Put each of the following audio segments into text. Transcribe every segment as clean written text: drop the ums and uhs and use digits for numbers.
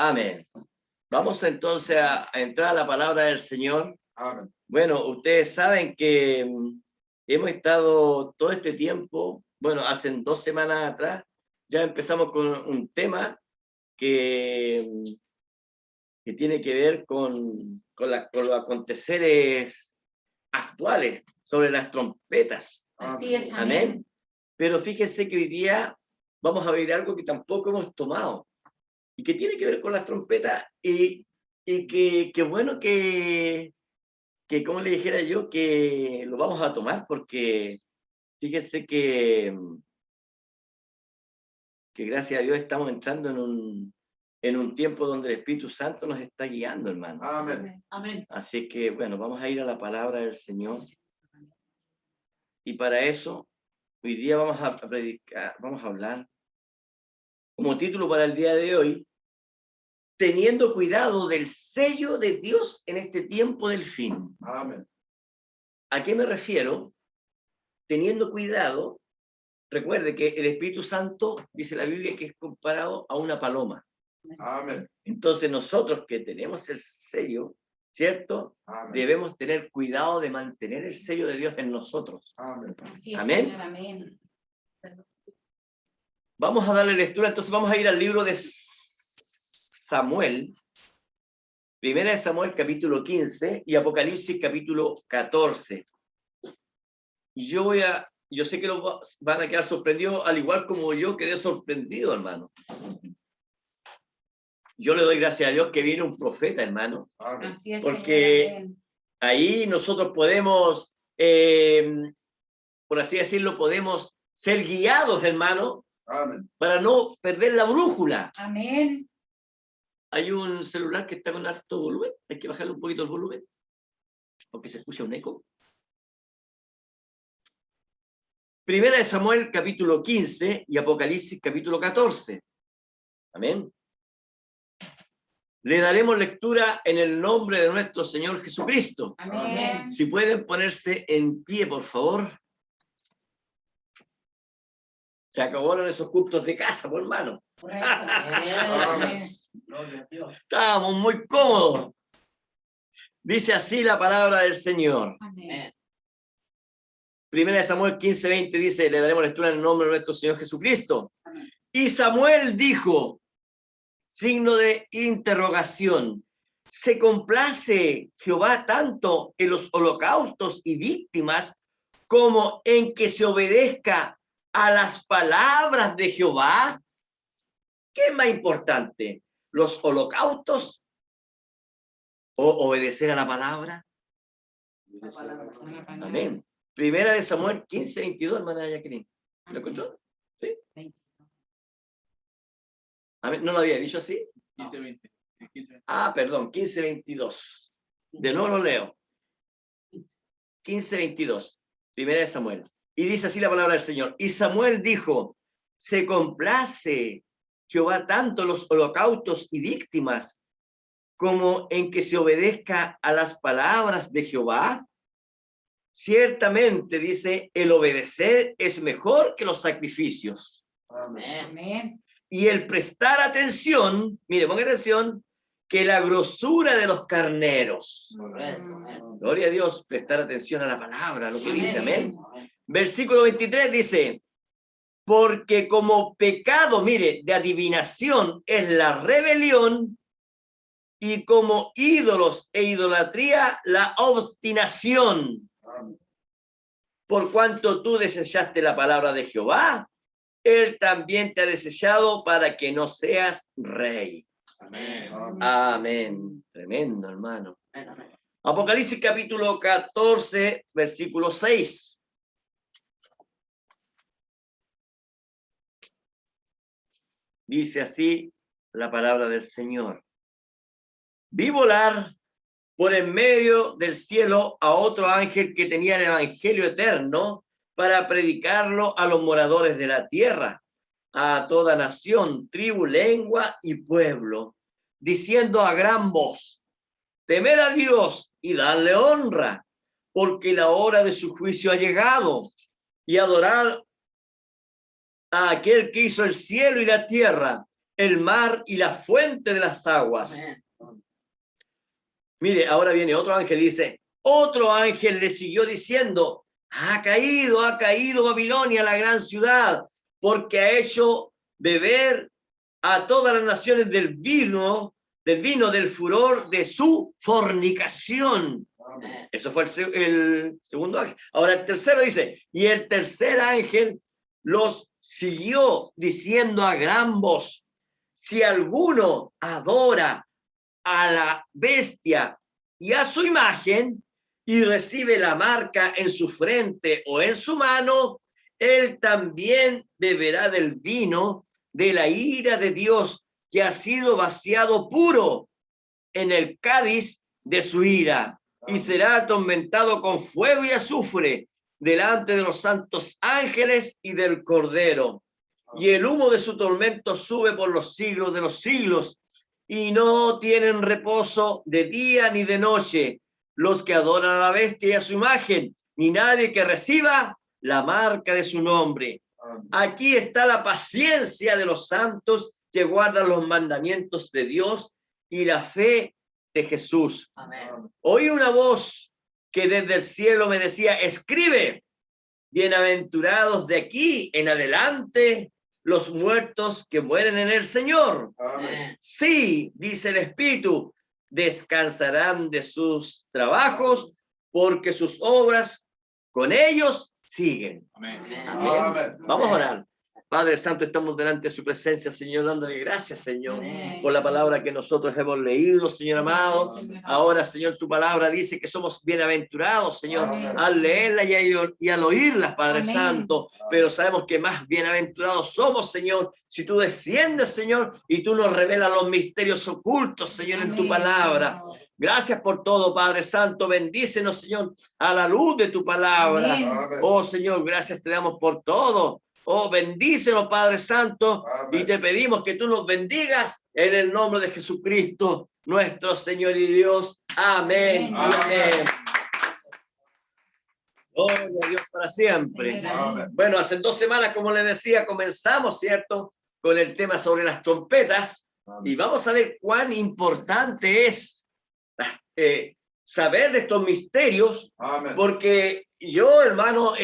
Amén. Vamos entonces a entrar a la palabra del Señor. Amén. Bueno, ustedes saben que hemos estado todo este tiempo, bueno, hace 2 semanas atrás, ya empezamos con un tema que tiene que ver con los aconteceres actuales sobre las trompetas. Así es, amén. Amén. Pero fíjense que hoy día vamos a ver algo que tampoco hemos tomado y que tiene que ver con las trompetas y que bueno que como le dijera yo, que lo vamos a tomar porque fíjense que gracias a Dios estamos entrando en un tiempo donde el Espíritu Santo nos está guiando, hermano. Amén. Amén. Así que, bueno, vamos a ir a la palabra del Señor. Y para eso, hoy día vamos a predicar, vamos a hablar, como título para el día de hoy, teniendo cuidado del sello de Dios en este tiempo del fin. Amén. ¿A qué me refiero? Teniendo cuidado, recuerde que el Espíritu Santo, dice la Biblia, que es comparado a una paloma. Amén. Entonces nosotros que tenemos el sello, ¿cierto? Amén. Debemos tener cuidado de mantener el sello de Dios en nosotros. Amén. Así es, Amén. Señor, amén. Vamos a darle lectura, entonces vamos a ir al libro de Samuel, Primera de Samuel capítulo 15 y Apocalipsis capítulo 14. Yo sé que los van a quedar sorprendidos, al igual como yo quedé sorprendido, hermano. Yo le doy gracias a Dios que viene un profeta, hermano. Amén. Así es, Porque Señor, amén. ahí nosotros podemos, por así decirlo, podemos ser guiados, hermano, Amén. para no perder la brújula. Amén. Hay un celular que está con alto volumen, hay que bajarle un poquito el volumen, porque se escucha un eco. Primera de Samuel, capítulo 15, y Apocalipsis, capítulo 14. Amén. Le daremos lectura en el nombre de nuestro Señor Jesucristo. Amén. Si pueden ponerse en pie, por favor. Se acabaron esos cultos de casa, por hermano. Correcto. Amén. Gloria a Dios. Estábamos muy cómodos. Dice así la palabra del Señor. Amén. Primera de Samuel 15:20 dice, le daremos lectura en el nombre de nuestro Señor Jesucristo. Amén. Y Samuel dijo, signo de interrogación, ¿se complace Jehová tanto en los holocaustos y víctimas como en que se obedezca a las palabras de Jehová? ¿Qué es más importante? ¿Los holocaustos o obedecer a la palabra? La palabra. Amén. Primera de Samuel 15:22, hermana Jacqueline. ¿Lo escuchó? ¿Sí? Amén. ¿No lo había dicho así? 15:20. Ah, perdón, 15:22. De nuevo lo leo. 15:22. Primera de Samuel. Y dice así la palabra del Señor. Y Samuel dijo, ¿se complace Jehová tanto los holocaustos y víctimas como en que se obedezca a las palabras de Jehová? Ciertamente, dice, el obedecer es mejor que los sacrificios. Amén. Amén. Y el prestar atención, mire, ponga atención, que la grosura de los carneros. Correcto. Gloria a Dios, prestar atención a la palabra, a lo que Amén. dice, amén. Versículo 23 dice, porque como pecado, mire, de adivinación es la rebelión, y como ídolos e idolatría la obstinación. Amén. Por cuanto tú desechaste la palabra de Jehová, él también te ha desechado para que no seas rey. Amén. Amén. Tremendo, hermano. Amén. Apocalipsis capítulo 14, versículo 6. Dice así la palabra del Señor. Vi volar por en medio del cielo a otro ángel que tenía el evangelio eterno para predicarlo a los moradores de la tierra, a toda nación, tribu, lengua y pueblo, diciendo a gran voz, temed a Dios y dadle honra, porque la hora de su juicio ha llegado, y adorad a aquel que hizo el cielo y la tierra, el mar y la fuente de las aguas. Amén. Mire, ahora viene otro ángel y dice, otro ángel le siguió diciendo, ha caído Babilonia, la gran ciudad, porque ha hecho beber a todas las naciones del vino del furor de su fornicación. Amén. Eso fue el segundo ángel. Ahora el tercero dice, y el tercer ángel los siguió diciendo a gran voz, si alguno adora a la bestia y a su imagen y recibe la marca en su frente o en su mano, él también beberá del vino de la ira de Dios, que ha sido vaciado puro en el cádiz de su ira, y será atormentado con fuego y azufre delante de los santos ángeles y del Cordero. Y el humo de su tormento sube por los siglos de los siglos, y no tienen reposo de día ni de noche los que adoran a la bestia y a su imagen, ni nadie que reciba la marca de su nombre. Aquí está la paciencia de los santos que guardan los mandamientos de Dios y la fe de Jesús. Amén. Oí una voz que desde el cielo me decía, escribe, bienaventurados de aquí en adelante los muertos que mueren en el Señor. Amén. Sí, dice el Espíritu, descansarán de sus trabajos porque sus obras con ellos siguen. Amén. Amén. Vamos a orar. Padre Santo, estamos delante de su presencia, Señor, dándole gracias, Señor, Amén. por la palabra que nosotros hemos leído, Señor amado. Ahora, Señor, tu palabra dice que somos bienaventurados, Señor, Amén. al leerla y al oírla, Padre Amén. Santo. Pero sabemos que más bienaventurados somos, Señor, si tú desciendes, Señor, y tú nos revelas los misterios ocultos, Señor, en tu palabra. Gracias por todo, Padre Santo. Bendícenos, Señor, a la luz de tu palabra. Amén. Oh, Señor, gracias te damos por todo. Oh, bendícenos, Padre Santo, y te pedimos que tú nos bendigas en el nombre de Jesucristo, nuestro Señor y Dios. Amén. Amén. Gloria a Dios para siempre. Amén. Bueno, hace 2 semanas, como les decía, comenzamos, ¿cierto?, con el tema sobre las trompetas, y vamos a ver cuán importante es saber de estos misterios, porque yo, hermano,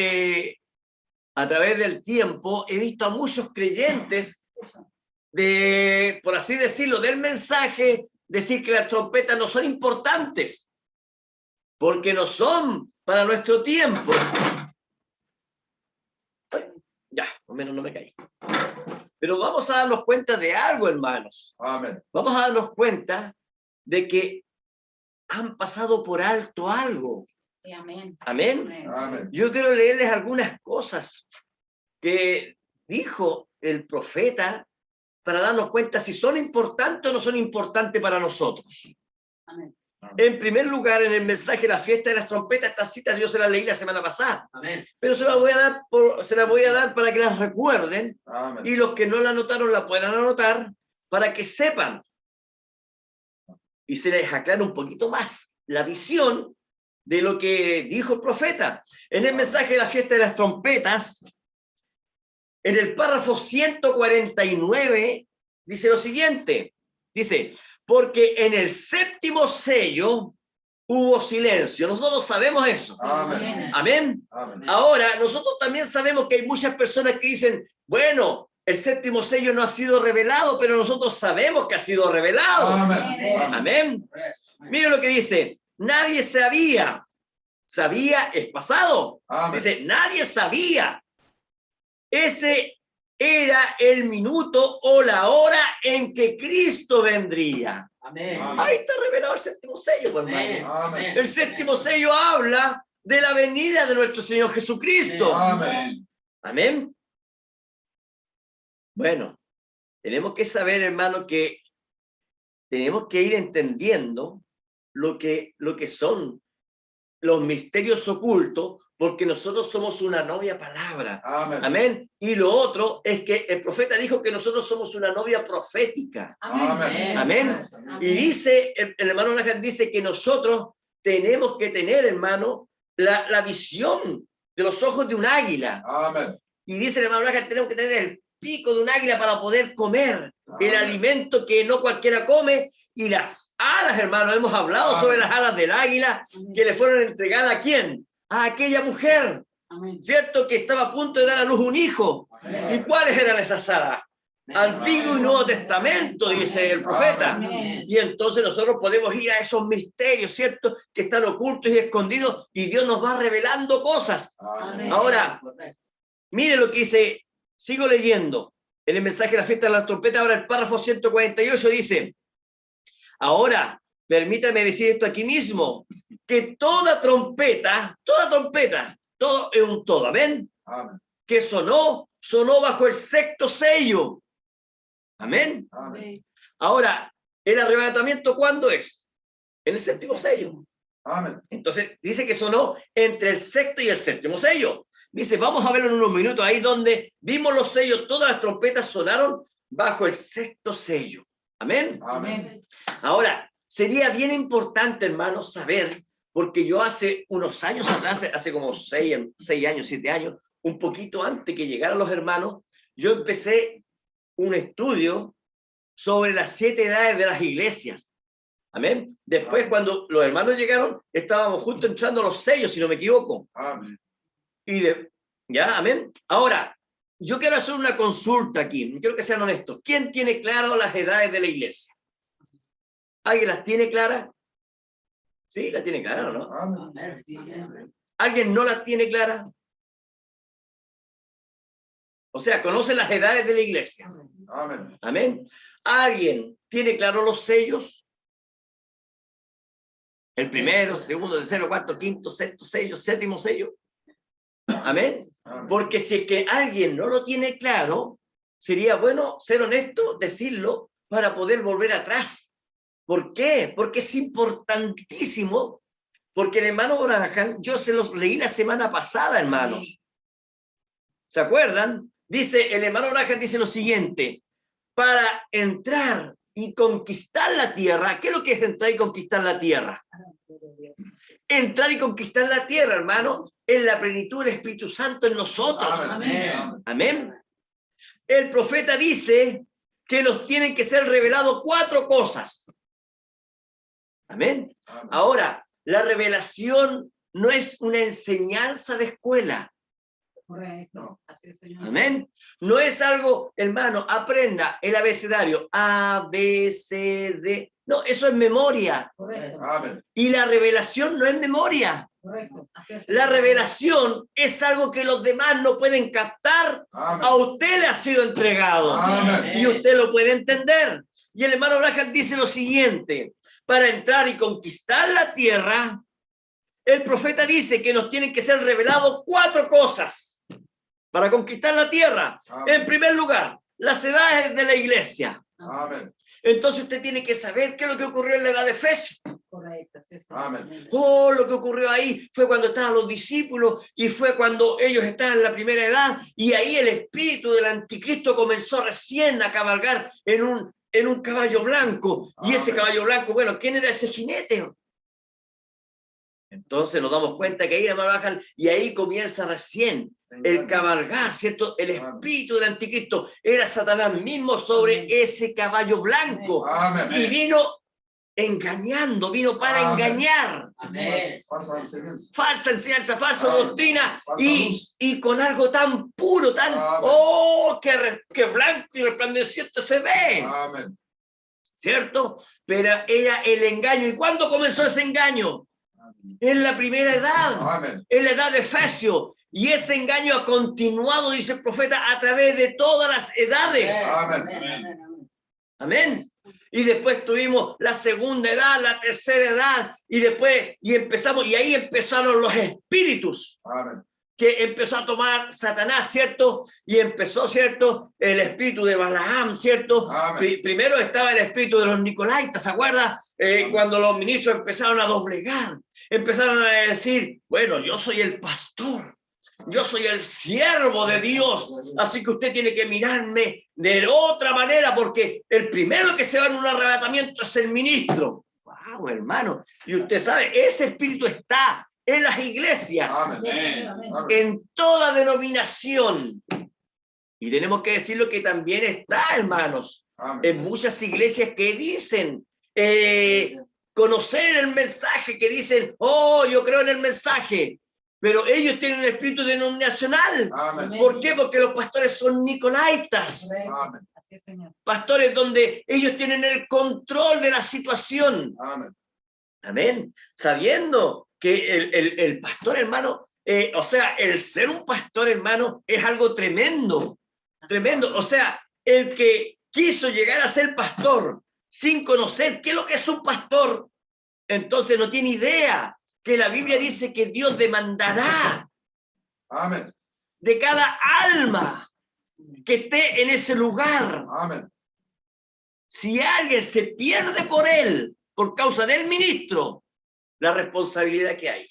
a través del tiempo he visto a muchos creyentes por así decirlo, del mensaje, decir que las trompetas no son importantes, porque no son para nuestro tiempo. Ya, al menos no me caí. Pero vamos a darnos cuenta de algo, hermanos. Amén. Vamos a darnos cuenta de que han pasado por alto algo. Amén. Amén. Amén. Yo quiero leerles algunas cosas que dijo el profeta para darnos cuenta si son importantes o no son importantes para nosotros. Amén. En primer lugar, en el mensaje de la fiesta de las trompetas, estas citas yo se las leí la semana pasada, Amén. pero se las voy a dar para que las recuerden, Amén. y los que no la anotaron la puedan anotar para que sepan y se les aclara un poquito más la visión de lo que dijo el profeta. En el mensaje de la fiesta de las trompetas, en el párrafo 149, dice lo siguiente, dice, porque en el 7º sello hubo silencio. Nosotros sabemos eso. Amén. Amén. Amén. Ahora, nosotros también sabemos que hay muchas personas que dicen, bueno, el 7º sello no ha sido revelado, pero nosotros sabemos que ha sido revelado. Amén. Amén. Mire lo que dice, nadie sabía. Sabía es pasado. Amén. Dice, nadie sabía. Ese era el minuto o la hora en que Cristo vendría. Amén. Ahí está revelado el 7º sello, pues, Amén. hermano. Amén. El 7º sello habla de la venida de nuestro Señor Jesucristo. Amén. Amén. Bueno, tenemos que saber, hermano, que tenemos que ir entendiendo lo que son los misterios ocultos, porque nosotros somos una novia palabra. Amén. Amén. Y lo otro es que el profeta dijo que nosotros somos una novia profética. Amén. Amén. Y dice, el hermano Najan dice que nosotros tenemos que tener, hermano, la visión de los ojos de un águila. Amén. Y dice el hermano Najan, tenemos que tener pico de un águila para poder comer el alimento que no cualquiera come, y las alas, hermanos, hemos hablado sobre las alas del águila que le fueron entregadas ¿a quién? A aquella mujer, Amén. ¿cierto? Que estaba a punto de dar a luz un hijo. ¿Y cuáles eran esas alas? Antiguo y Nuevo Testamento, dice el profeta. Amén. Y entonces nosotros podemos ir a esos misterios, ¿cierto? Que están ocultos y escondidos, y Dios nos va revelando cosas. Amén. Ahora, mire lo que dice, sigo leyendo, en el mensaje de la fiesta de la trompeta, ahora el párrafo 148 dice, ahora, permítame decir esto aquí mismo, que toda trompeta, todo es un todo, ¿amén? Amén. Que sonó bajo el sexto sello. Amén. Amén. Ahora, ¿el arrebatamiento cuándo es? En el séptimo sello. Amén. Entonces, dice que sonó entre el sexto y el séptimo sello. Dice, vamos a verlo en unos minutos, ahí donde vimos los sellos, todas las trompetas sonaron bajo el sexto sello. Amén. Amén. Ahora, sería bien importante, hermanos, saber, porque yo hace unos años atrás, hace como 6 años, 7 años, un poquito antes que llegaran los hermanos, yo empecé un estudio sobre las 7 edades de las iglesias. Amén. Después, cuando los hermanos llegaron, estábamos justo entrando a los sellos, si no me equivoco. Amén. ¿Ya? Amén. Ahora, yo quiero hacer una consulta aquí. Quiero que sean honestos. ¿Quién tiene claro las edades de la iglesia? ¿Alguien las tiene claras? Sí, las tiene claras, ¿o no? Amén. ¿Alguien no las tiene claras? O sea, conoce las edades de la iglesia. Amén. Amén. ¿Alguien tiene claro los sellos? El primero, segundo, tercero, cuarto, quinto, sexto sello, séptimo sello. Amén. Amén. Porque si es que alguien no lo tiene claro, sería bueno ser honesto, decirlo, para poder volver atrás. ¿Por qué? Porque es importantísimo. Porque el hermano Branham, yo se los leí la semana pasada, hermanos. ¿Se acuerdan? Dice, el hermano Branham dice lo siguiente, para entrar y conquistar la tierra, ¿qué es lo que es entrar y conquistar la tierra? Entrar y conquistar la tierra, hermano, en la plenitud del Espíritu Santo en nosotros. Amén. Amén. El profeta dice que nos tienen que ser revelados 4 cosas. Amén. Amén. Ahora, la revelación no es una enseñanza de escuela. Correcto. Así es, Señor. Amén. No es algo, hermano, aprenda el abecedario A, B, C, D. No, eso es memoria. Correcto. Amén. Y la revelación no es memoria. Correcto. Así es, La Señor. revelación es algo que los demás no pueden captar. Amén. A usted le ha sido entregado. Amén. Y usted lo puede entender. Y el hermano Branham dice lo siguiente, para entrar y conquistar la tierra, el profeta dice que nos tienen que ser revelados 4 cosas para conquistar la tierra. Amén. En primer lugar, las edades de la iglesia. Amén. Entonces usted tiene que saber qué es lo que ocurrió en la edad de Efesios. Correcto. Así es, Señor. Amén. Oh, lo que ocurrió ahí fue cuando estaban los discípulos y fue cuando ellos estaban en la primera edad, y ahí el espíritu del anticristo comenzó recién a cabalgar en un caballo blanco. Y ese Amén. caballo blanco, bueno, ¿quién era ese jinete? Entonces nos damos cuenta que ahí bajan y ahí comienza recién el cabalgar, ¿cierto? El espíritu del anticristo era Satanás mismo sobre ese caballo blanco. Amén. Y vino engañando, vino para Amén. engañar. Amén. Falsa enseñanza, falsa Amén. doctrina, Falsa y, luz. y con algo tan puro, tan, Amén. que blanco y resplandeciente se ve, Amén. ¿cierto? Pero era el engaño. ¿Y cuándo comenzó ese engaño? En la primera edad, Amén. en la edad de Efesios. Y ese engaño ha continuado, dice el profeta, a través de todas las edades. Amén. Amén. Y después tuvimos la segunda edad, la tercera edad, y después, y ahí empezaron los espíritus, Amén. que empezó a tomar Satanás, ¿cierto? Y empezó, ¿cierto? El espíritu de Balaam, ¿cierto? Amén. Primero estaba el espíritu de los Nicolaitas, ¿se acuerda? Cuando los ministros empezaron a doblegar, empezaron a decir, bueno, yo soy el pastor, yo soy el siervo de Dios, así que usted tiene que mirarme de otra manera, porque el primero que se va en un arrebatamiento es el ministro. ¡Wow, hermano! Y usted sabe, ese espíritu está en las iglesias, Amén. en toda denominación. Y tenemos que decir lo que también está, hermanos, Amén. en muchas iglesias que dicen conocer el mensaje, que dicen, oh, yo creo en el mensaje, pero ellos tienen un espíritu denominacional. Amén. ¿Por qué? Porque los pastores son nicolaitas, Correcto. Amén. Así es, Señor. pastores donde ellos tienen el control de la situación. Amén. Amén. Sabiendo que el pastor, hermano, o sea, el ser un pastor, hermano, es algo tremendo, tremendo. O sea, el que quiso llegar a ser pastor sin conocer qué es lo que es un pastor, entonces no tiene idea que la Biblia dice que Dios demandará Amén. de cada alma que esté en ese lugar. Amén. Si alguien se pierde por él, por causa del ministro, la responsabilidad que hay.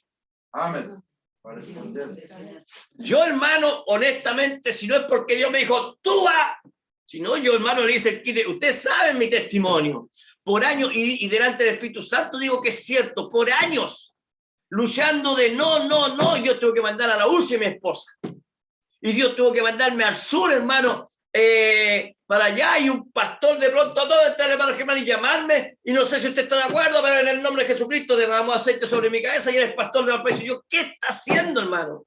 Amén. Así es, Señor. Yo, hermano, honestamente, si no es porque Dios me dijo, tú vas, si no, yo, hermano, le dice, usted sabe mi testimonio, por años, y delante del Espíritu Santo digo que es cierto, por años, luchando de no, y Dios tuvo que mandar a la UCI a mi esposa, y Dios tuvo que mandarme al sur, hermano, para allá, y un pastor de pronto, ¿dónde está el hermano Germán? Y llamarme, y no sé si usted está de acuerdo, pero en el nombre de Jesucristo derramamos aceite sobre mi cabeza, y eres pastor de la país. Y yo, ¿qué está haciendo, hermano?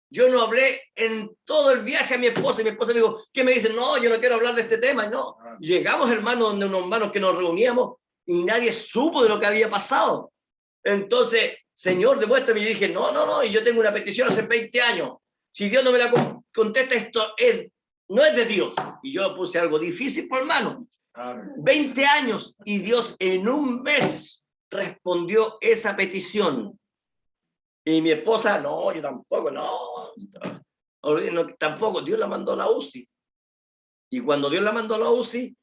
Yo no hablé en todo el viaje a mi esposa, y mi esposa me dijo, ¿qué me dice? No, yo no quiero hablar de este tema. No, llegamos, hermano, donde unos hermanos que nos reuníamos, y nadie supo de lo que había pasado. Entonces, Señor, demuéstrame. Y yo dije, no, y yo tengo una petición hace 20 años. Si Dios no me la contesta, esto no es de Dios. Y yo puse algo difícil, por hermano. Amén. 20 años, y Dios en un mes respondió esa petición. Y mi esposa, no, yo tampoco, no, tampoco. Dios la mandó a la UCI. Y cuando Dios la mandó a la UCI,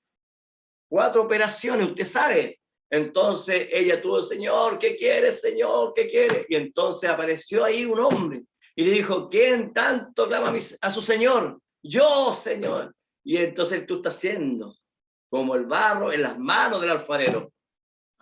4 operaciones, usted sabe. Entonces ella tuvo, Señor, ¿qué quieres, Señor? ¿Qué quieres? Y entonces apareció ahí un hombre y le dijo, ¿quién tanto clama a su Señor? Yo, Señor. Y entonces tú estás haciendo como el barro en las manos del alfarero.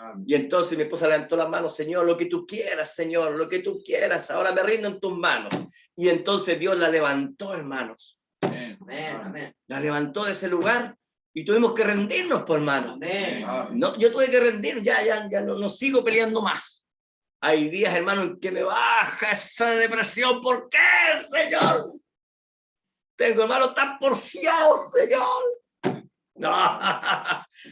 Amén. Y entonces mi esposa levantó las manos, Señor, lo que tú quieras, Señor, lo que tú quieras, ahora me rindo en tus manos. Y entonces Dios la levantó, hermanos. Amén. Amén. La levantó de ese lugar y tuvimos que rendirnos, por hermano. Amén. Amén. No, yo tuve que rendir, ya no sigo peleando más. Hay días, hermano, en que me baja esa depresión. ¿Por qué, Señor? Tengo, hermano, tan porfiado, Señor. No,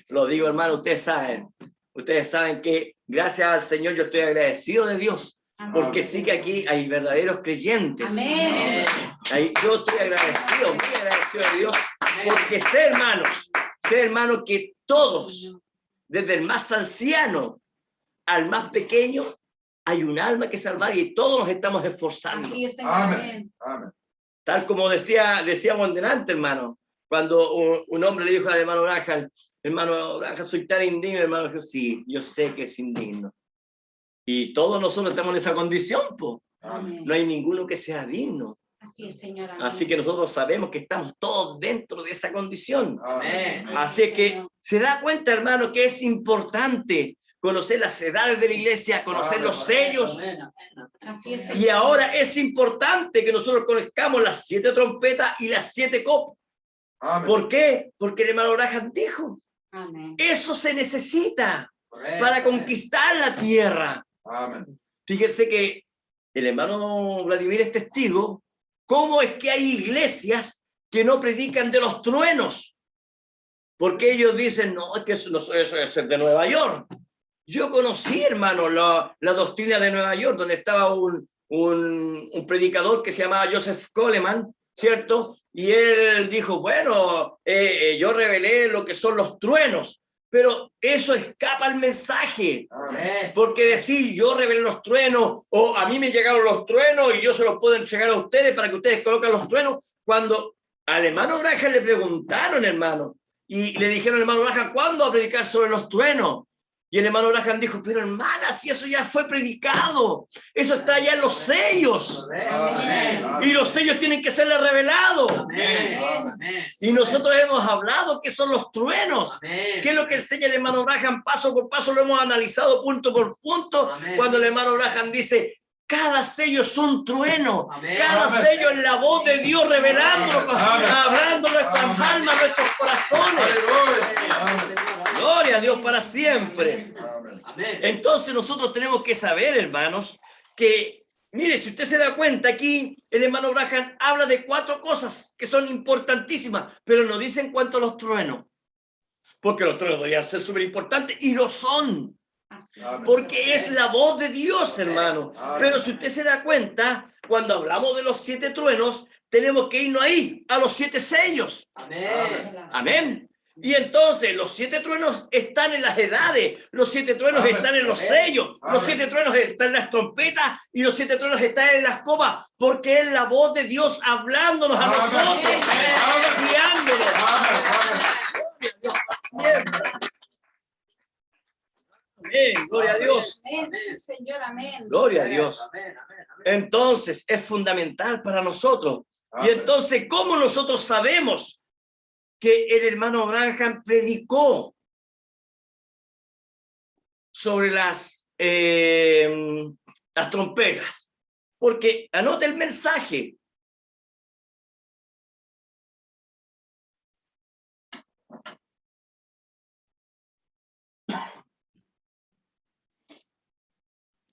lo digo, hermano, ustedes saben que gracias al Señor yo estoy agradecido de Dios, porque sí que aquí hay verdaderos creyentes. Amén. Ahí yo estoy agradecido, muy agradecido de Dios, porque sé, hermano, que todos, desde el más anciano al más pequeño, hay un alma que salvar y todos nos estamos esforzando. Así es, Señor. Amén. Amén. Tal como decíamos delante, hermano, cuando un hombre le dijo al hermano Branham, soy tan indigno, hermano, dijo, sí, yo sé que es indigno. Y todos nosotros estamos en esa condición, pues. Amén. No hay ninguno que sea digno. Así es, Señor. Amén. Así que nosotros sabemos que estamos todos dentro de esa condición. Amén. Así es que se da cuenta, hermano, que es importante conocer las edades de la iglesia, conocer los sellos. Así es, Y Señor. ahora es importante que nosotros conozcamos las 7 trompetas y las 7 copas. Amén. ¿Por qué? Porque el hermano Branham dijo, Amén. eso se necesita para conquistar la tierra. Amén. Fíjese que el hermano Vladimir es testigo. ¿Cómo es que hay iglesias que no predican de los truenos? Porque ellos dicen, no, es que eso es de Nueva York. Yo conocí, hermano, la doctrina de Nueva York, donde estaba un predicador que se llamaba Joseph Coleman, ¿cierto? Y él dijo, bueno, yo revelé lo que son los truenos, pero eso escapa al mensaje. Amén. Porque decir yo revelé los truenos o a mí me llegaron los truenos y yo se los puedo entregar a ustedes para que ustedes coloquen los truenos, cuando al hermano Branham le preguntaron, hermano, y le dijeron al hermano Branham, ¿cuándo va a predicar sobre los truenos? Y el hermano Branham dijo, pero hermana, si eso ya fue predicado, eso está ya en los sellos. Amén. Y los sellos tienen que serle revelados. Amén. Y nosotros hemos hablado qué son los truenos. ¿Qué es lo que enseña el hermano Branham? Paso por paso lo hemos analizado punto por punto. Amén. Cuando el hermano Branham dice, Cada sello es un trueno. Amén. Cada Amén. sello es la voz de Dios revelando, Amén. hablando nuestras almas, nuestros corazones. Aleluya. Gloria a Dios para siempre. Amén. Amén. Entonces nosotros tenemos que saber, hermanos, que, mire, si usted se da cuenta aquí, el hermano Branham habla de 4 cosas que son importantísimas, pero no dicen cuánto los truenos, porque los truenos deberían ser súper importantes y lo son, Así Amén. porque es la voz de Dios, hermano. Amén. Pero si usted se da cuenta, cuando hablamos de los 7 truenos, tenemos que irnos ahí, a los 7 sellos. Amén. Amén. Y entonces los 7 truenos están en las edades, los 7 truenos Amén. están en los Amén. sellos, los Amén. 7 truenos están en las trompetas y los 7 truenos están en las copas, porque es la voz de Dios hablándonos a Amén. nosotros, Amén. guiándonos. Siempre. Amén, gloria a Dios. Amén, sí, Señor, amén. Gloria a Dios. Amén. Amén. Amén. Entonces es fundamental para nosotros. Y Amén. entonces, ¿cómo nosotros sabemos que el hermano Branham predicó sobre las trompetas? Porque anota el mensaje.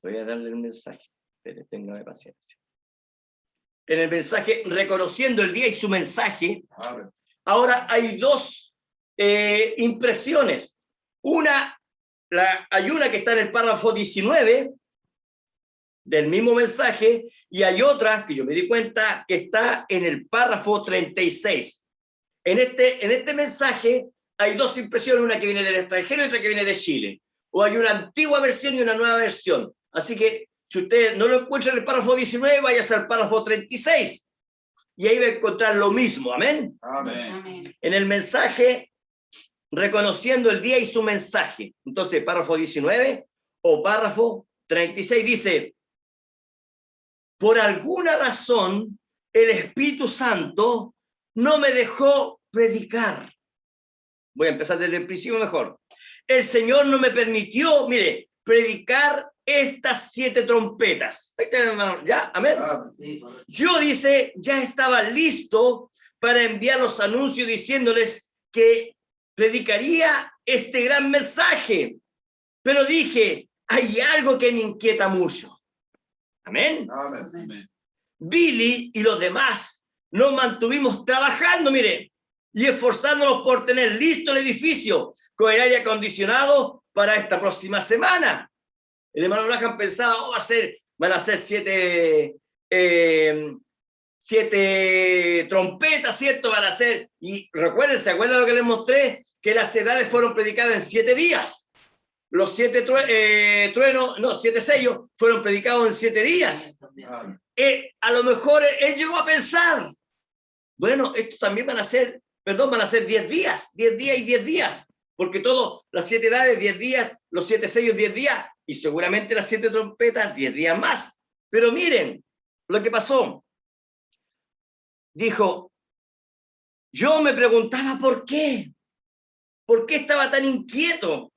Voy a darle el mensaje. Pero téngame paciencia. En el mensaje, reconociendo el día y su mensaje, Amén. ahora hay 2 impresiones. Hay una que está en el párrafo 19 del mismo mensaje y hay otra que yo me di cuenta que está en el párrafo 36. En este mensaje hay 2 impresiones, una que viene del extranjero y otra que viene de Chile. O hay una antigua versión y una nueva versión. Así que si usted no lo encuentra en el párrafo 19, váyase al párrafo 36 y ahí va a encontrar lo mismo. Amén. Amén. Amén. En el mensaje, reconociendo el día y su mensaje. Entonces, párrafo 19 o párrafo 36 dice: por alguna razón, el Espíritu Santo no me dejó predicar. Voy a empezar desde el principio mejor. El Señor no me permitió, mire, predicar estas 7 trompetas. Ahí está, hermano. ¿Ya? Amén. Amén. Sí, correcto. Yo, dice, ya estaba listo para enviar los anuncios diciéndoles que predicaría este gran mensaje. Pero dije, hay algo que me inquieta mucho. Amén. Amén. Amén. Billy y los demás nos mantuvimos trabajando, mire, y esforzándonos por tener listo el edificio con el aire acondicionado para esta próxima semana. El hermano Branham pensaba, van a ser 7 trompetas, ¿cierto? Van a ser, y recuerden, ¿se acuerdan lo que les mostré? Que las edades fueron predicadas en 7 días. Los 7 7 sellos fueron predicados en 7 días. Amén. A lo mejor él llegó a pensar, bueno, esto también van a ser 10 días, 10 días y 10 días, porque todas las 7 edades, 10 días, los 7 sellos, 10 días, y seguramente las 7 trompetas, 10 días más. Pero miren lo que pasó. Dijo, yo me preguntaba por qué estaba tan inquieto.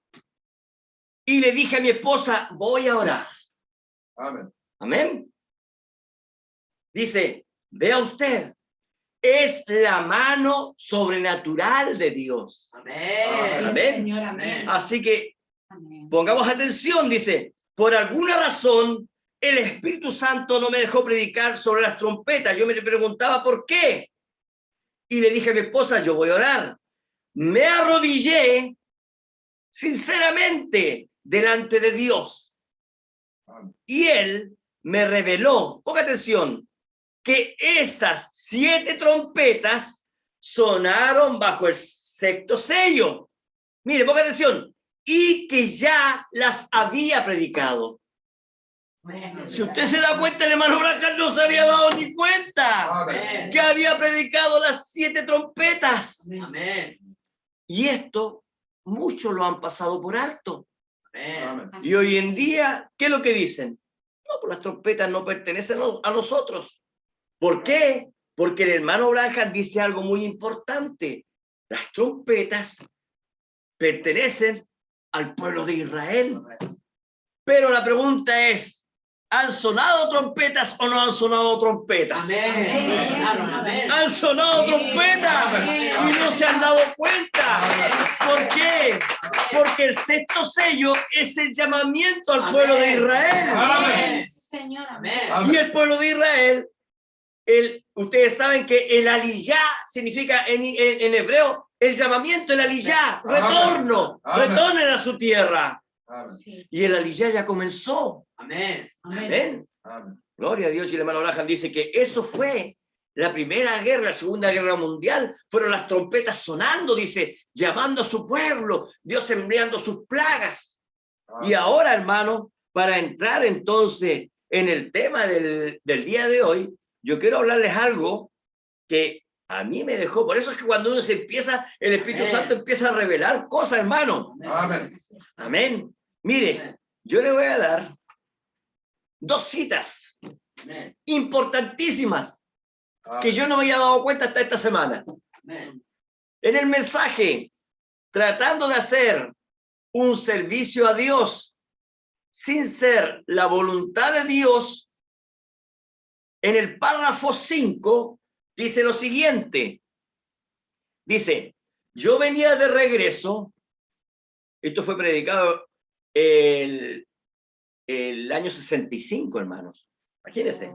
Y le dije a mi esposa, voy a orar. Amén. Amén. Dice, vea usted, es la mano sobrenatural de Dios. Amén. Amén. Señor, amén. Así que Amén. pongamos atención, dice, por alguna razón el Espíritu Santo no me dejó predicar sobre las trompetas. Yo me preguntaba por qué. Y le dije a mi esposa, yo voy a orar. Me arrodillé sinceramente delante de Dios. Amén. Y Él me reveló, ponga atención, que esas 7 trompetas sonaron bajo el 6º sello. Mire, ponga atención. Y que ya las había predicado. Bueno, Si usted se da cuenta, el hermano Branham no se había dado ni cuenta Amén. que había predicado las 7 trompetas. Amén. Y esto, muchos lo han pasado por alto. Amén. Y hoy en día, ¿qué es lo que dicen? No, pues las trompetas no pertenecen a nosotros. ¿Por qué? Porque el hermano Branham dice algo muy importante. Las trompetas pertenecen al pueblo de Israel. Pero la pregunta es, ¿Han sonado trompetas o no han sonado trompetas? Amén. Claro, amén. Han sonado trompetas y no se han dado cuenta. ¿Por qué? Porque el sexto sello es el llamamiento al pueblo de Israel. Amén. Sí, Señor, Amén. amén. Y el pueblo de Israel, ustedes saben que el aliyá significa en hebreo el llamamiento, el aliyá, retorno, Amén. retornen a su tierra. Amén. Sí. Y el aliyá ya comenzó. Amén. Amén. Amén. Gloria a Dios. Y el hermano Abraham dice que eso fue la primera guerra, la segunda guerra mundial. Fueron las trompetas sonando, dice, llamando a su pueblo, Dios enviando sus plagas. Y ahora, hermano, para entrar entonces en el tema del día de hoy, yo quiero hablarles algo que a mí me dejó. Por eso es que cuando uno se empieza, el Espíritu Amén. Santo empieza a revelar cosas, hermano. Amén. Amén. Mire, yo le voy a dar 2 citas Amén. importantísimas que Amén. yo no me había dado cuenta hasta esta semana. Amén. En el mensaje, tratando de hacer un servicio a Dios sin ser la voluntad de Dios, en el párrafo 5 dice lo siguiente. Dice, yo venía de regreso, esto fue predicado el año 65, hermanos. Imagínense.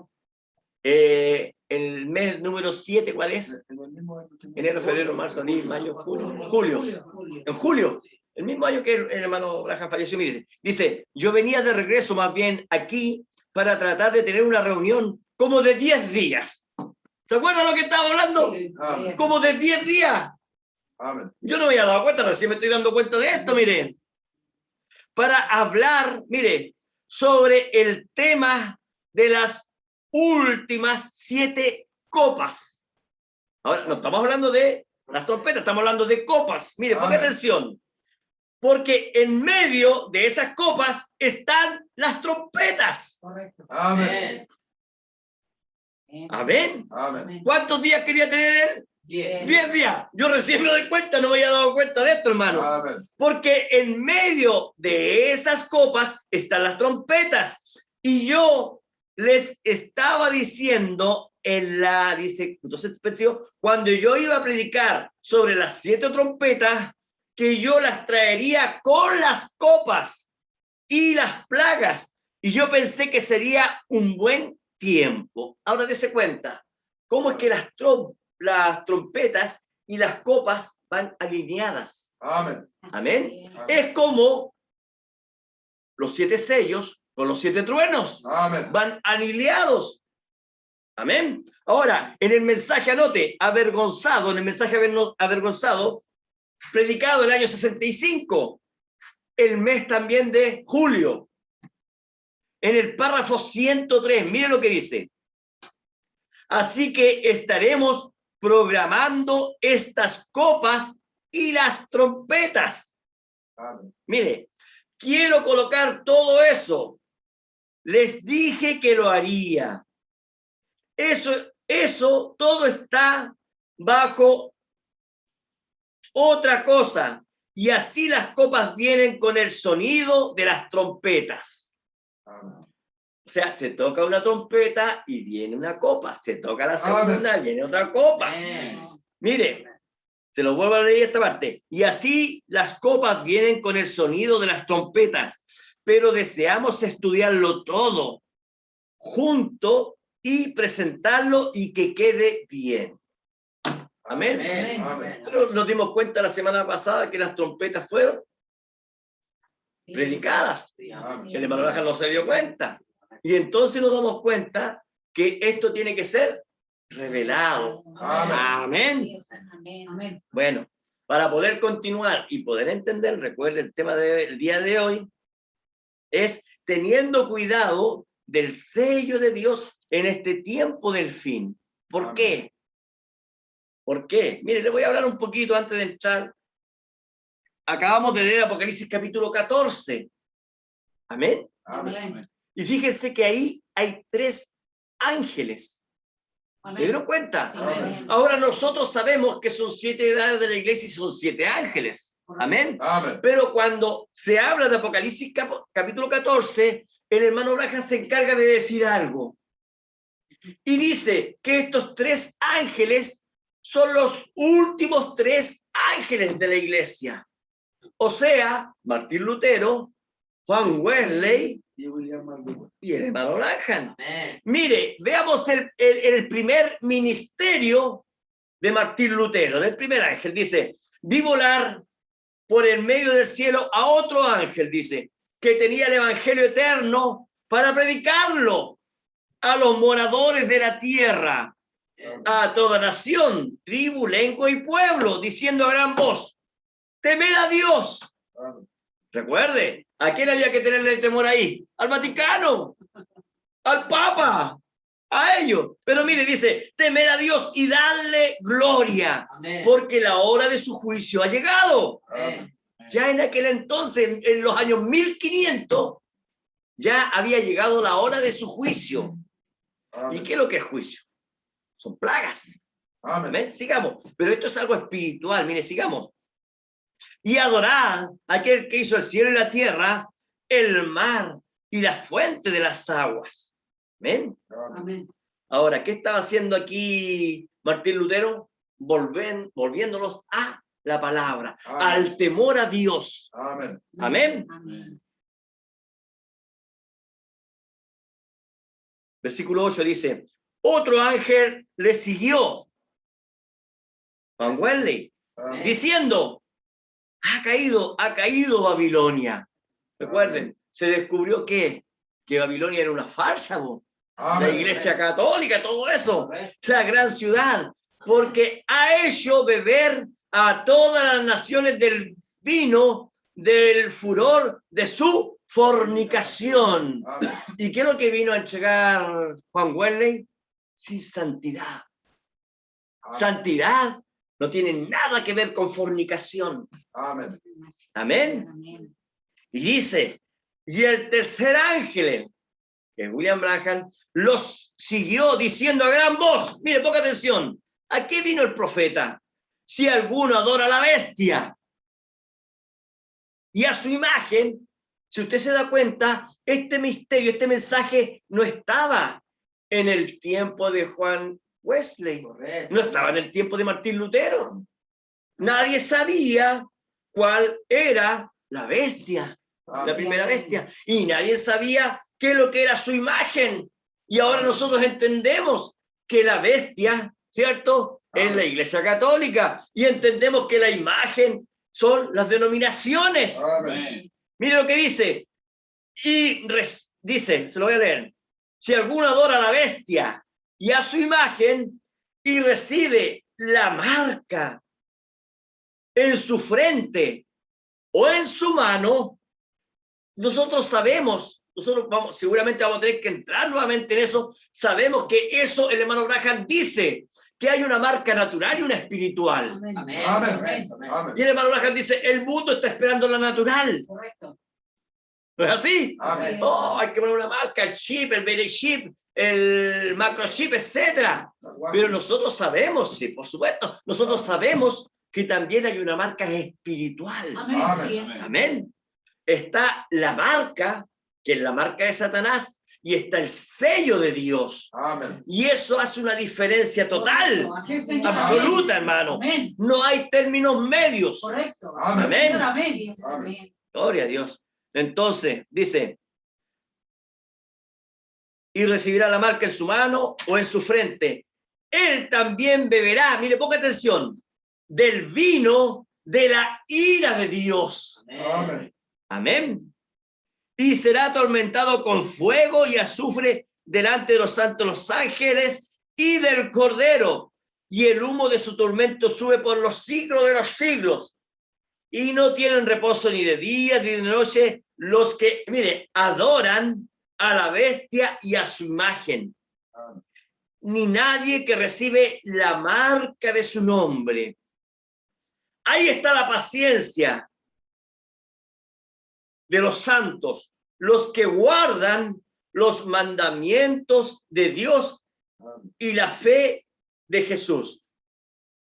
El mes número 7, ¿cuál es? Enero, febrero, marzo, abril, mayo, julio. En julio, el mismo año que el hermano Abraham falleció, mire, dice, yo venía de regreso más bien aquí para tratar de tener una reunión como de 10 días. ¿Se acuerdan lo que estaba hablando? Amén. Como de 10 días. Amén. Yo no me había dado cuenta, recién me estoy dando cuenta de esto, mire. Para hablar, mire, sobre el tema de las últimas 7 copas. Ahora, no estamos hablando de las trompetas, estamos hablando de copas. Mire, ponga Amén. atención. Porque en medio de esas copas están las trompetas. Correcto. Amén. Amén. Amén. ¿Cuántos días quería tener él? 10. 10 días. Yo recién me doy cuenta, no me había dado cuenta de esto, hermano. Amén. Porque en medio de esas copas están las trompetas. Y yo les estaba diciendo dice, entonces, cuando yo iba a predicar sobre las 7 trompetas, que yo las traería con las copas y las plagas. Y yo pensé que sería un buen tiempo. Ahora dése cuenta, ¿cómo es que las trompetas y las copas van alineadas? Amén. Amén. Es como los 7 sellos con los 7 truenos. Amén. Van alineados. Amén. Ahora, en el mensaje, anote, avergonzado, en el mensaje avergonzado, predicado el año 65, el mes también de julio. En el párrafo 103, mire lo que dice. Así que estaremos programando estas copas y las trompetas. Amén. Mire, quiero colocar todo eso. Les dije que lo haría. Eso todo está bajo otra cosa. Y así las copas vienen con el sonido de las trompetas. Amén. O sea, se toca una trompeta y viene una copa. Se toca la segunda, viene otra copa. Amén. Mire, se lo vuelvo a leer esta parte. Y así las copas vienen con el sonido de las trompetas. Pero deseamos estudiarlo todo junto y presentarlo y que quede bien. Amén. Amén. Amén. Pero nos dimos cuenta la semana pasada que las trompetas fueron predicadas. Sí, amén. Amén. El hermano Baja no se dio cuenta. Y entonces nos damos cuenta que esto tiene que ser revelado. Amén. Amén. Bueno, para poder continuar y poder entender, recuerde el tema del día de hoy, es teniendo cuidado del sello de Dios en este tiempo del fin. ¿Por Amén. qué? ¿Por qué? Mire, le voy a hablar un poquito antes de entrar. Acabamos de leer Apocalipsis capítulo 14. Amén. Amén. Y fíjense que ahí hay 3 ángeles. ¿Se dieron cuenta? Sí. Amén. Ahora nosotros sabemos que son 7 edades de la iglesia y son 7 ángeles. Amén. Amen. Pero cuando se habla de Apocalipsis capítulo 14, el hermano Branham se encarga de decir algo. Y dice que estos 3 ángeles son los últimos 3 ángeles de la iglesia. O sea, Martín Lutero, Juan Wesley Y William Marley. y el hermano Branham. Amén. Mire, veamos el primer ministerio de Martín Lutero, del primer ángel. Dice, vi volar por el medio del cielo a otro ángel, dice, que tenía el evangelio eterno para predicarlo a los moradores de la tierra, a toda nación, tribu, lengua y pueblo, diciendo a gran voz, temed a Dios. Amen. Recuerde, ¿a quién había que tenerle temor ahí? Al Vaticano, al Papa, a ellos. Pero mire, dice, temer a Dios y darle gloria, Amén. porque la hora de su juicio ha llegado. Amén. Ya en aquel entonces, en los años 1500, ya había llegado la hora de su juicio. ¿Y Amen. qué es lo que es juicio? Son plagas. Amen. Amén. Sigamos. Pero esto es algo espiritual. Mire, sigamos. Y adorad a aquel que hizo el cielo y la tierra, el mar y la fuente de las aguas. Amén. Amen. Amén. Ahora, ¿qué estaba haciendo aquí Martín Lutero? Volviéndolos a la palabra, Amén. al temor a Dios. Amen. Amén. Amén. Versículo 8 dice, otro ángel le siguió, Juan Wesley, Amen. diciendo, ha caído Babilonia. Recuerden, se descubrió que Babilonia era una farsa, la Amen. iglesia católica, todo eso, Correcto. la gran ciudad, porque ha hecho beber a todas las naciones del vino del furor de su fornicación. Amen. ¿Y qué es lo que vino a entregar Juan Wesley? Sin santidad. Santidad no tiene nada que ver con fornicación. Amen. Amén. Amén. Y dice, y el tercer ángel, que es William Branham, los siguió diciendo a gran voz, mire, poca atención, ¿a qué vino el profeta? Si alguno adora a la bestia y a su imagen, si usted se da cuenta, este misterio, este mensaje no estaba en el tiempo de Juan Wesley, Correcto. no estaba en el tiempo de Martín Lutero. Nadie sabía cuál era la bestia, la primera bestia, y nadie sabía qué es lo que era su imagen. Y ahora nosotros entendemos que la bestia, ¿cierto?, es la Iglesia Católica, y entendemos que la imagen son las denominaciones. Amen. Mire lo que dice. Y dice, se lo voy a leer. Si alguno adora a la bestia y a su imagen y recibe la marca en su frente o en su mano, nosotros sabemos, seguramente vamos a tener que entrar nuevamente en eso, sabemos que eso el hermano Branham dice, que hay una marca natural y una espiritual. Amén. Amén. Amen. Correcto. Amen. Y el hermano Branham dice, el mundo está esperando la natural. Correcto. ¿No es así? Amen. Oh, hay que poner una marca, el chip, el BD chip, el macrochip, etcétera. Pero nosotros sabemos, sí, por supuesto, nosotros sabemos que también hay una marca espiritual. Amén. Amén. Sí, es. Amén. Está la marca, que es la marca de Satanás, y está el sello de Dios. Amen. Y eso hace una diferencia total, Correcto. Así es, Señor. absoluta, hermano. Amén. No hay términos medios. Correcto. Amén. Señor, amén. Amén. Gloria a Dios. Entonces, dice, y recibirá la marca en su mano o en su frente. Él también beberá, mire, ponga atención, del vino de la ira de Dios. Amen. Amén. Y será atormentado con fuego y azufre delante de los santos, los ángeles y del Cordero. Y el humo de su tormento sube por los siglos de los siglos. Y no tienen reposo ni de día ni de noche los que, mire, adoran a la bestia y a su imagen. Amen. Ni nadie que recibe la marca de su nombre. Ahí está la paciencia de los santos, los que guardan los mandamientos de Dios y la fe de Jesús.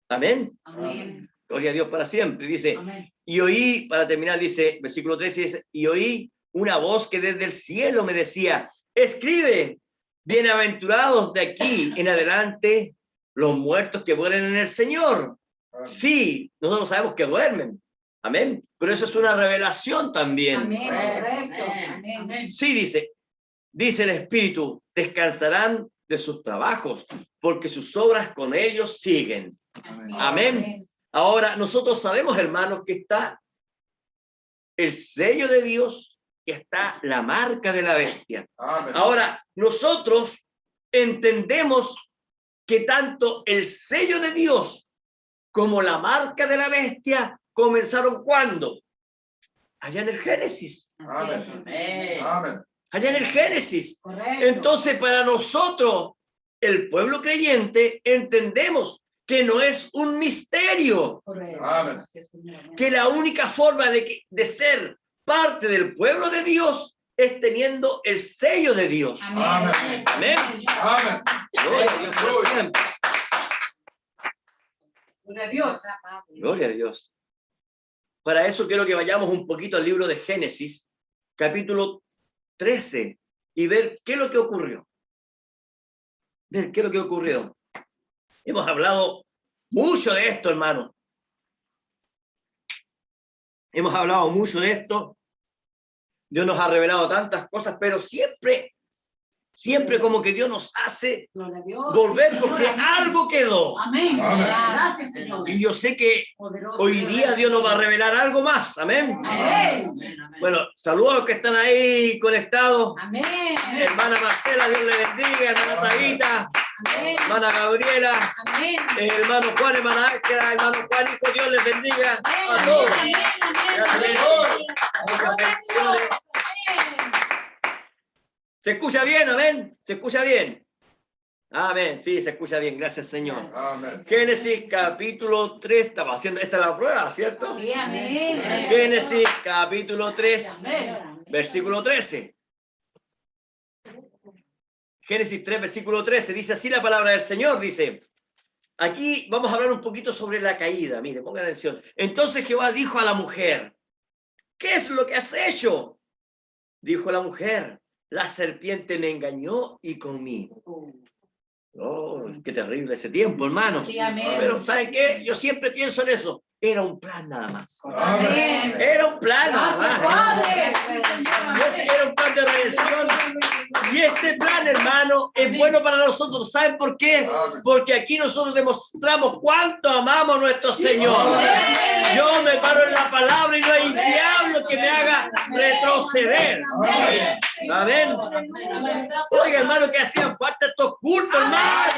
Amén. Amén. Gloria a Dios para siempre. Dice, Amén. y oí, para terminar, dice, versículo 13, dice, y oí una voz que desde el cielo me decía, escribe, bienaventurados de aquí en adelante los muertos que mueren en el Señor. Sí, nosotros sabemos que duermen. Amén. Pero eso es una revelación también. Amén. Correcto. Amén. Amén. Sí, dice el Espíritu, descansarán de sus trabajos, porque sus obras con ellos siguen. Así es. Amén. Ahora, nosotros sabemos, hermanos, que está el sello de Dios y está la marca de la bestia. Ahora, nosotros entendemos que tanto el sello de Dios como la marca de la bestia comenzaron ¿cuándo? Allá en el Génesis. Así es. Amén. Allá en el Génesis. Correcto. Entonces, para nosotros, el pueblo creyente, entendemos que no es un misterio, Correcto. Amén. Así es, Señor. Amén. que la única forma de ser parte del pueblo de Dios es teniendo el sello de Dios. Amén. Amén. Amén. Gloria a Dios por siempre. Gloria a Dios. Gloria a Dios. Para eso quiero que vayamos un poquito al libro de Génesis, capítulo 13, y ver qué es lo que ocurrió. Ver qué es lo que ocurrió. Hemos hablado mucho de esto, hermano. Hemos hablado mucho de esto. Dios nos ha revelado tantas cosas, pero siempre como que Dios nos hace Gloria a Dios. volver Sí, porque Señor. algo quedó. Amén. Amén. Gracias, Señor. Y yo sé que Poderoso. hoy día Dios nos va a revelar algo más. Amén. Amén. Bueno, saludos a los que están ahí conectados. Amén. Hermana Marcela, Dios le bendiga. Hermana Taguita, Amén. hermana Gabriela, Amén. hermano Juan, hermana Ángela, hermano Juanito, Dios les bendiga a todos. Amén. Muchas bendiciones. ¿Se escucha bien? Amén. ¿Se escucha bien? Amén. Sí, se escucha bien. Gracias, Señor. Amén. Génesis capítulo 3. Estaba haciendo, esta es la prueba, ¿cierto? Sí, amén. Génesis capítulo 3, Amén. versículo 13. Génesis 3, versículo 13. Dice así la palabra del Señor. Dice, aquí vamos a hablar un poquito sobre la caída. Mire, ponga atención. Entonces Jehová dijo a la mujer, ¿qué es lo que has hecho? Dijo la mujer, la serpiente me engañó y comí. Oh, qué terrible ese tiempo, hermano. Sí, amén. Pero, ¿saben qué? Yo siempre pienso en eso. Era un plan nada más. Amén. Era un plan nada Gracias, más. Padre. Era un plan de redención. Y este plan, hermano, es bueno para nosotros. ¿Saben por qué? Porque aquí nosotros demostramos cuánto amamos a nuestro Señor. Yo me paro en la palabra y no hay diablo que me haga retroceder. Amén. Oiga, hermano, que hacían falta estos cultos, hermano.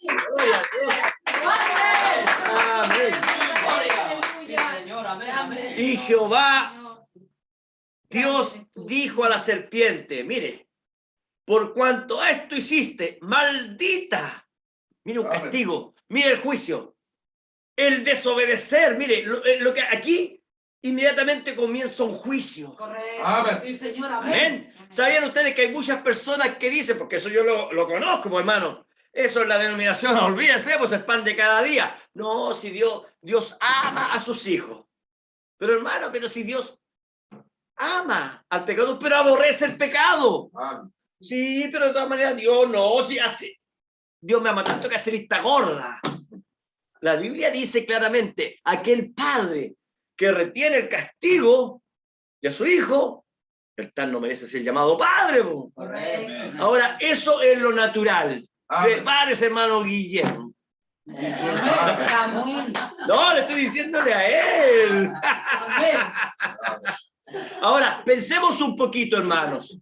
Gloria a Dios. Amén. Y Jehová, Dios dijo a la serpiente, mire, por cuanto esto hiciste, maldita, mire un castigo, mire el juicio, el desobedecer, mire, lo que aquí inmediatamente comienza un juicio. Correcto. Amén. Sí, Señor. Amén. ¿Sabían ustedes que hay muchas personas que dicen, porque eso yo lo conozco, pues, hermano, eso es la denominación, olvídese, pues es pan de cada día. No, si Dios ama a sus hijos. Pero hermano, pero si Dios ama al pecador, pero aborrece el pecado. Amén. Sí, pero de todas maneras Dios no, si hace. Dios me ama tanto que hace lista gorda. La Biblia dice claramente, aquel padre que retiene el castigo de su hijo, el tal no merece ser llamado padre. Po. Correcto. Ahora, eso es lo natural. Amén. Prepárese, hermano Guillermo. Amén. No, le estoy diciéndole a él. Amén. Ahora, pensemos un poquito, hermanos.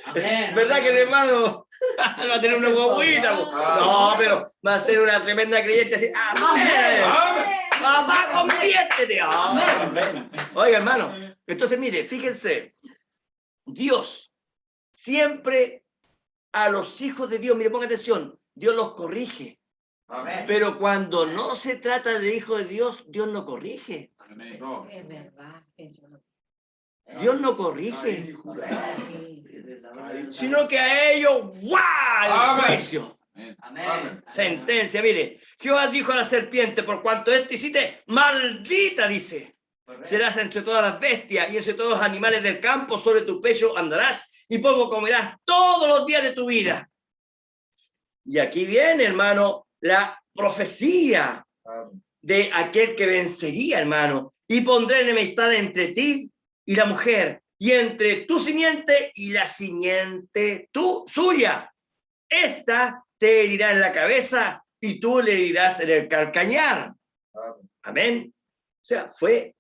Amén. ¿Verdad que el hermano va a tener una guaguita? Po? No, pero va a ser una tremenda creyente así. ¡Amén! Amén. ¡Papá, conviértete! ¡Amén! Oiga, hermano, entonces mire, fíjense, Dios siempre a los hijos de Dios, mire, ponga atención, Dios los corrige. Amén. Pero cuando no se trata de hijos de Dios, Dios no corrige. No. Es verdad. Eso. Dios no corrige, Amén. sino que a ellos, ¡guau! El Amén. juicio. Amén. Sentencia, mire, Jehová dijo a la serpiente, por cuanto esto hiciste, maldita, dice, serás entre todas las bestias y entre todos los animales del campo, sobre tu pecho andarás y polvo comerás todos los días de tu vida. Y aquí viene, hermano, la profecía Amén. de aquel que vencería, hermano, y pondré enemistad entre ti y la mujer, y entre tu simiente y la simiente suya. Esta te herirá en la cabeza y tú le herirás en el calcañar. Amén. Amén. O sea, fue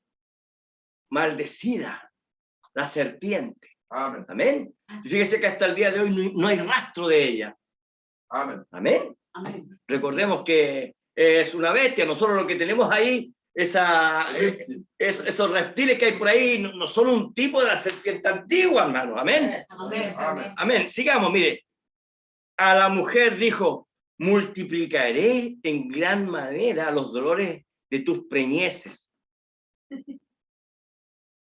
maldecida la serpiente. Amén. Amén. Y fíjese que hasta el día de hoy no hay rastro de ella. Amén. Amén. Amén. Recordemos que es una bestia. Nosotros lo que tenemos ahí, esos reptiles que hay por ahí, no son un tipo de la serpiente antigua, hermano. Amén. Amén. Amén. Amén. Sigamos, mire. A la mujer dijo, multiplicaré en gran manera los dolores de tus preñeces.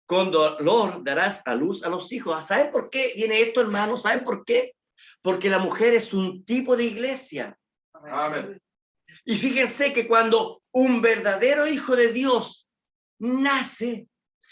Con dolor darás a luz a los hijos. ¿Saben por qué viene esto, hermano? ¿Saben por qué? Porque la mujer es un tipo de iglesia. Amén. Y fíjense que cuando un verdadero hijo de Dios nace,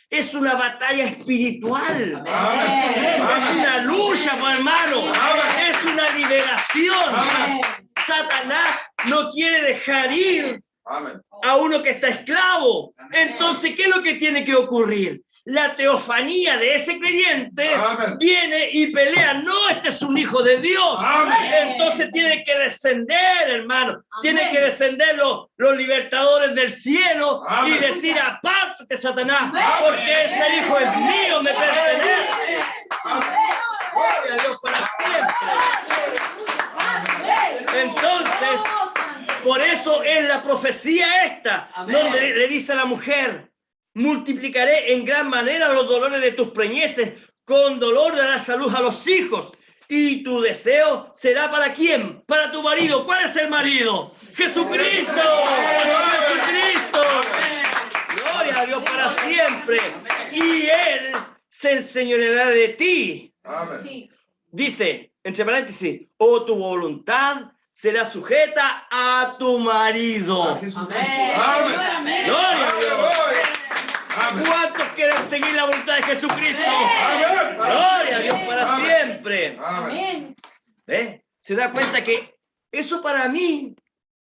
es una batalla espiritual. Amén. Es una lucha, pues, hermano. Amén. Es una liberación. Amén. Satanás no quiere dejar ir Amén. a uno que está esclavo. Entonces, ¿qué es lo que tiene que ocurrir? La teofanía de ese creyente Amén. viene y pelea. No, este es un hijo de Dios. Amén. Entonces tiene que descender, hermano. Tiene que descender los libertadores del cielo y Amén. decir, apártate, Satanás, Amén. porque ese hijo es mío, me pertenece. Gloria a Dios para siempre. Entonces, por eso es la profecía esta, Amén. donde le dice a la mujer, multiplicaré en gran manera los dolores de tus preñeces, con dolor darás salud a los hijos, y tu deseo será ¿para quién? Para tu marido. ¿Cuál es el marido? ¡Jesucristo! ¡Jesucristo! Gloria a Dios para siempre. Y Él se enseñoreará de ti. Amén. Sí. Dice, entre paréntesis, o tu voluntad será sujeta a tu marido. Amén. Amén. Gloria a Dios. Amén. ¿Cuántos quieren seguir la voluntad de Jesucristo? Amén. Gloria a Dios para Amén. siempre. Amén. ¿Eh? Se da cuenta que eso para mí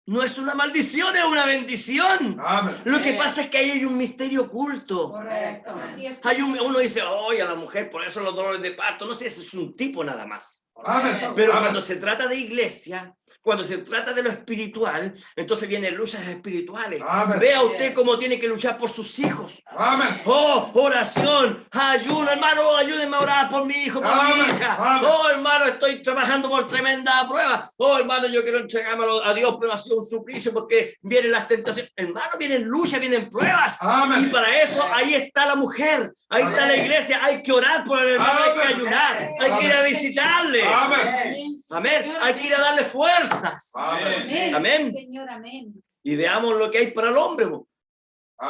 no es una maldición, es una bendición. Amén. Lo que pasa es que ahí hay un misterio oculto. Correcto. Así es. Uno dice, oye, a la mujer, por eso los dolores de parto. No sé, ese es un tipo nada más. Amén. Pero Amén. cuando se trata de iglesia, cuando se trata de lo espiritual, entonces vienen luchas espirituales. Amén. Vea usted cómo tiene que luchar por sus hijos. Amén. Oh, oración, ayuno, hermano, ayúdenme a orar por mi hijo, por mi Amén. hija. Amén. Oh, hermano, estoy trabajando por tremenda prueba. Oh, hermano, yo quiero entregármelo a Dios, pero ha sido un suplicio porque vienen las tentaciones. Hermano, vienen luchas, vienen pruebas. Amén. Y para eso, ahí está la mujer, ahí está la iglesia. Hay que orar por el hermano, hay que Amén. ayunar, hay que ir a visitarle. Amén. Amén, hay que ir a darle fuerzas. Amén. Amén. Señor, amén. Y veamos lo que hay para el hombre.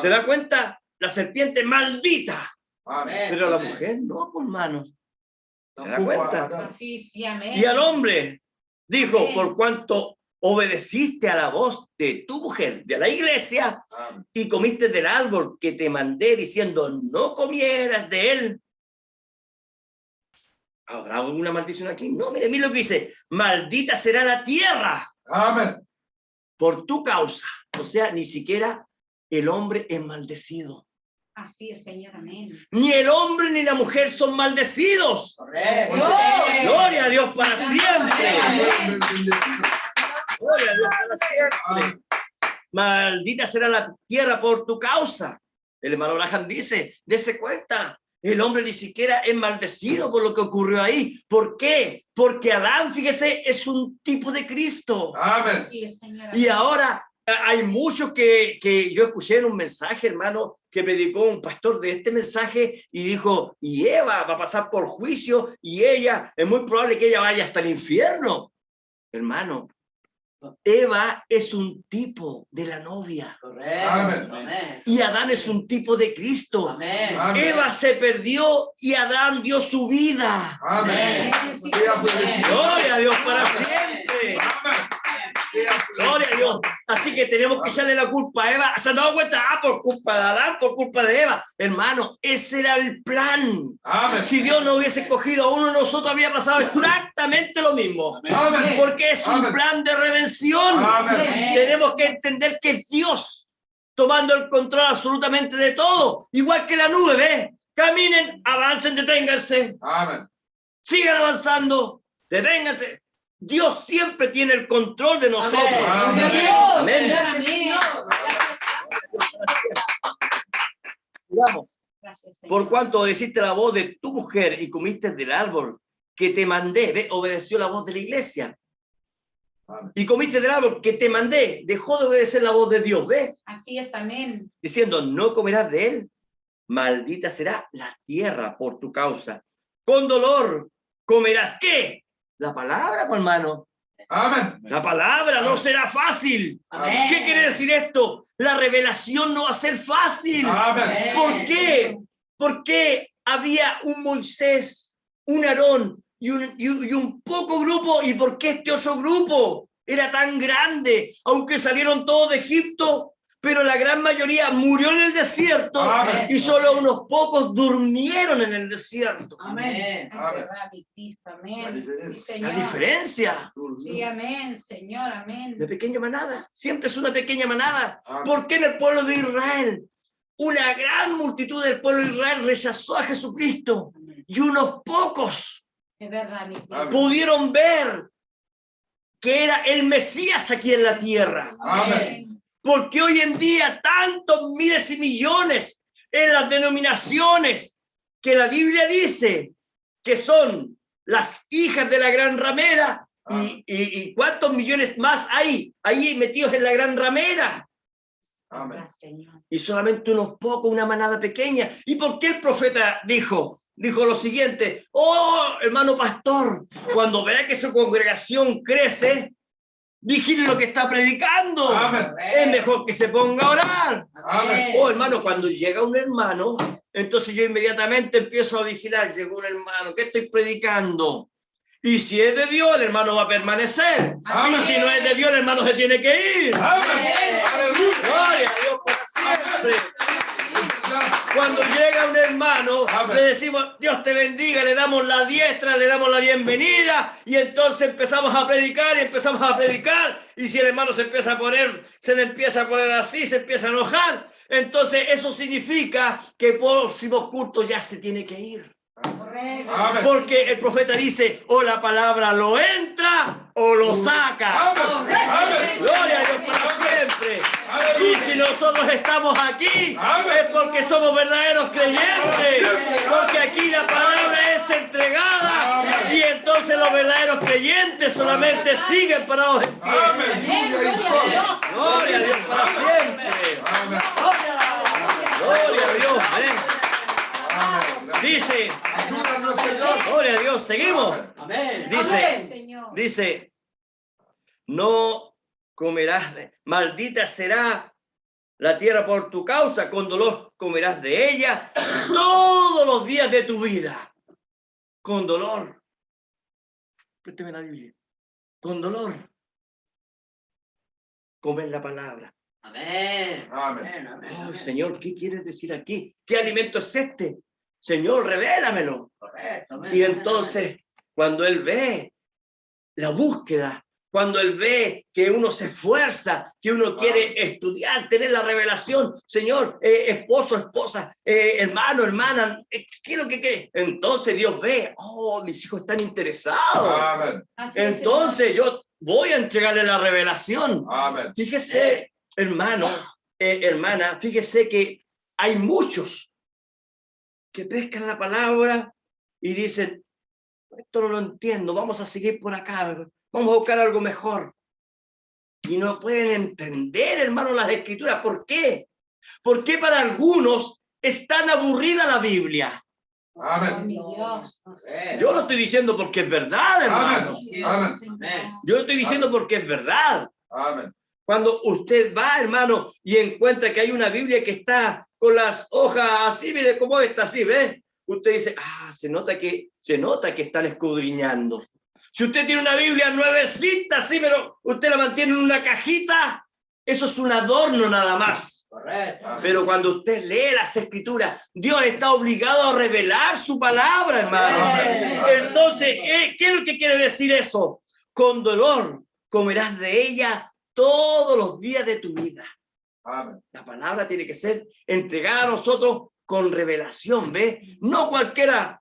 ¿Se da cuenta? La serpiente maldita. Amén. Pero a la mujer no, pues, hermanos. ¿Se da cuenta? Así, sí, amén. Y al hombre dijo, Amén. por cuanto obedeciste a la voz de tu mujer, de la iglesia, Amén. y comiste del árbol que te mandé diciendo, no comieras de él. ¿Habrá alguna maldición aquí? No, mire lo que dice, maldita será la tierra Amén. por tu causa. O sea, ni siquiera el hombre es maldecido. Así es, Señor, amén. Ni el hombre ni la mujer son maldecidos. Correcto. Gloria a Dios para siempre. Gloria a Dios para siempre. Maldita será la tierra por tu causa. El hermano Graham dice, dése cuenta, el hombre ni siquiera es maldecido por lo que ocurrió ahí. ¿Por qué? Porque Adán, fíjese, es un tipo de Cristo. Amén. Así es, Señor. Y ahora hay muchos que yo escuché en un mensaje, hermano, que predicó un pastor de este mensaje y dijo, y Eva va a pasar por juicio y ella, es muy probable que ella vaya hasta el infierno. Hermano, Eva es un tipo de la novia Correcto. Amén. Amén. y Adán es un tipo de Cristo. Amén. Amén. Eva se perdió y Adán dio su vida. Amén. Sí, Sea bendecido. Gloria a Dios para siempre. Amén. Sea Gloria a Dios. Así que tenemos que echarle la culpa a Eva. ¿Se han dado cuenta? Por culpa de Adán, por culpa de Eva. Hermano, ese era el plan. Amén. Si Dios no hubiese cogido a uno de nosotros, habría pasado exactamente lo mismo. Amén. Porque es un Amén. plan de redención. Amén. Tenemos que entender que es Dios tomando el control absolutamente de todo. Igual que la nube, ¿ves? Caminen, avancen, deténganse. Amén. Sigan avanzando, deténganse. Dios siempre tiene el control de nosotros. Amén. Amén. Digamos, Gracias, Señor. por cuanto obedeciste la voz de tu mujer y comiste del árbol que te mandé, ¿ves? Obedeció la voz de la iglesia. Amén. Y comiste del árbol que te mandé, dejó de obedecer la voz de Dios, ¿ves? Así es, amén. Diciendo, no comerás de él, maldita será la tierra por tu causa. Con dolor comerás, ¿qué? La palabra, pues, hermano. Amén. La palabra no será fácil. Amén. ¿Qué quiere decir esto? La revelación no va a ser fácil. Amén. ¿Por qué? Porque había un Moisés, un Aarón y un poco grupo. ¿Y por qué este otro grupo era tan grande? Aunque salieron todos de Egipto, pero la gran mayoría murió en el desierto Amén. y solo unos pocos durmieron en el desierto. Amén. Es Amén. verdad, mi Cristo, La amén. diferencia. Sí, La Señor. diferencia Sí, amén, Señor, amén. de pequeña manada, siempre es una pequeña manada. Amén. ¿Por qué en el pueblo de Israel? Una gran multitud del pueblo de Israel rechazó a Jesucristo y unos pocos Es verdad, mi Cristo. Amén. pudieron ver que era el Mesías aquí en la tierra. Amén. Porque hoy en día tantos miles y millones en las denominaciones que la Biblia dice que son las hijas de la gran ramera y cuántos millones más hay ahí metidos en la gran ramera. Amén. Gracias, Señor. Y solamente unos pocos, una manada pequeña. ¿Y por qué el profeta dijo lo siguiente? Oh, hermano pastor, cuando vea que su congregación crece, vigile lo que está predicando. Amén. Es mejor que se ponga a orar. Amén. Oh, hermano, cuando llega un hermano, entonces yo inmediatamente empiezo a vigilar. Llegó un hermano, ¿qué estoy predicando? Y si es de Dios, el hermano va a permanecer. Amén. Y si no es de Dios, el hermano se tiene que ir. Amén. Aleluya. Gloria a Dios para siempre. Cuando llega un hermano, Amén. le decimos, Dios te bendiga, le damos la diestra, le damos la bienvenida, y entonces empezamos a predicar y empezamos a predicar, y si el hermano se le empieza a poner así, se empieza a enojar, entonces eso significa que próximos cultos ya se tiene que ir. Correcto. Amén. Porque el profeta dice, o la palabra lo entra o lo saca. Amén. Amén. Gloria a Dios para siempre. Y si nosotros estamos aquí, Amén. es porque somos verdaderos creyentes. Porque aquí la palabra es entregada. Amén. Y entonces los verdaderos creyentes solamente siguen parados en pie. Amén. Lluvia y sol. Gloria a Dios para siempre. Amén. Gloria a Dios. Amén. Amén. Dice, Ayúdanos, Señor. gloria a Dios, seguimos. Amén. Dice, Amén, Señor. Dice, no comerás, maldita será la tierra por tu causa, con dolor comerás de ella todos los días de tu vida. Con dolor. Présteme la Biblia. Con dolor. Comer la palabra. Amén. Amén. Oh, Señor, ¿qué quieres decir aquí? ¿Qué alimento es este? Señor, revélamelo. Correcto. Amén. Y entonces, cuando él ve la búsqueda, cuando él ve que uno se esfuerza, que uno quiere estudiar, tener la revelación, Señor, esposo, esposa, hermano, hermana, ¿qué es lo que quiere? Entonces Dios ve, oh, mis hijos están interesados. Amén. Así es, Entonces yo voy a entregarle la revelación. Amén. Fíjese, hermano, hermana, fíjese que hay muchos que pescan la palabra y dicen, esto no lo entiendo, vamos a seguir por acá, vamos a buscar algo mejor. Y no pueden entender, hermano, las escrituras. ¿Por qué? Porque para algunos es tan aburrida la Biblia. Amén. Mi Dios. Yo lo estoy diciendo porque es verdad, hermanos. Amén. Yo lo estoy diciendo porque es verdad. Amén. Cuando usted va, hermano, y encuentra que hay una Biblia que está con las hojas así, mire cómo está así, ¿ves? Usted dice, se nota que están escudriñando. Si usted tiene una Biblia nuevecita, así, pero usted la mantiene en una cajita, eso es un adorno nada más. Correcto. Pero cuando usted lee las Escrituras, Dios está obligado a revelar su palabra, hermano. Amén. Entonces, ¿qué es lo que quiere decir eso? Con dolor comerás de ella todos los días de tu vida. Amén. La palabra tiene que ser entregada a nosotros con revelación, ¿ves? No cualquiera,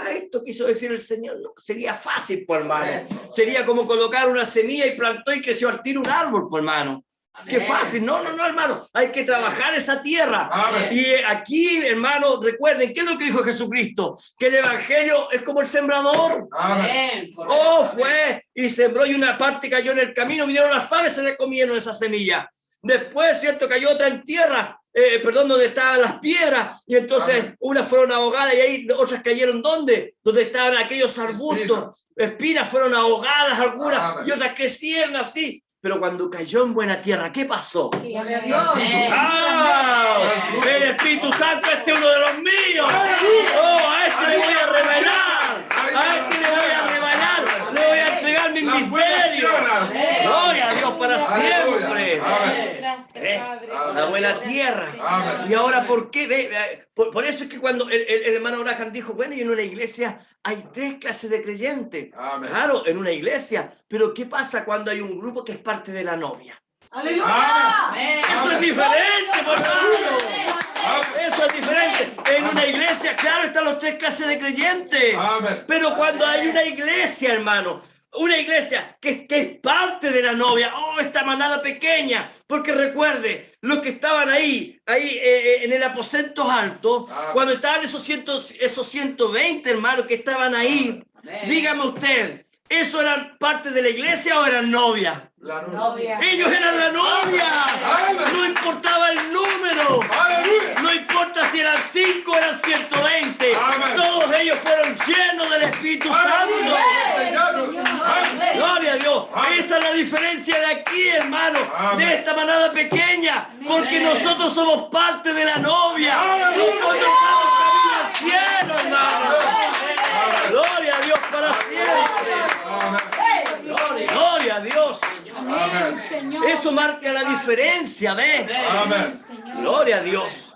esto quiso decir el Señor, no, sería fácil, por hermano. Sería como colocar una semilla y plantó y creció al tiro un árbol, por hermano. Qué fácil, no, hermano, hay que trabajar esa tierra. Amén. Y aquí, hermano, recuerden, ¿qué es lo que dijo Jesucristo? Que el evangelio es como el sembrador. Amén. Fue y sembró y una parte cayó en el camino, vinieron las aves, se le comieron esa semilla. Después, cierto, cayó otra en tierra, donde estaban las piedras, y entonces unas fueron ahogadas y ahí otras cayeron, ¿dónde? Donde estaban aquellos arbustos, espinas fueron ahogadas algunas, y otras crecieron así. Pero cuando cayó en buena tierra, ¿qué pasó? Gloria a Dios. El Espíritu Santo, este es uno de los míos. A este le voy a revelar. A este le voy a revelar. Le voy a entregar mi misterio. Gloria a Dios para siempre. Gracias, Padre. La buena tierra. Amén. Y ahora, ¿por qué? Por eso es que cuando el hermano Abraham dijo, bueno, y en una iglesia hay 3 clases de creyentes. Amén. Claro, en una iglesia. Pero ¿qué pasa cuando hay un grupo que es parte de la novia? Aleluya. Eso es diferente, por hermano. Eso es diferente. En una iglesia, claro, están los 3 clases de creyentes. Amén. Pero cuando hay una iglesia, hermano, una iglesia que es parte de la novia, esta manada pequeña, porque recuerde, los que estaban ahí en el aposento alto, cuando estaban esos 120 hermanos que estaban ahí, dígame usted, ¿eso eran parte de la iglesia o eran novias? La novia. Ellos eran la novia. No importaba el número. Aleluya. No importa si eran 5 o eran 120. Amén. Todos ellos fueron llenos del Espíritu Santo. Amén. Gloria a Dios. Amén. Esa es la diferencia de aquí, hermano. Amén. De esta manada pequeña. Porque nosotros somos parte de la novia. Amén. Nosotros somos camino al cielo, hermano. Gloria a Dios para siempre. Gloria a Dios. Amén, Señor. Eso marca la diferencia, ¿ves? Amén. Señor. Gloria a Dios.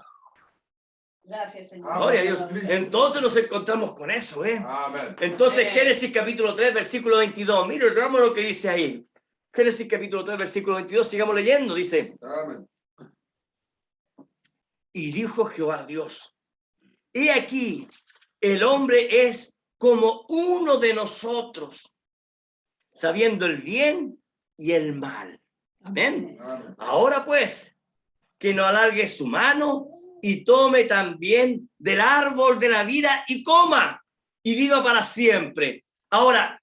Gracias, Señor. Gloria a Dios. Entonces nos encontramos con eso, ¿eh? Amén. Entonces, Génesis capítulo 3, versículo 22. Mire, veamos lo que dice ahí. Génesis capítulo 3, versículo 22. Sigamos leyendo. Dice, Amén. y dijo Jehová a Dios, he aquí, el hombre es como uno de nosotros, sabiendo el bien y el mal. Amén. Amén. Ahora pues, que no alargue su mano y tome también del árbol de la vida y coma y viva para siempre. Ahora,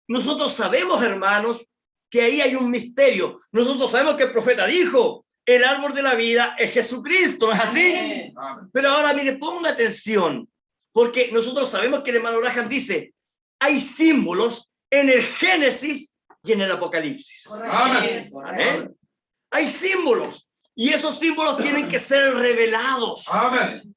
nosotros sabemos, hermanos, que ahí hay un misterio. Nosotros sabemos que el profeta dijo, el árbol de la vida es Jesucristo, ¿no es así? Amén. Pero ahora, mire, ponga atención, porque nosotros sabemos que el hermano Abraham dice, hay símbolos en el Génesis y en el Apocalipsis. Amén. Amén. Hay símbolos y esos símbolos tienen que ser revelados. Amén.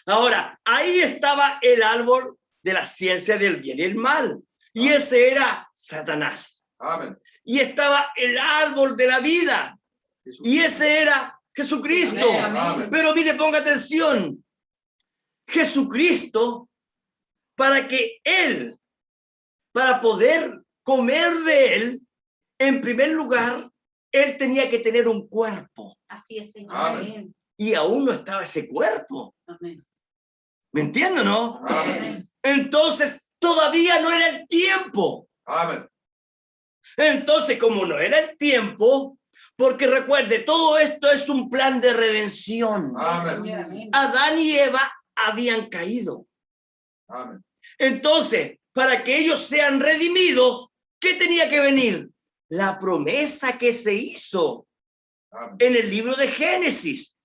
Ahora, ahí estaba el árbol de la ciencia del bien y el mal. Y ese era Satanás. Amén. Y estaba el árbol de la vida. Y ese era Jesucristo. Amén. Pero mire, ponga atención. Jesucristo, para que Él, para poder comer de Él, en primer lugar, Él tenía que tener un cuerpo. Así es, Señor. Amén. Y aún no estaba ese cuerpo. Amén. ¿Me entienden, no? Amén. Entonces, todavía no era el tiempo. Amén. Entonces, como no era el tiempo, porque recuerde, todo esto es un plan de redención. Amén. Amén. Adán y Eva habían caído. Amén. Entonces, para que ellos sean redimidos, ¿qué tenía que venir? La promesa que se hizo Amén. en el libro de Génesis,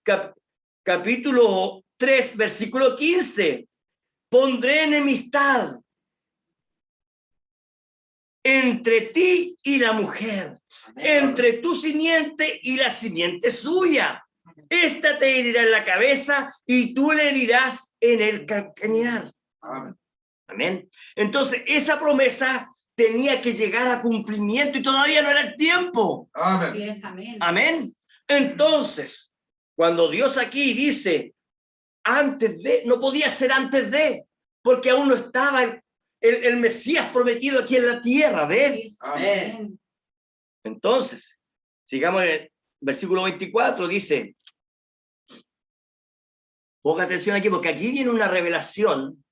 capítulo 3, versículo 15. pondré enemistad entre ti y la mujer, entre tu simiente y la simiente suya. Esta te herirá en la cabeza y tú le herirás en el calcañar. Amén. Amén. Entonces, esa promesa tenía que llegar a cumplimiento y todavía no era el tiempo. Amén. Así es, amén. Amén. Entonces, cuando Dios aquí dice antes de, no podía ser antes de, porque aún no estaba el Mesías prometido aquí en la tierra. ¿Ven? Así es, Amén. amén. Entonces, sigamos en el versículo 24, dice, ponga atención aquí, porque aquí viene una revelación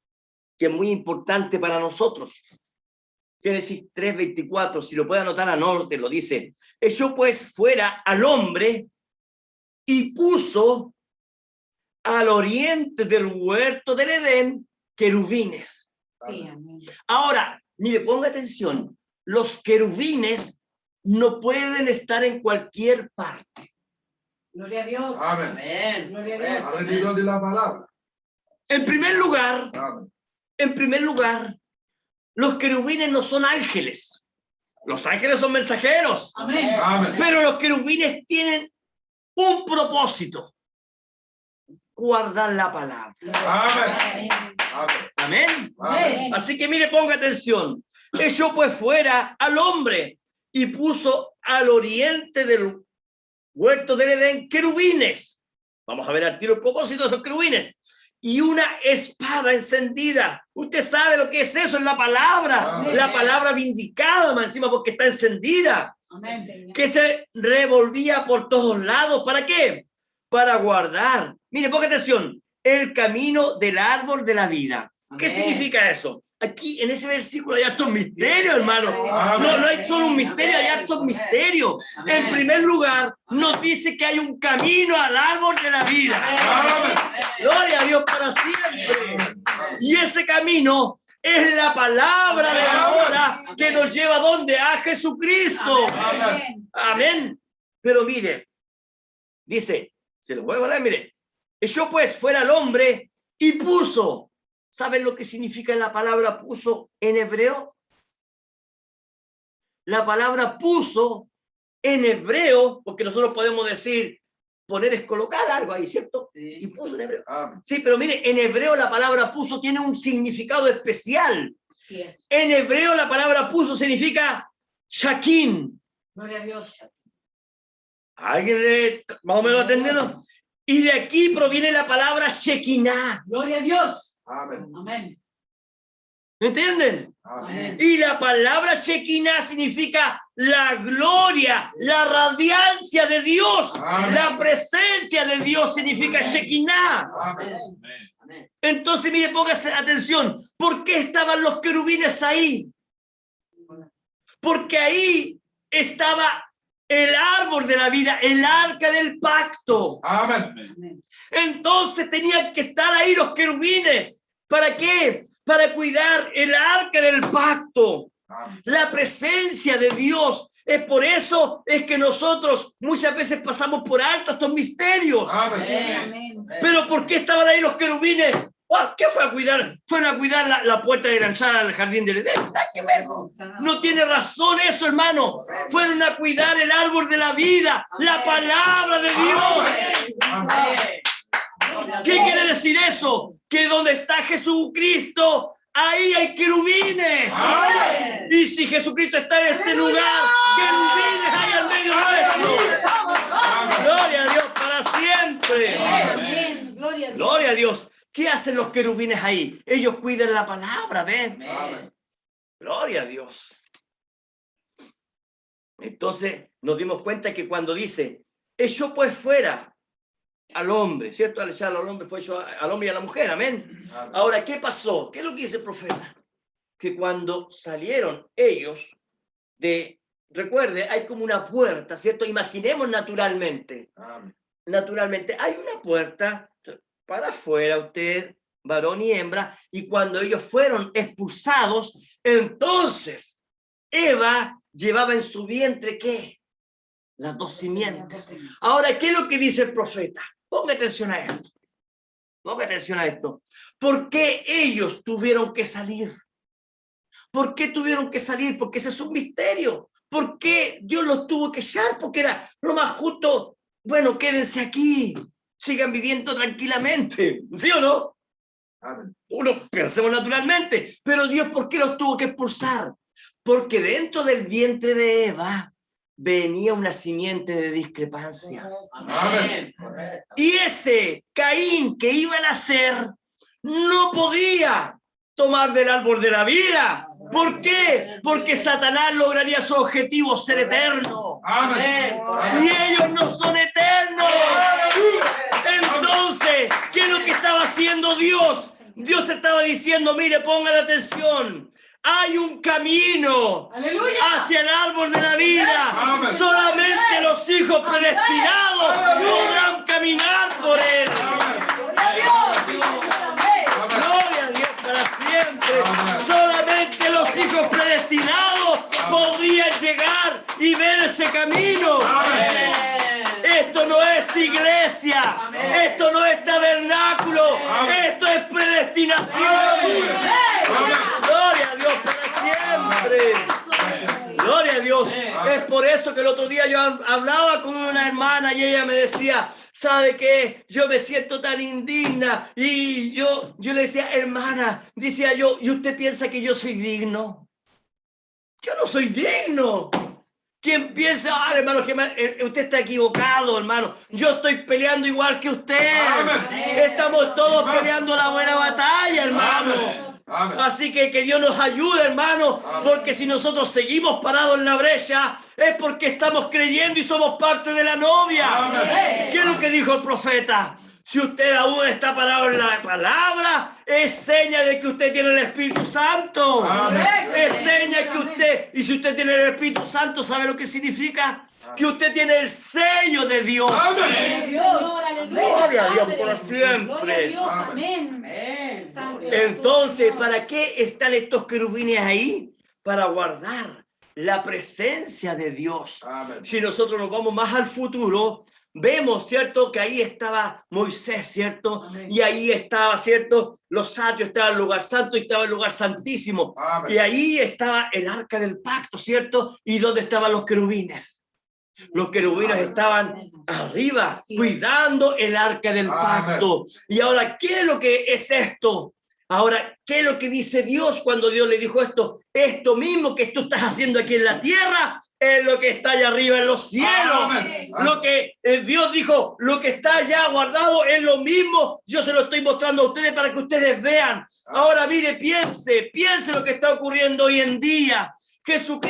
que es muy importante para nosotros. Génesis 3:24, si lo puede anotar a norte, lo dice, echó pues fuera al hombre y puso al oriente del huerto del Edén querubines. Sí, amén. Ahora, mire, ponga atención, los querubines no pueden estar en cualquier parte. Gloria a Dios. Amén. Amén. Gloria a Dios. Alrededor de la palabra. En primer lugar, Amén. los querubines no son ángeles. Los ángeles son mensajeros, Amén. Amén. pero los querubines tienen un propósito: guardar la palabra. Amén. Amén. Amén. Amén. Amén. Así que mire, ponga atención. Echó pues fuera al hombre y puso al oriente del huerto del Edén querubines. Vamos a ver al tiro el propósito de esos querubines. Y una espada encendida. Usted sabe lo que es eso, es la palabra. Amén. La palabra vindicada, más encima, porque está encendida. Amén. Señor. Que se revolvía por todos lados. ¿Para qué? Para guardar. Mire, ponga atención. El camino del árbol de la vida. ¿Qué Amén. significa eso? Aquí en ese versículo hay hartos misterios, hermano. Amén. No hay solo un misterio, hay hartos misterios. En primer lugar, nos dice que hay un camino al árbol de la vida. Amén. Gloria a Dios para siempre. Y ese camino es la palabra de ahora que nos lleva a ¿dónde? A Jesucristo. Amén. Amén. Pero mire, dice, se lo vuelvo a leer, mire. Echó pues fuera al hombre y puso. ¿Saben lo que significa la palabra puso en hebreo? La palabra puso en hebreo, porque nosotros podemos decir, poner es colocar algo ahí, ¿cierto? Y Sí. puso en hebreo. Amén. Sí, pero mire, en hebreo la palabra puso tiene un significado especial. Así es. En hebreo la palabra puso significa shakin. Gloria a Dios. ¿Alguien le más o menos atendiendo? Y de aquí proviene la palabra shekinah. Gloria a Dios. Amén. Amén. ¿Me entienden? Amén. Y la palabra shekinah significa la gloria, la radiancia de Dios. Amén. La presencia de Dios significa shekinah. Amén. Amén. Entonces, mire, póngase atención. ¿Por qué estaban los querubines ahí? Porque ahí estaba el árbol de la vida, el arca del pacto. Amén. Amén. Entonces tenían que estar ahí los querubines. ¿Para qué? Para cuidar el arca del pacto, Amén. la presencia de Dios. Es por eso es que nosotros muchas veces pasamos por alto estos misterios. Amén. Amén. Pero ¿por qué estaban ahí los querubines? ¿Qué fue a cuidar? Fueron a cuidar la puerta de la entrada al jardín del Edén. Nada que ver. No tiene razón eso, hermano. Fueron a cuidar el árbol de la vida, la palabra de Dios. Amén. ¿Qué quiere decir eso? Que donde está Jesucristo, ahí hay querubines. Amén. Y si Jesucristo está en este lugar, querubines hay al medio nuestro. Gloria a Dios para siempre. Amén. Gloria a Dios. Gloria a Dios. ¿Qué hacen los querubines ahí? Ellos cuidan la palabra, ¿ven? Amén. Gloria a Dios. Entonces nos dimos cuenta que cuando dice, echó pues fuera al hombre, ¿cierto? Al echar al hombre fue hecho al hombre y a la mujer, amén. Amén. Ahora, ¿qué pasó? ¿Qué es lo que dice el profeta? Que cuando salieron ellos recuerde, hay como una puerta, ¿cierto? Imaginemos naturalmente, Amén. hay una puerta para afuera, usted, varón y hembra, y cuando ellos fueron expulsados, entonces Eva llevaba en su vientre, ¿qué? Las dos simientes. Ahora, ¿qué es lo que dice el profeta? Ponga atención a esto. Ponga atención a esto. ¿Por qué ellos tuvieron que salir? ¿Por qué tuvieron que salir? Porque ese es un misterio. ¿Por qué Dios los tuvo que echar? Porque era lo más justo. Bueno, quédense aquí. Sigan viviendo tranquilamente. ¿Sí o no? Amén. Uno pensemos naturalmente. Pero Dios, ¿por qué los tuvo que expulsar? Porque dentro del vientre de Eva venía una simiente de discrepancia. Amén. Correcto. Y ese Caín que iba a nacer no podía tomar del árbol de la vida. ¿Por qué? Porque Satanás lograría su objetivo, ser eterno. Amén. Y ellos no son eternos. Entonces, ¿qué es lo que estaba haciendo Dios? Dios estaba diciendo, mire, pongan atención. Hay un camino Aleluya. hacia el árbol de la vida. Amén. Solamente los hijos predestinados podrán caminar por él. Gloria a Dios para siempre. Amén. Solamente los hijos predestinados podrían llegar y ver ese camino. Amén. Esto no es iglesia. Esto no es tabernáculo. Esto es predestinación. Gloria a Dios para siempre. Gloria a Dios. Es por eso que el otro día yo hablaba con una hermana y ella me decía, ¿sabe qué? Yo me siento tan indigna. Y yo le decía, hermana, decía yo, ¿y usted piensa que yo soy digno? Yo no soy digno. ¿Quién piensa, hermano, que usted está equivocado, hermano? Yo estoy peleando igual que usted. Amén. Estamos todos peleando la buena batalla, hermano. Amén. Así que Dios nos ayude, hermano, porque si nosotros seguimos parados en la brecha, es porque estamos creyendo y somos parte de la novia. Amén. ¿Qué es lo que dijo el profeta? Si usted aún está parado en la palabra, es seña de que usted tiene el Espíritu Santo. Amén. Es seña que usted, y si usted tiene el Espíritu Santo, ¿sabe lo que significa? Que usted tiene el sello de Dios. Amén. Señor, aleluya. Gloria a Dios por Gloria a siempre. Dios, Amén. amén. Santo Entonces, Señor. ¿para qué están estos querubines ahí? Para guardar la presencia de Dios. Amén. Si nosotros nos vamos más al futuro, vemos, ¿cierto? Que ahí estaba Moisés, ¿cierto? Amén. Y ahí estaba, ¿cierto? Los satrios, estaba el lugar santo y estaba el lugar santísimo. Amén. Y ahí estaba el arca del pacto, ¿cierto? ¿Y dónde estaban los querubines? Los querubines estaban arriba, Así es. cuidando el arca del Amén. pacto. Y ahora, ¿qué es lo que es esto? Ahora, ¿qué es lo que dice Dios cuando Dios le dijo esto? Esto mismo que tú estás haciendo aquí en la tierra es lo que está allá arriba en los cielos. Amén. Lo que Dios dijo, lo que está allá guardado es lo mismo. Yo se lo estoy mostrando a ustedes para que ustedes vean. Ahora, mire, piense lo que está ocurriendo hoy en día.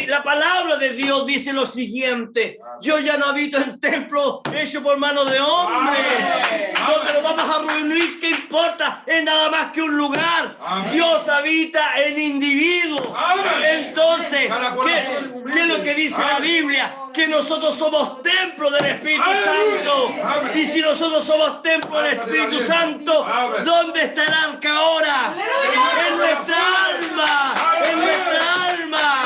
La palabra de Dios dice lo siguiente: yo ya no habito en templo hecho por mano de hombres. Amén. Donde nos vamos a reunir, ¿qué importa? Es nada más que un lugar. Amén. Dios habita en individuos. Amén. Entonces, Para ¿qué es lo que dice la Biblia? Que nosotros somos templo del Espíritu Amén. Santo. Amén. Y si nosotros somos templo del Espíritu Santo, Amén. ¿dónde está el arca ahora? En nuestra alma. En nuestra alma.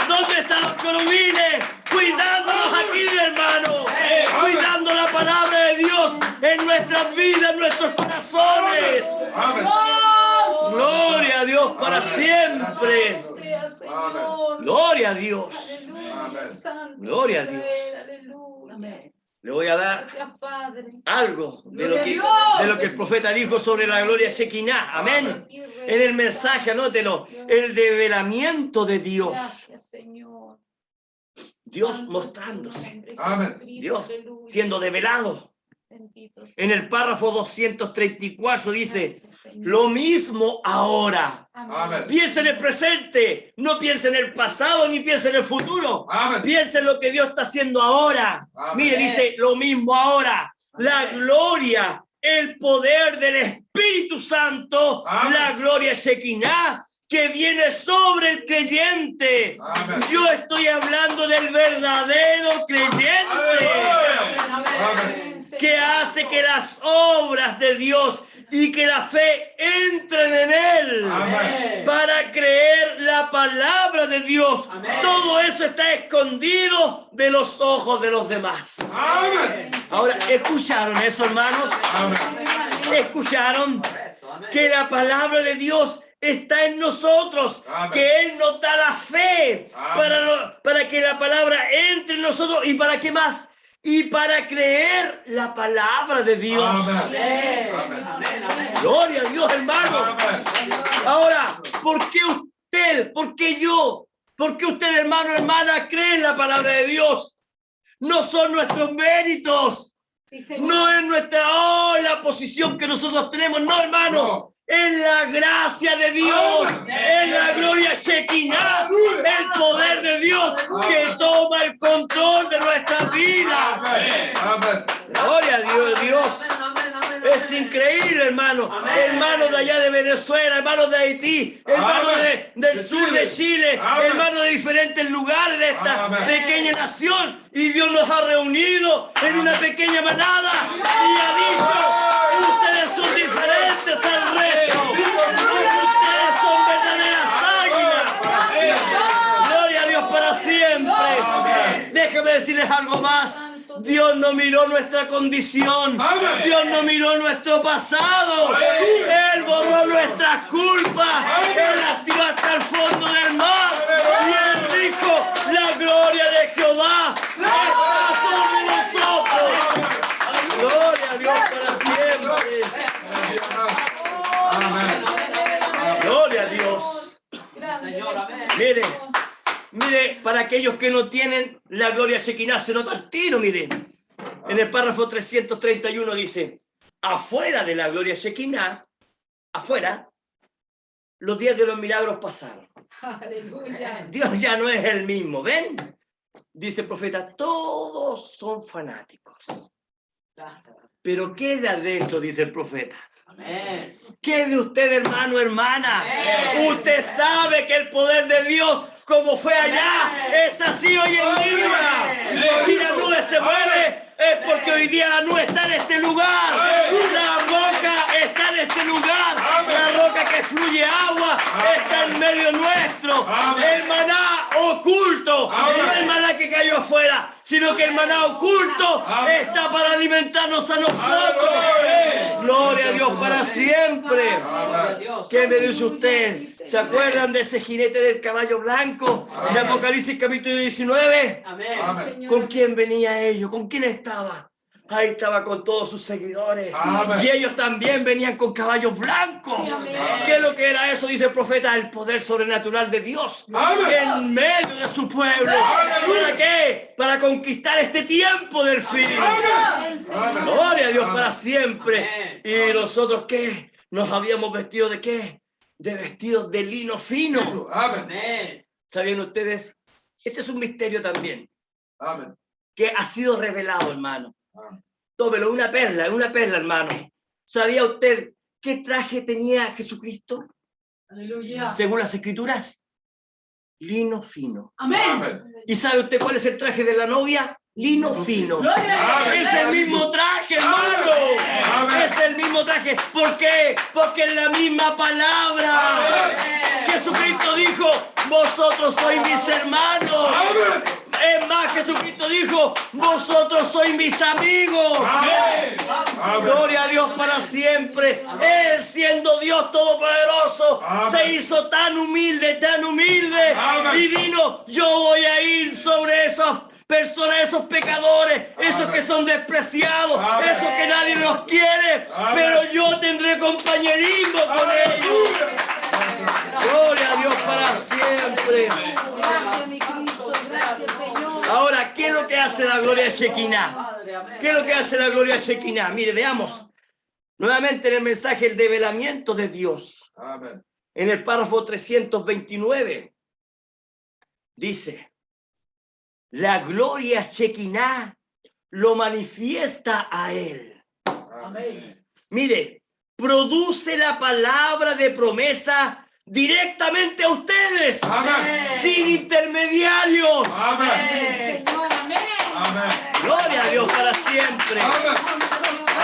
¿Dónde están los querubines? Cuidándonos aquí, hermano. Cuidando la palabra de Dios en nuestras vidas, en nuestros corazones. Amén. Gloria a Dios para Amén. siempre. Sea, Señor. Gloria a Dios. Aleluya, Amén. Santo Gloria a Dios. Israel, aleluya. Le voy a dar Gracias, Padre. algo de lo Gloria a que Dios. el profeta dijo sobre la gloria Shekinah. Amén. En el mensaje, anótelo, el develamiento de Dios. Gracias, Señor. Dios Santo mostrándose. tu nombre, Amén. Jesucristo, Dios aleluya. siendo develado. Bendito sea. En el párrafo 234 dice, Gracias, Señor. lo mismo ahora. Amén. Piensa en el presente, no piensa en el pasado ni piensa en el futuro. Amén. Piensa en lo que Dios está haciendo ahora. Amén. Mire, dice lo mismo ahora. La gloria, el poder del Espíritu Santo, Amén. la gloria Shekinah, que viene sobre el creyente. Amén. Yo estoy hablando del verdadero creyente, Amén. que hace que las obras de Dios y que la fe entren en él. Amén. Para creer la palabra de Dios. Todo eso está escondido de los ojos de los demás. Amén. Ahora, ¿escucharon eso, hermanos? Amén. escucharon Correcto, amén. que la palabra de Dios está en nosotros, Amén. que Él nos da la fe Amén. para que la palabra entre en nosotros. ¿Y para qué más? Y para creer la palabra de Dios. Amén. Amén, amén, amén. Gloria a Dios, hermano. Amén. Ahora, ¿por qué usted, por qué yo, por qué usted, hermano, hermana, cree en la palabra de Dios? No son nuestros méritos. Sí, Señor. No es la posición que nosotros tenemos, no, hermano. No. Es la gracia de Dios, es la gloria Shekinah, el poder de Dios que toma el control de nuestras vidas. Amén. Amén. Gloria a Dios. Amén, amén, Es increíble, hermano. Amén. Hermanos de allá de Venezuela, hermanos de Haití, hermanos Amén. del De sur de Chile, Amén. hermanos de diferentes lugares de esta Amén. pequeña nación. Y Dios nos ha reunido en una pequeña manada y ha dicho, ustedes son diferentes al resto. Ustedes son verdaderas águilas. Gloria a Dios para siempre. Amén. Déjame decirles algo más. Dios no miró nuestra condición. Amén. Dios no miró nuestro pasado. Aleluya. Él borró nuestras culpas. Él las tiró hasta el fondo del mar. Y Él dijo, la gloria de Jehová está sobre nosotros. Gloria a Dios para siempre. Amén. Gloria a Dios. Señor, amén. Mire, para aquellos que no tienen la gloria Shekinah, se nota el tiro, mire. En el párrafo 331 dice, afuera de la gloria Shekinah, afuera, los días de los milagros pasaron. Aleluya. Dios ya no es el mismo, ¿ven? Dice el profeta, todos son fanáticos. Pero ¿qué de adentro? Dice el profeta. Amén. ¿Qué de usted, hermano, hermana? Amén. Usted sabe que el poder de Dios, como fue allá, es así hoy en día. Amén. Si la nube se mueve, es porque hoy día la nube está en este lugar. Amén. La roca está en este lugar. Amén. La roca que fluye agua está en medio nuestro. Amén. El maná oculto, Amén. no el maná que cayó afuera, sino que el maná oculto Amén. está para alimentarnos a nosotros. Aleluya. Gloria a Dios para siempre. Gloria a Dios. ¿Qué me dice usted? ¿Se acuerdan de ese jinete del caballo blanco de Amén. Apocalipsis capítulo 19? Amén. Amén. ¿Con quién venía ellos? ¿Con quién estaba? Ahí estaba con todos sus seguidores. Amén. Y ellos también venían con caballos blancos. Amén. ¿Qué es lo que era eso? Dice el profeta, el poder sobrenatural de Dios Amén. en medio de su pueblo. Amén. ¿Para qué? Para conquistar este tiempo del fin. Amén. Gloria a Dios Amén. para siempre. Amén. ¿Y nosotros qué? ¿Nos habíamos vestido de qué? De vestidos de lino fino. Amén. Amén. ¿Sabían ustedes? Este es un misterio también, Amén. que ha sido revelado, hermano. Amén. Tómelo, una perla, hermano. ¿Sabía usted qué traje tenía Jesucristo? Aleluya. Según las Escrituras, lino fino. Amén. Amén. ¿Y sabe usted cuál es el traje de la novia? Lino fino. Amén. Es el mismo traje, hermano. Amén. Es el mismo traje. ¿Por qué? Porque es la misma palabra. Amén. Jesucristo dijo, vosotros sois mis hermanos. Amén. Es más, Jesucristo dijo, vosotros sois mis amigos. Amén. Amén. Gloria a Dios para siempre. Él, siendo Dios todopoderoso, Amén. se hizo tan humilde, Amén. y vino, yo voy a ir sobre esas personas, esos pecadores, esos Amén. que son despreciados, Amén. esos que nadie los quiere, Amén. pero yo tendré compañerismo con ellos. Gloria a Dios para siempre. Gracias, mi Cristo. Gracias, Señor. Ahora, ¿qué es lo que hace la gloria Shekinah? Padre, amén. ¿Qué es lo que hace la gloria Shekinah? Mire, veamos. Nuevamente en el mensaje, el develamiento de Dios. Amén. En el párrafo 329 dice, la gloria Shekinah lo manifiesta a él. Amén. Mire, produce la palabra de promesa directamente a ustedes, Amén. sin intermediarios. Amén. Señor, amén. Amén. Gloria a Dios para siempre. Amén.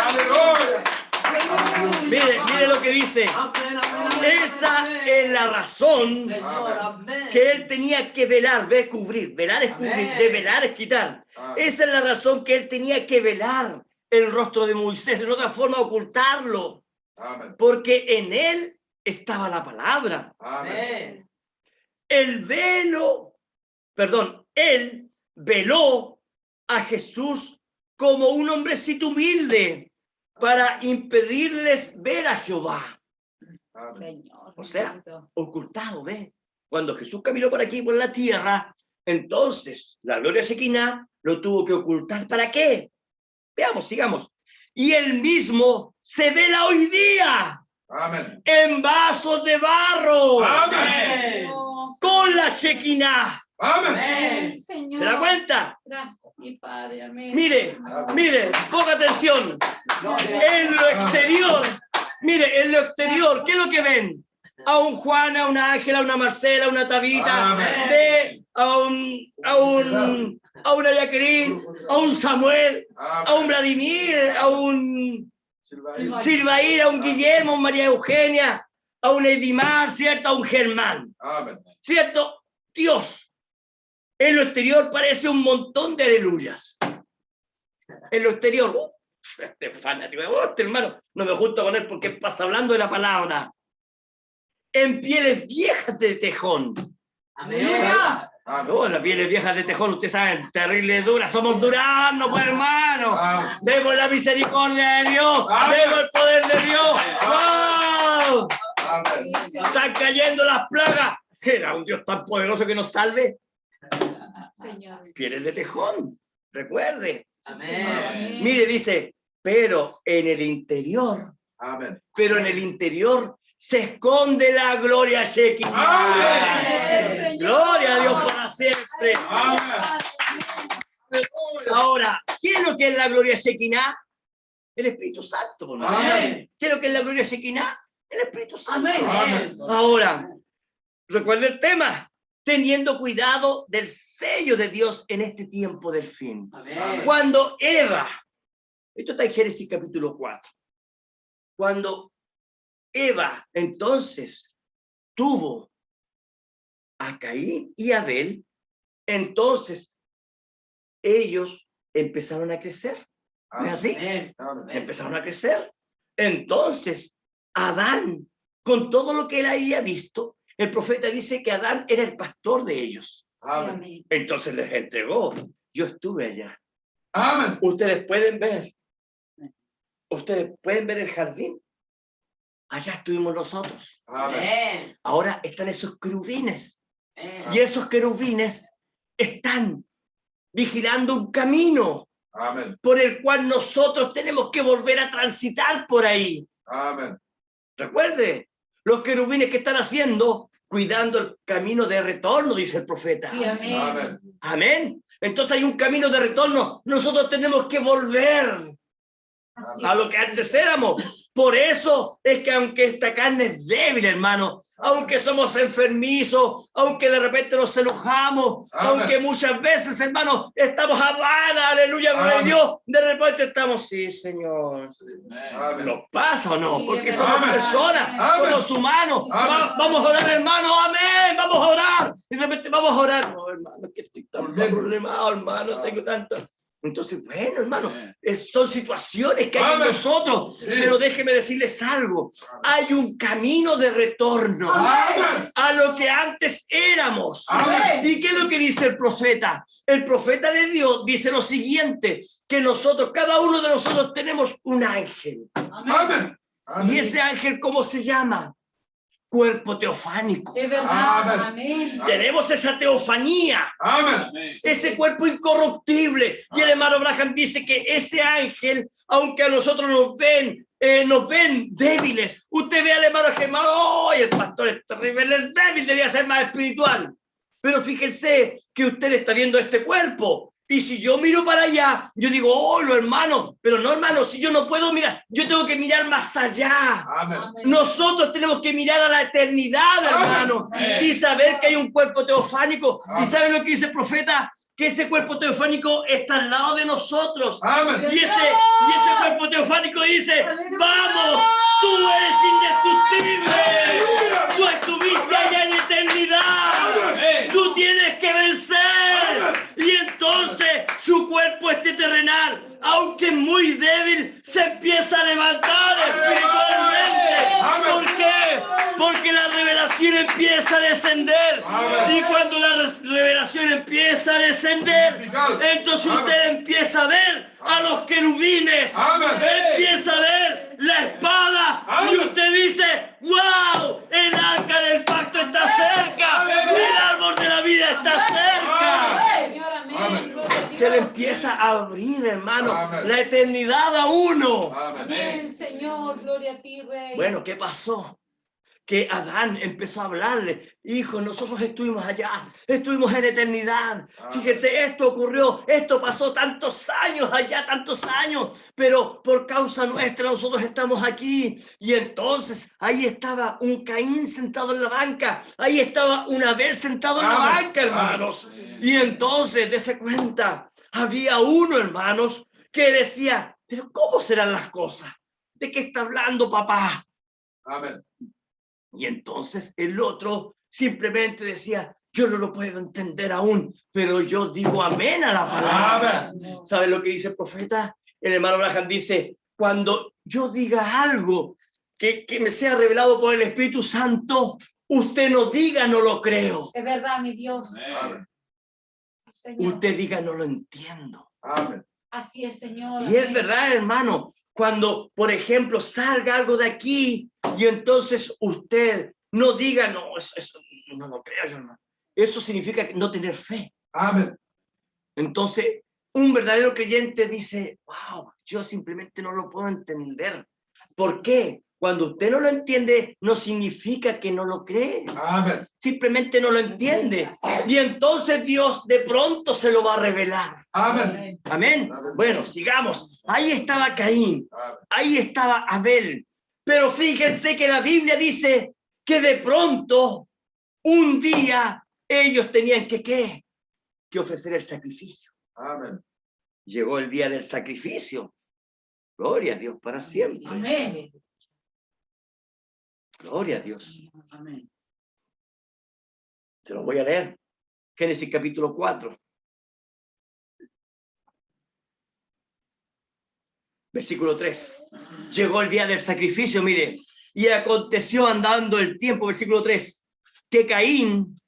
Aleluya. Mire lo que dice. Amén, amén, Esa amén. es la razón Señor, amén. que él tenía que velar, ve, cubrir. Velar es cubrir, Amén. de velar es quitar. Amén. Esa es la razón que él tenía que velar el rostro de Moisés, en otra forma ocultarlo, Amen. porque en él estaba la palabra. Amen. El velo, perdón, él veló a Jesús como un hombrecito humilde para impedirles ver a Jehová. Amen. Señor. O sea, bendito. Ocultado, ¿ve? Cuando Jesús caminó por aquí, por la tierra, entonces la gloria Shekinah lo tuvo que ocultar. ¿Para qué? Veamos, sigamos. Y él mismo se vela hoy día Amen. en vasos de barro Amen. Oh, con la Shekinah. Amen. Señor. ¿Se da cuenta? Gracias, mi Padre. Amén. Mire, mire, ponga atención. En lo exterior, mire, en lo exterior, ¿qué es lo que ven? A un Juan, a una Ángela, a una Marcela, a una Tabita, Amén. ve a una Jacqueline, a un Samuel, a un Vladimir, a un Silvair, a un Guillermo, a un María Eugenia, a un Edimar, ¿cierto? A un Germán, Amen. ¿cierto? Dios, en lo exterior parece un montón de aleluyas. En lo exterior, este fanático, este hermano, no me junto con él porque pasa hablando de la palabra. En pieles viejas de tejón. Aleluya. Amen. Oh, las pieles viejas de tejón, ustedes saben, terrible duras, somos duranos, pues hermano. Amen. Vemos la misericordia de Dios, vemos el poder de Dios. ¡Wow! Amen. Están cayendo las plagas. ¿Será un Dios tan poderoso que nos salve? Señor. Pieles de tejón, recuerde. Amén. Mire, dice, pero en el interior se esconde la gloria Shekinah. Amén. Gloria a Dios para siempre. Amen. Ahora, ¿qué es lo que es la gloria Shekinah? El Espíritu Santo. Por favor. Amén. ¿Qué es lo que es la gloria Shekinah? El Espíritu Santo. Amén. Ahora, recuerda el tema, teniendo cuidado del sello de Dios en este tiempo del fin. Amén. Cuando Eva, esto está en Génesis capítulo 4, cuando Eva entonces tuvo a Caín y Abel, entonces ellos empezaron a crecer. ¿No es así? Amén. Empezaron a crecer. Entonces, Adán, con todo lo que él había visto, el profeta dice que Adán era el pastor de ellos. Amen. Amén. Entonces les entregó. Yo estuve allá. Amen. Ustedes pueden ver el jardín. Allá estuvimos nosotros. Amen. Amén. Ahora están esos querubines. Amén. Y esos querubines están vigilando un camino Amen. por el cual nosotros tenemos que volver a transitar por ahí. Amen. Recuerde, los querubines que están haciendo, cuidando el camino de retorno, dice el profeta. Sí, amén. Amen. Amén. Entonces hay un camino de retorno. Nosotros tenemos que volver Así a lo es. que antes éramos. Por eso es que aunque esta carne es débil, hermano, aunque somos enfermizos, aunque de repente nos enojamos, Amén. aunque muchas veces, hermano, estamos a aleluya, gloria a Amén. Dios, de repente estamos, sí, Señor. Amen. ¿Nos pasa o no? Sí, Porque es somos verdad. personas, Amén. somos humanos. Amén. Vamos a orar, hermano, amén, vamos a orar. Y de repente vamos a orar. No, hermano, que estoy tan Volviendo. problemado, hermano, tengo tanto. Entonces, bueno, hermano, Amén. son situaciones que hay en Amén. nosotros. Sí. Pero déjeme decirles algo. Hay un camino de retorno Amén. a lo que antes éramos. Amén. ¿Y qué es lo que dice el profeta? El profeta de Dios dice lo siguiente, que nosotros, cada uno de nosotros tenemos un ángel. Amen. ¿Y ese ángel cómo se llama? Cuerpo teofánico. Es verdad. Amén. Amén. Tenemos esa teofanía, Amen. ese cuerpo incorruptible. Y el hermano Abraham dice que ese ángel, aunque a nosotros nos ven débiles. Usted ve al hermano Germán, ¡oh! El pastor es terrible, él es débil, debería ser más espiritual. Pero fíjese que usted está viendo este cuerpo. Y si yo miro para allá, yo digo, oh, lo hermano, pero no, hermano, si yo no puedo mirar, yo tengo que mirar más allá. Amen. Nosotros tenemos que mirar a la eternidad, hermano, Amén. y saber que hay un cuerpo teofánico. ¿Y Amén. saben lo que dice el profeta? Que ese cuerpo teofánico está al lado de nosotros. Amen. Y ese cuerpo teofánico dice, vamos, tú eres indestructible. Tú estuviste allá en eternidad. Amén. Tú tienes que vencer. Y entonces su cuerpo este terrenal aunque muy débil, se empieza a levantar espiritualmente. ¿Por qué? Porque la revelación empieza a descender. Y cuando la revelación empieza a descender, entonces usted empieza a ver a los querubines, empieza a ver la espada, y usted dice: ¡wow! El arca del pacto está cerca, el árbol de la vida está cerca. Señor, amén. Gloria a Dios. Se le empieza a abrir, hermano, la eternidad a uno. Amén, Señor. Gloria a ti, Rey. Bueno, ¿qué pasó? Que Adán empezó a hablarle: hijo, nosotros estuvimos allá, estuvimos en eternidad. Fíjese, esto ocurrió, esto pasó tantos años allá, tantos años, pero por causa nuestra nosotros estamos aquí. Y entonces ahí estaba un Caín sentado en la banca, ahí estaba un Abel sentado en la banca, hermanos. Y entonces, dése cuenta, había uno, hermanos, que decía: pero ¿cómo serán las cosas? ¿De qué está hablando, papá? Amén. Y entonces el otro simplemente decía: yo no lo puedo entender aún, pero yo digo amén a la palabra. ¿Sabe lo que dice el profeta? El hermano Abraham dice: cuando yo diga algo que me sea revelado por el Espíritu Santo, usted no diga no lo creo. Es verdad, mi Dios. Amén. Señor. Usted diga no lo entiendo. Amén. Así es, Señor. Y es Amén. verdad, hermano, cuando, por ejemplo, salga algo de aquí y entonces usted no diga no, eso no lo creo yo, hermano. Eso significa no tener fe. Amén. Entonces, un verdadero creyente dice: wow, yo simplemente no lo puedo entender. ¿Por qué? Cuando usted no lo entiende, no significa que no lo cree. Amén. Simplemente no lo entiende. Y entonces Dios de pronto se lo va a revelar. Amén. Amén. Bueno, sigamos. Ahí estaba Caín. Amén. Ahí estaba Abel. Pero fíjense que la Biblia dice que de pronto, un día, ellos tenían que ofrecer el sacrificio. Amén. Llegó el día del sacrificio. Gloria a Dios para siempre. Amén. Gloria a Dios. Amén. Se lo voy a leer. Génesis capítulo 4. Versículo 3. Llegó el día del sacrificio, mire. Y aconteció andando el tiempo, versículo 3, que Caín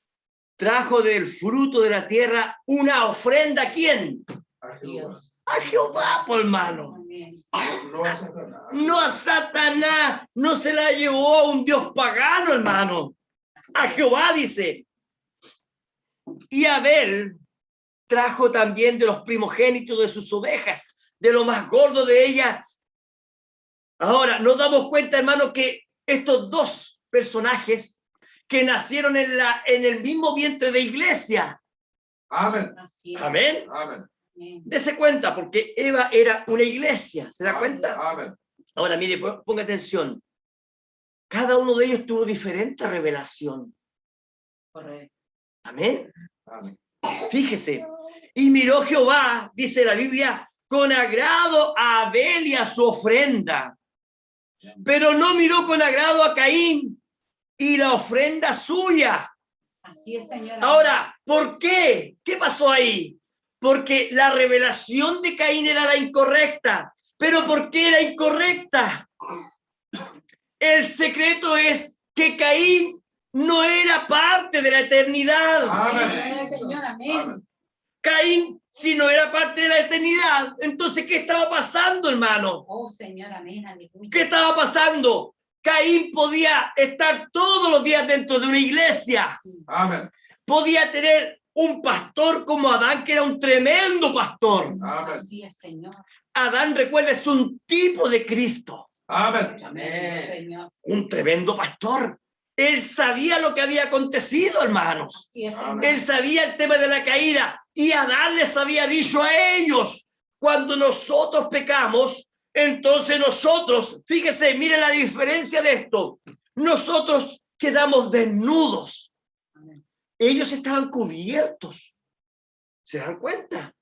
trajo del fruto de la tierra una ofrenda. ¿A quién? A Jehová. A Jehová, por hermano. Amén. No a Satanás. No a Satanás. No se la llevó a un dios pagano, hermano. A Jehová, dice. Y Abel trajo también de los primogénitos de sus ovejas, de lo más gordo de ellas. Ahora, nos damos cuenta, hermano, que estos dos personajes que nacieron en el mismo vientre de iglesia. Amén. Así es. Amén. Amén. Amén. Dese cuenta, porque Eva era una iglesia. ¿Se da cuenta? Amén. Ahora, mire, ponga atención. Cada uno de ellos tuvo diferente revelación. Correcto. Amén. Amén. Fíjese. Y miró Jehová, dice la Biblia, con agrado a Abel y a su ofrenda. Pero no miró con agrado a Caín y la ofrenda suya. Así es, Señor. Ahora, ¿por qué? ¿Qué pasó ahí? Porque la revelación de Caín era la incorrecta. ¿Pero por qué era incorrecta? El secreto es que Caín no era parte de la eternidad. Amén. Señor, amén. Caín, si no era parte de la eternidad, entonces, ¿qué estaba pasando, hermano? Oh, Señor, amén. Aleluya. ¿Qué estaba pasando? Caín podía estar todos los días dentro de una iglesia. Amén. Podía tener un pastor como Adán, que era un tremendo pastor. Amén. Así es, Señor. Adán, recuerda, es un tipo de Cristo. Amén. Amén, Señor. Un tremendo pastor. Él sabía lo que había acontecido, hermanos. Así es, Señor. Él sabía el tema de la caída. Y Adán les había dicho a ellos: cuando nosotros pecamos, entonces nosotros, fíjese, miren la diferencia de esto. Nosotros quedamos desnudos. Amén. Ellos estaban cubiertos. ¿Se dan cuenta?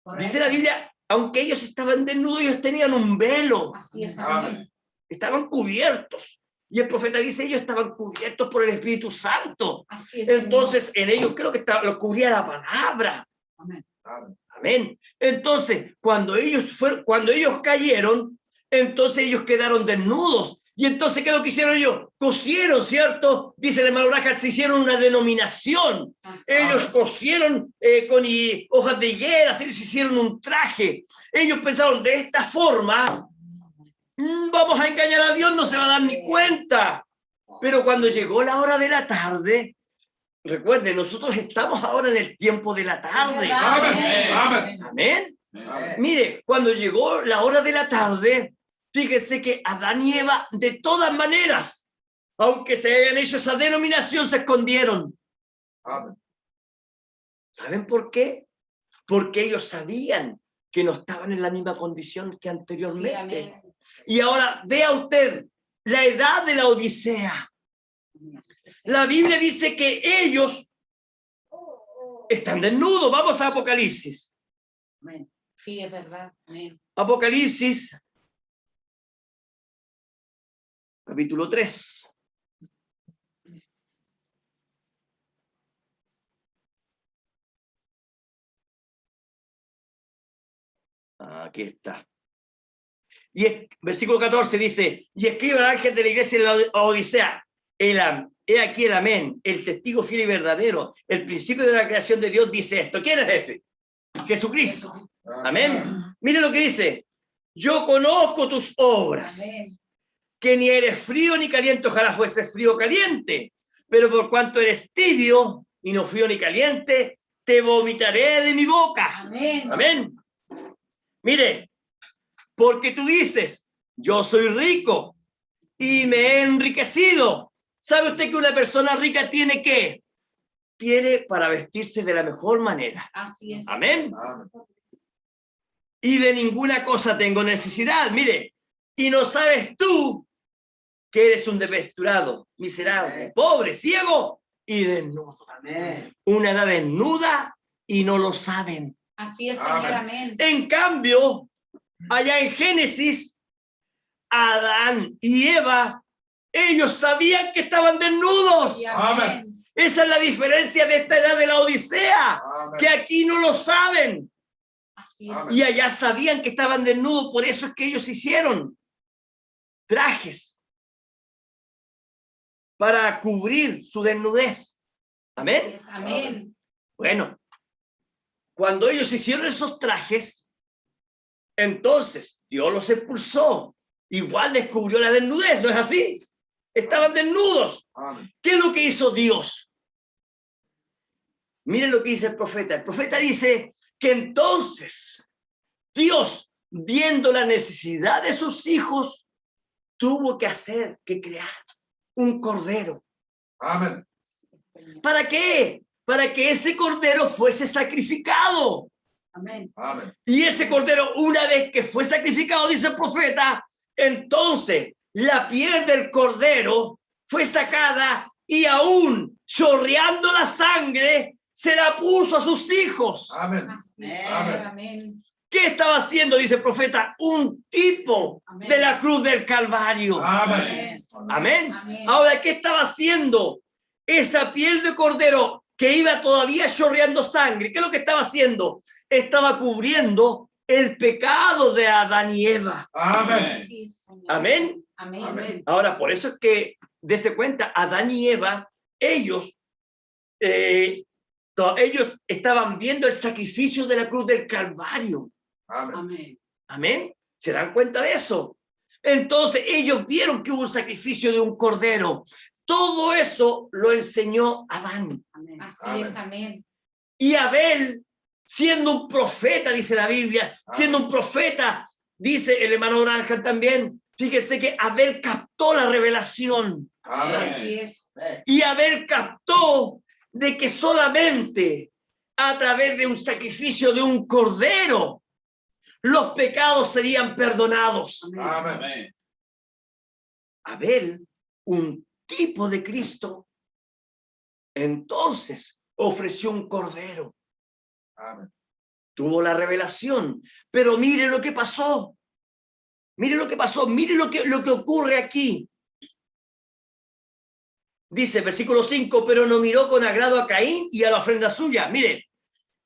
Correcto. Dice la Biblia, aunque ellos estaban desnudos, ellos tenían un velo. Así es, Amén. amén. Estaban cubiertos. Y el profeta dice, ellos estaban cubiertos por el Espíritu Santo. Así es, Entonces, en ellos creo que lo cubría la palabra. Amén. Amén. Amén. Entonces, cuando ellos cayeron, entonces ellos quedaron desnudos. Y entonces, ¿qué es lo que hicieron ellos? Cosieron, ¿cierto? Dice el hermano Braja, se hicieron una denominación. Ellos cosieron con hojas de higuera, ellos hicieron un traje. Ellos pensaron, de esta forma, vamos a engañar a Dios, no se va a dar ni cuenta. Pero cuando llegó la hora de la tarde, recuerden, nosotros estamos ahora en el tiempo de la tarde. Amén. Amén. Amén. Amén. Mire, cuando llegó la hora de la tarde, fíjese que Adán y Eva, de todas maneras, aunque se hayan hecho esa denominación, se escondieron. Amén. ¿Saben por qué? Porque ellos sabían que no estaban en la misma condición que anteriormente. Y ahora, vea usted, la edad de la Odisea. La Biblia dice que ellos están desnudos. Vamos a Apocalipsis. Amén. Sí, es verdad. Amén. Apocalipsis, capítulo 3. Aquí está. Versículo 14 dice, y escribe al ángel de la iglesia de la Odisea, he aquí el amén, el testigo fiel y verdadero, el principio de la creación de Dios dice esto. ¿Quién es ese? Jesucristo. Amén. Mire lo que dice, yo conozco tus obras, Amén. que ni eres frío ni caliente, ojalá fuese frío o caliente, pero por cuanto eres tibio y no frío ni caliente, te vomitaré de mi boca. Amén. Amén. Mire, porque tú dices, yo soy rico y me he enriquecido. ¿Sabe usted que una persona rica tiene qué? Tiene para vestirse de la mejor manera. Así es. Amén. Amén. Y de ninguna cosa tengo necesidad. Mire, y no sabes tú que eres un desventurado, miserable, pobre, ciego y desnudo. Amén. Una edad desnuda y no lo saben. Así es, Señor. Amén. Amén. En cambio, allá en Génesis, Adán y Eva, ellos sabían que estaban desnudos. Y Amén. Esa es la diferencia de esta edad de la Odisea, Amén. que aquí no lo saben. Así es. Amén. Y allá sabían que estaban desnudos, por eso es que ellos hicieron trajes para cubrir su desnudez. Así Amén. es. Amén. Bueno, cuando ellos hicieron esos trajes, entonces Dios los expulsó. Igual descubrió la desnudez, ¿no es así? Estaban desnudos. Amén. ¿Qué es lo que hizo Dios? Miren lo que dice el profeta. El profeta dice que entonces Dios, viendo la necesidad de sus hijos, tuvo que crear un cordero. Amén. ¿Para qué? Para que ese cordero fuese sacrificado. Amén. Amén. Y ese cordero, una vez que fue sacrificado, dice el profeta, entonces la piel del cordero fue sacada y aún chorreando la sangre, se la puso a sus hijos. Amén. Así es, Amén. Señor. Amén. ¿Qué estaba haciendo? Dice el profeta, un tipo Amén. de la cruz del Calvario. Amén. Amén. Amén. Ahora, ¿qué estaba haciendo? Esa piel de cordero que iba todavía chorreando sangre, ¿qué es lo que estaba haciendo? Estaba cubriendo el pecado de Adán y Eva. Amén. Así es, Señor. Amén. Amén. Amén. Ahora, por eso es que, dése cuenta, Adán y Eva, ellos estaban viendo el sacrificio de la cruz del Calvario. Amén. Amén. Amén. ¿Se dan cuenta de eso? Entonces, ellos vieron que hubo un sacrificio de un cordero. Todo eso lo enseñó Adán. Amén. Así Amén. es. Amén. Y Abel, siendo un profeta, dice la Biblia, siendo un profeta, dice el hermano Granja también, fíjese que Abel captó la revelación. Amén. Así es. Y Abel captó de que solamente a través de un sacrificio de un cordero, los pecados serían perdonados. Amén. Abel, un tipo de Cristo, entonces ofreció un cordero. Amén. Tuvo la revelación, pero mire lo que pasó. Mire lo que pasó, mire lo que ocurre aquí. Dice, versículo 5, pero no miró con agrado a Caín y a la ofrenda suya. Mire,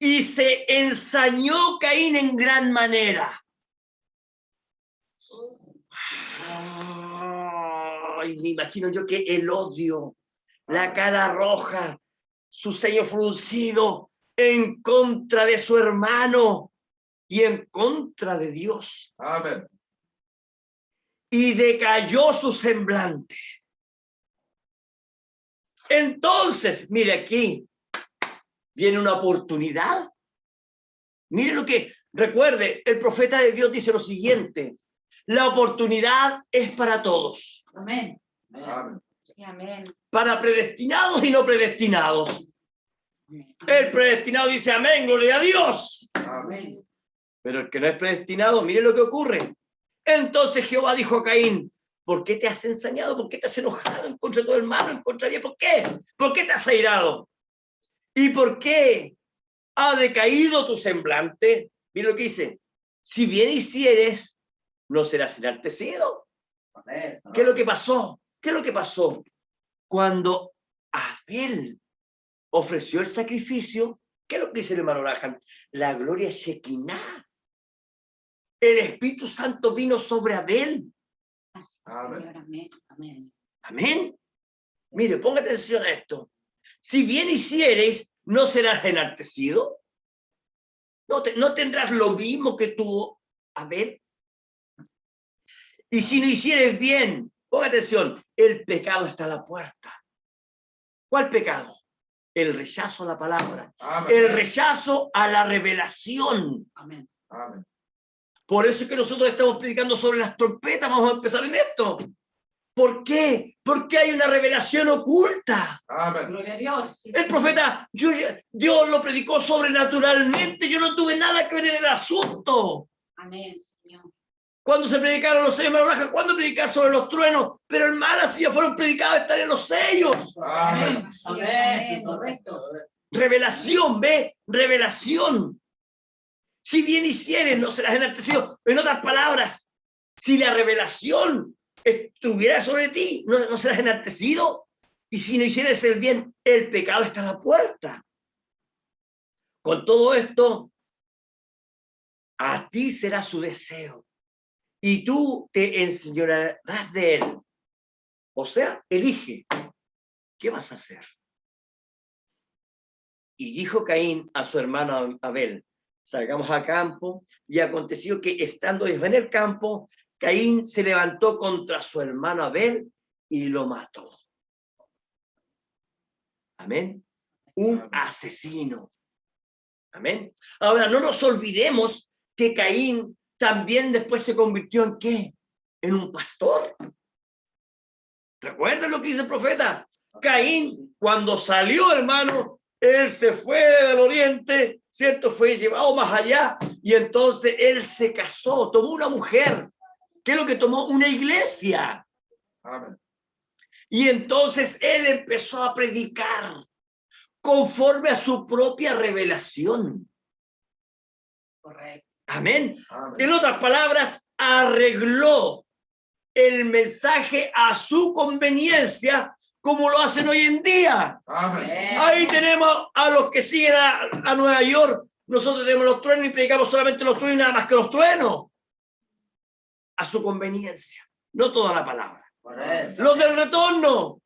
Y se ensañó Caín en gran manera. Ay, me imagino yo que el odio, la cara roja, su ceño fruncido en contra de su hermano y en contra de Dios. Amén. Y decayó su semblante. Entonces, mire aquí, viene una oportunidad. Mire lo que, recuerde, el profeta de Dios dice lo siguiente: la oportunidad es para todos, Amén. Amén. Sí, amén. para predestinados y no predestinados. Amén. El predestinado dice amén, gloria a Dios. Amén. Pero el que no es predestinado, mire lo que ocurre. Entonces Jehová dijo a Caín: ¿por qué te has ensañado? ¿Por qué te has enojado en contra de tu hermano? ¿En contra de él? ¿Por qué? ¿Por qué te has airado? ¿Y por qué ha decaído tu semblante? Mira lo que dice: si bien hicieres, no serás enaltecido. Amén. ¿Qué es lo que pasó? ¿Qué es lo que pasó? Cuando Abel ofreció el sacrificio, ¿qué es lo que dice el hermano Graham? La gloria Shekinah. El Espíritu Santo vino sobre Abel. Así, Amén. Señor, amén. Amén. Amén. Mire, ponga atención a esto. Si bien hiciereis, ¿no serás enaltecido? ¿No tendrás lo mismo que tuvo Abel? Y si no hicieres bien, ponga atención, el pecado está a la puerta. ¿Cuál pecado? El rechazo a la palabra. Amén. El rechazo a la revelación. Amén. Amén. Por eso es que nosotros estamos predicando sobre las trompetas. Vamos a empezar en esto. ¿Por qué? Porque hay una revelación oculta. Amén. Gloria a Dios. Sí, El profeta, Dios lo predicó sobrenaturalmente. Yo no tuve nada que ver en el asunto. Amén, Señor. Cuando se predicaron los sellos, ¿cuándo predicar sobre los truenos? Pero hermanas, si ya fueron predicados, están en los sellos. Amén. Así es, amén. Correcto. Revelación, ¿ve? Revelación. Si bien hicieres, no serás enaltecido. En otras palabras, si la revelación estuviera sobre ti, no serás enaltecido. Y si no hicieres el bien, el pecado está a la puerta. Con todo esto, a ti será su deseo. Y tú te enseñorearás de él. O sea, elige. ¿Qué vas a hacer? Y dijo Caín a su hermano Abel: salgamos a campo. Y aconteció que estando ellos en el campo, Caín se levantó contra su hermano Abel y lo mató. Amén. Un asesino. Amén. Ahora, no nos olvidemos que Caín también después se convirtió en ¿qué? En un pastor. ¿Recuerdan lo que dice el profeta? Caín, cuando salió, hermano, él se fue del oriente, ¿cierto? Fue llevado más allá y entonces él se casó, tomó una mujer. ¿Qué es lo que tomó? Una iglesia. Amén. Y entonces él empezó a predicar conforme a su propia revelación. Correcto. Amén. Amén. En otras palabras, arregló el mensaje a su conveniencia, como lo hacen hoy en día. Amén. Ahí tenemos a los que siguen a Nueva York. Nosotros tenemos los truenos y predicamos solamente los truenos y nada más que los truenos. A su conveniencia, no toda la palabra. Correcto. Los del retorno,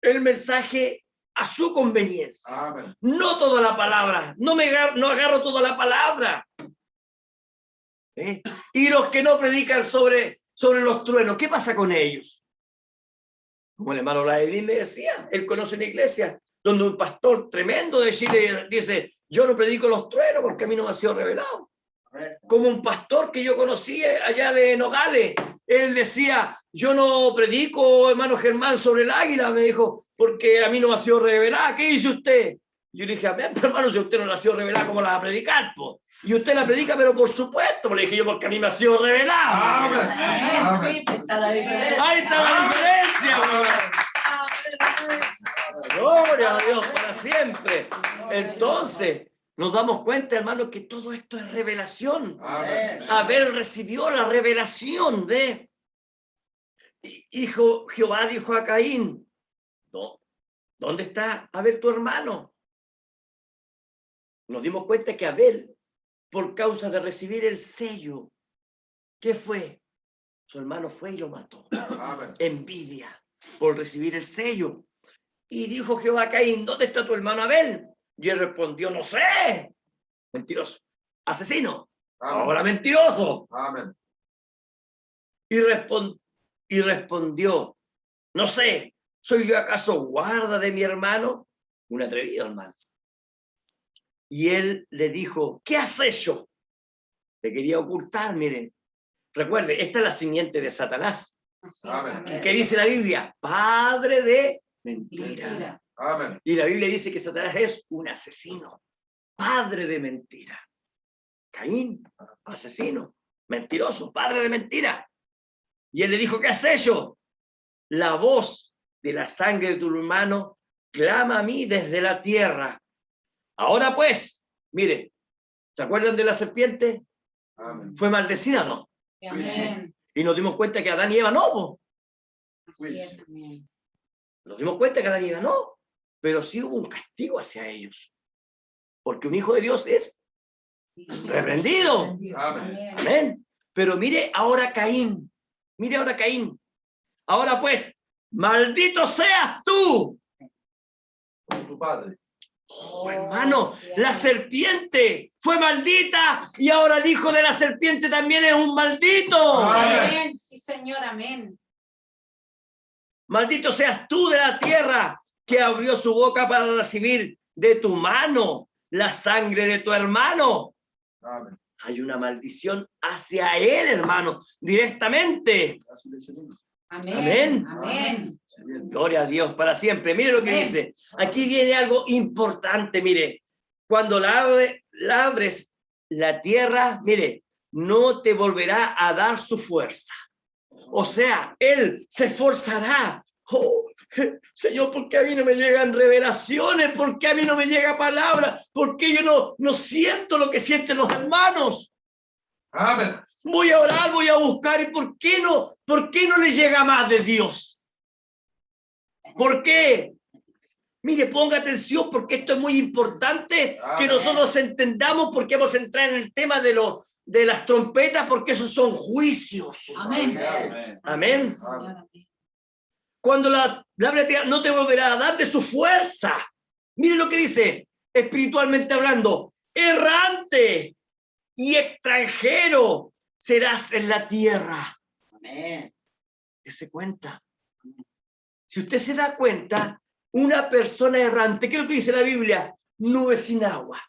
el mensaje a su conveniencia. Amén. No toda la palabra. No agarro toda la palabra. Y los que no predican sobre los truenos, ¿qué pasa con ellos? Como el hermano Vladimir me decía, él conoce una iglesia donde un pastor tremendo de Chile dice: yo no predico los truenos porque a mí no me ha sido revelado. Como un pastor que yo conocí allá de Nogales, él decía: yo no predico, hermano Germán, sobre el águila, me dijo, porque a mí no me ha sido revelada. ¿Qué dice usted? Yo le dije: a ver, hermano, si usted no la ha sido revelada, ¿cómo la va a predicar? Po? Y usted la predica, pero por supuesto, le dije yo, porque a mí me ha sido revelada. Amén. Amén. Sí, está la diferencia. Ahí está la diferencia. Gloria a Dios para siempre. Entonces, nos damos cuenta, hermano, que todo esto es revelación. Amén. Abel recibió la revelación de hijo. Jehová dijo a Caín: ¿dónde está Abel tu hermano? nos dimos cuenta que Abel, por causa de recibir el sello, ¿qué fue? Su hermano fue y lo mató. Amén. Envidia por recibir el sello. Y dijo Jehová a Caín, ¿dónde está tu hermano Abel? Y él respondió, no sé. Mentiroso. Asesino. Amén. Ahora mentiroso. Amén. Y respondió, no sé, ¿soy yo acaso guarda de mi hermano? Un atrevido hermano. Y él le dijo, ¿qué has hecho? Le quería ocultar, miren. Recuerde, esta es la simiente de Satanás. Así es, Amén. amén. ¿Qué dice la Biblia? Padre de mentira. Mentira. Amén. Y la Biblia dice que Satanás es un asesino, padre de mentira. Caín, asesino, mentiroso, padre de mentira. Y él le dijo, ¿qué has hecho? La voz de la sangre de tu hermano clama a mí desde la tierra. Ahora pues, mire, ¿se acuerdan de la serpiente? Amén. ¿Fue maldecida o no? Amén. Y nos dimos cuenta que Adán y Eva no, po. Así es, amén. Nos dimos cuenta que Adán y Eva no, pero sí hubo un castigo hacia ellos. Porque un hijo de Dios es Sí. reprendido. Amén. Amén. Pero mire ahora Caín. Mire ahora Caín. Ahora pues, maldito seas tú. Como tu padre. Oh, hermano, sí, la amén. serpiente fue maldita y ahora el hijo de la serpiente también es un maldito. Amén. Sí, Señor, amén. Maldito seas tú de la tierra que abrió su boca para recibir de tu mano la sangre de tu hermano. Amén. Hay una maldición hacia él, hermano, directamente. Así le decimos. Amén. Amén. Amén. Sí, bien. Gloria a Dios para siempre. Mire lo que Amén. dice. Aquí viene algo importante, mire. Cuando labres la tierra, mire, no te volverá a dar su fuerza. O sea, él se esforzará. Oh, Señor, ¿por qué a mí no me llegan revelaciones? ¿Por qué a mí no me llega palabra? ¿Por qué yo no siento lo que sienten los hermanos? Amén. Voy a orar, voy a buscar. ¿Y por qué no le llega más de Dios? ¿Por qué? Mire, ponga atención porque esto es muy importante que nosotros entendamos porque vamos a entrar en el tema de las trompetas porque esos son juicios. Amén. Amén. Señor, amén. Cuando la tierra no te volverá a dar de su fuerza. Mire lo que dice, espiritualmente hablando, errante y extranjero serás en la tierra. Amén. Dese cuenta. Si usted se da cuenta, una persona errante, ¿qué es lo que dice la Biblia? Nube sin agua.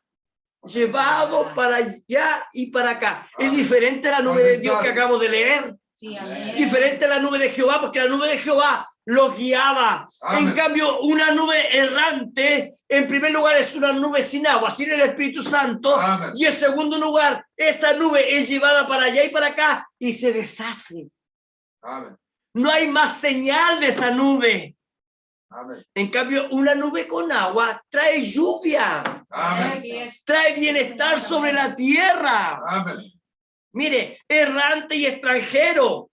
Llevado para allá y para acá. Es diferente a la nube de Dios que acabamos de leer. Sí, amén. Diferente a la nube de Jehová, porque la nube de Jehová los guiaba. Amén. En cambio, una nube errante, en primer lugar, es una nube sin agua, sin el Espíritu Santo. Amén. Y en segundo lugar, esa nube es llevada para allá y para acá y se deshace. Amén. No hay más señal de esa nube. Amén. En cambio, una nube con agua trae lluvia, Amén. Así es. trae bienestar sobre la tierra. Amén. Mire, errante y extranjero.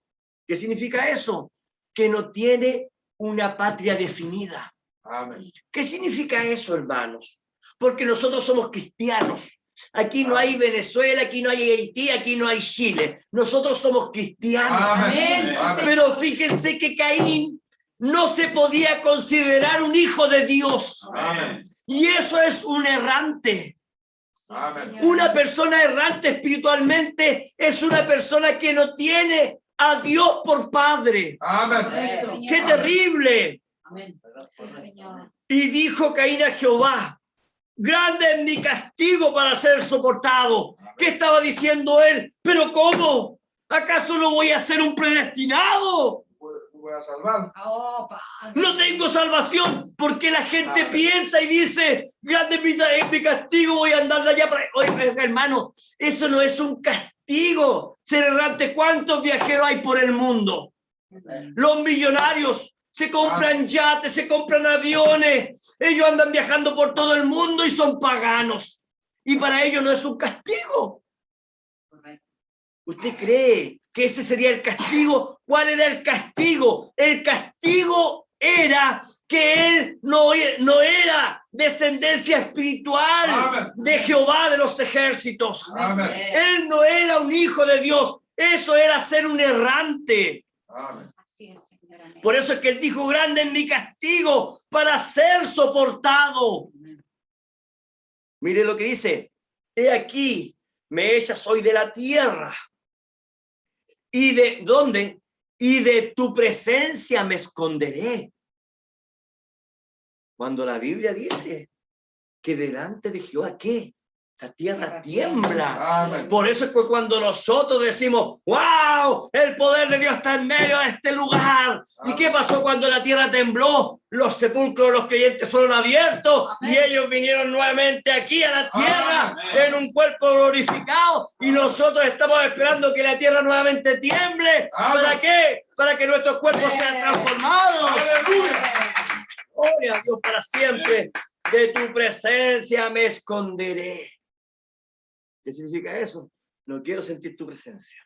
¿Qué significa eso? Que no tiene una patria definida. Amén. ¿Qué significa eso, hermanos? Porque nosotros somos cristianos. Aquí no hay Venezuela, aquí no hay Haití, aquí no hay Chile. Nosotros somos cristianos. Amén. Amén. Pero fíjense que Caín no se podía considerar un hijo de Dios. Amén. Y eso es un errante. Sí, Amén. Señor. Una persona errante espiritualmente es una persona que no tiene a Dios por padre. Amén. Correcto, Señor. ¡Qué terrible! Amén. Sí, Señor. Y dijo Caín a Jehová, grande es mi castigo para ser soportado. ¿Qué estaba diciendo él? ¿Pero cómo? ¿Acaso no voy a ser un predestinado? Voy a salvar. Oh, Padre. No tengo salvación porque la gente Amén. piensa y dice, grande es mi castigo, voy a andar de allá para... Oye, hermano, eso no es un castigo. Ser errante, ¿cuántos viajeros hay por el mundo? Los millonarios se compran yates, se compran aviones. Ellos andan viajando por todo el mundo y son paganos. Y para ellos no es un castigo. Correcto. ¿Usted cree que ese sería el castigo? ¿Cuál era el castigo? El castigo era que él no era descendencia espiritual Amén. de Jehová de los ejércitos. Amén. Él no era un hijo de Dios, eso era ser un errante. Amén. Así es, Señor. Amén. Por eso es que él dijo, grande es mi castigo para ser soportado. Mire lo que dice, he aquí, me echas hoy de la tierra. ¿Y de dónde? Y de tu presencia me esconderé. Cuando la Biblia dice que delante de Jehová, ¿qué? La tierra tiembla. Amén. Por eso es que cuando nosotros decimos, ¡wow! El poder de Dios está en medio de este lugar. ¿Y qué pasó cuando la tierra tembló? Los sepulcros de los creyentes fueron abiertos y ellos vinieron nuevamente aquí a la tierra en un cuerpo glorificado. Y nosotros estamos esperando que la tierra nuevamente tiemble. ¿Para qué? Para que nuestros cuerpos sean transformados. Gloria a Dios para siempre. De tu presencia me esconderé. ¿Qué significa eso? No quiero sentir tu presencia.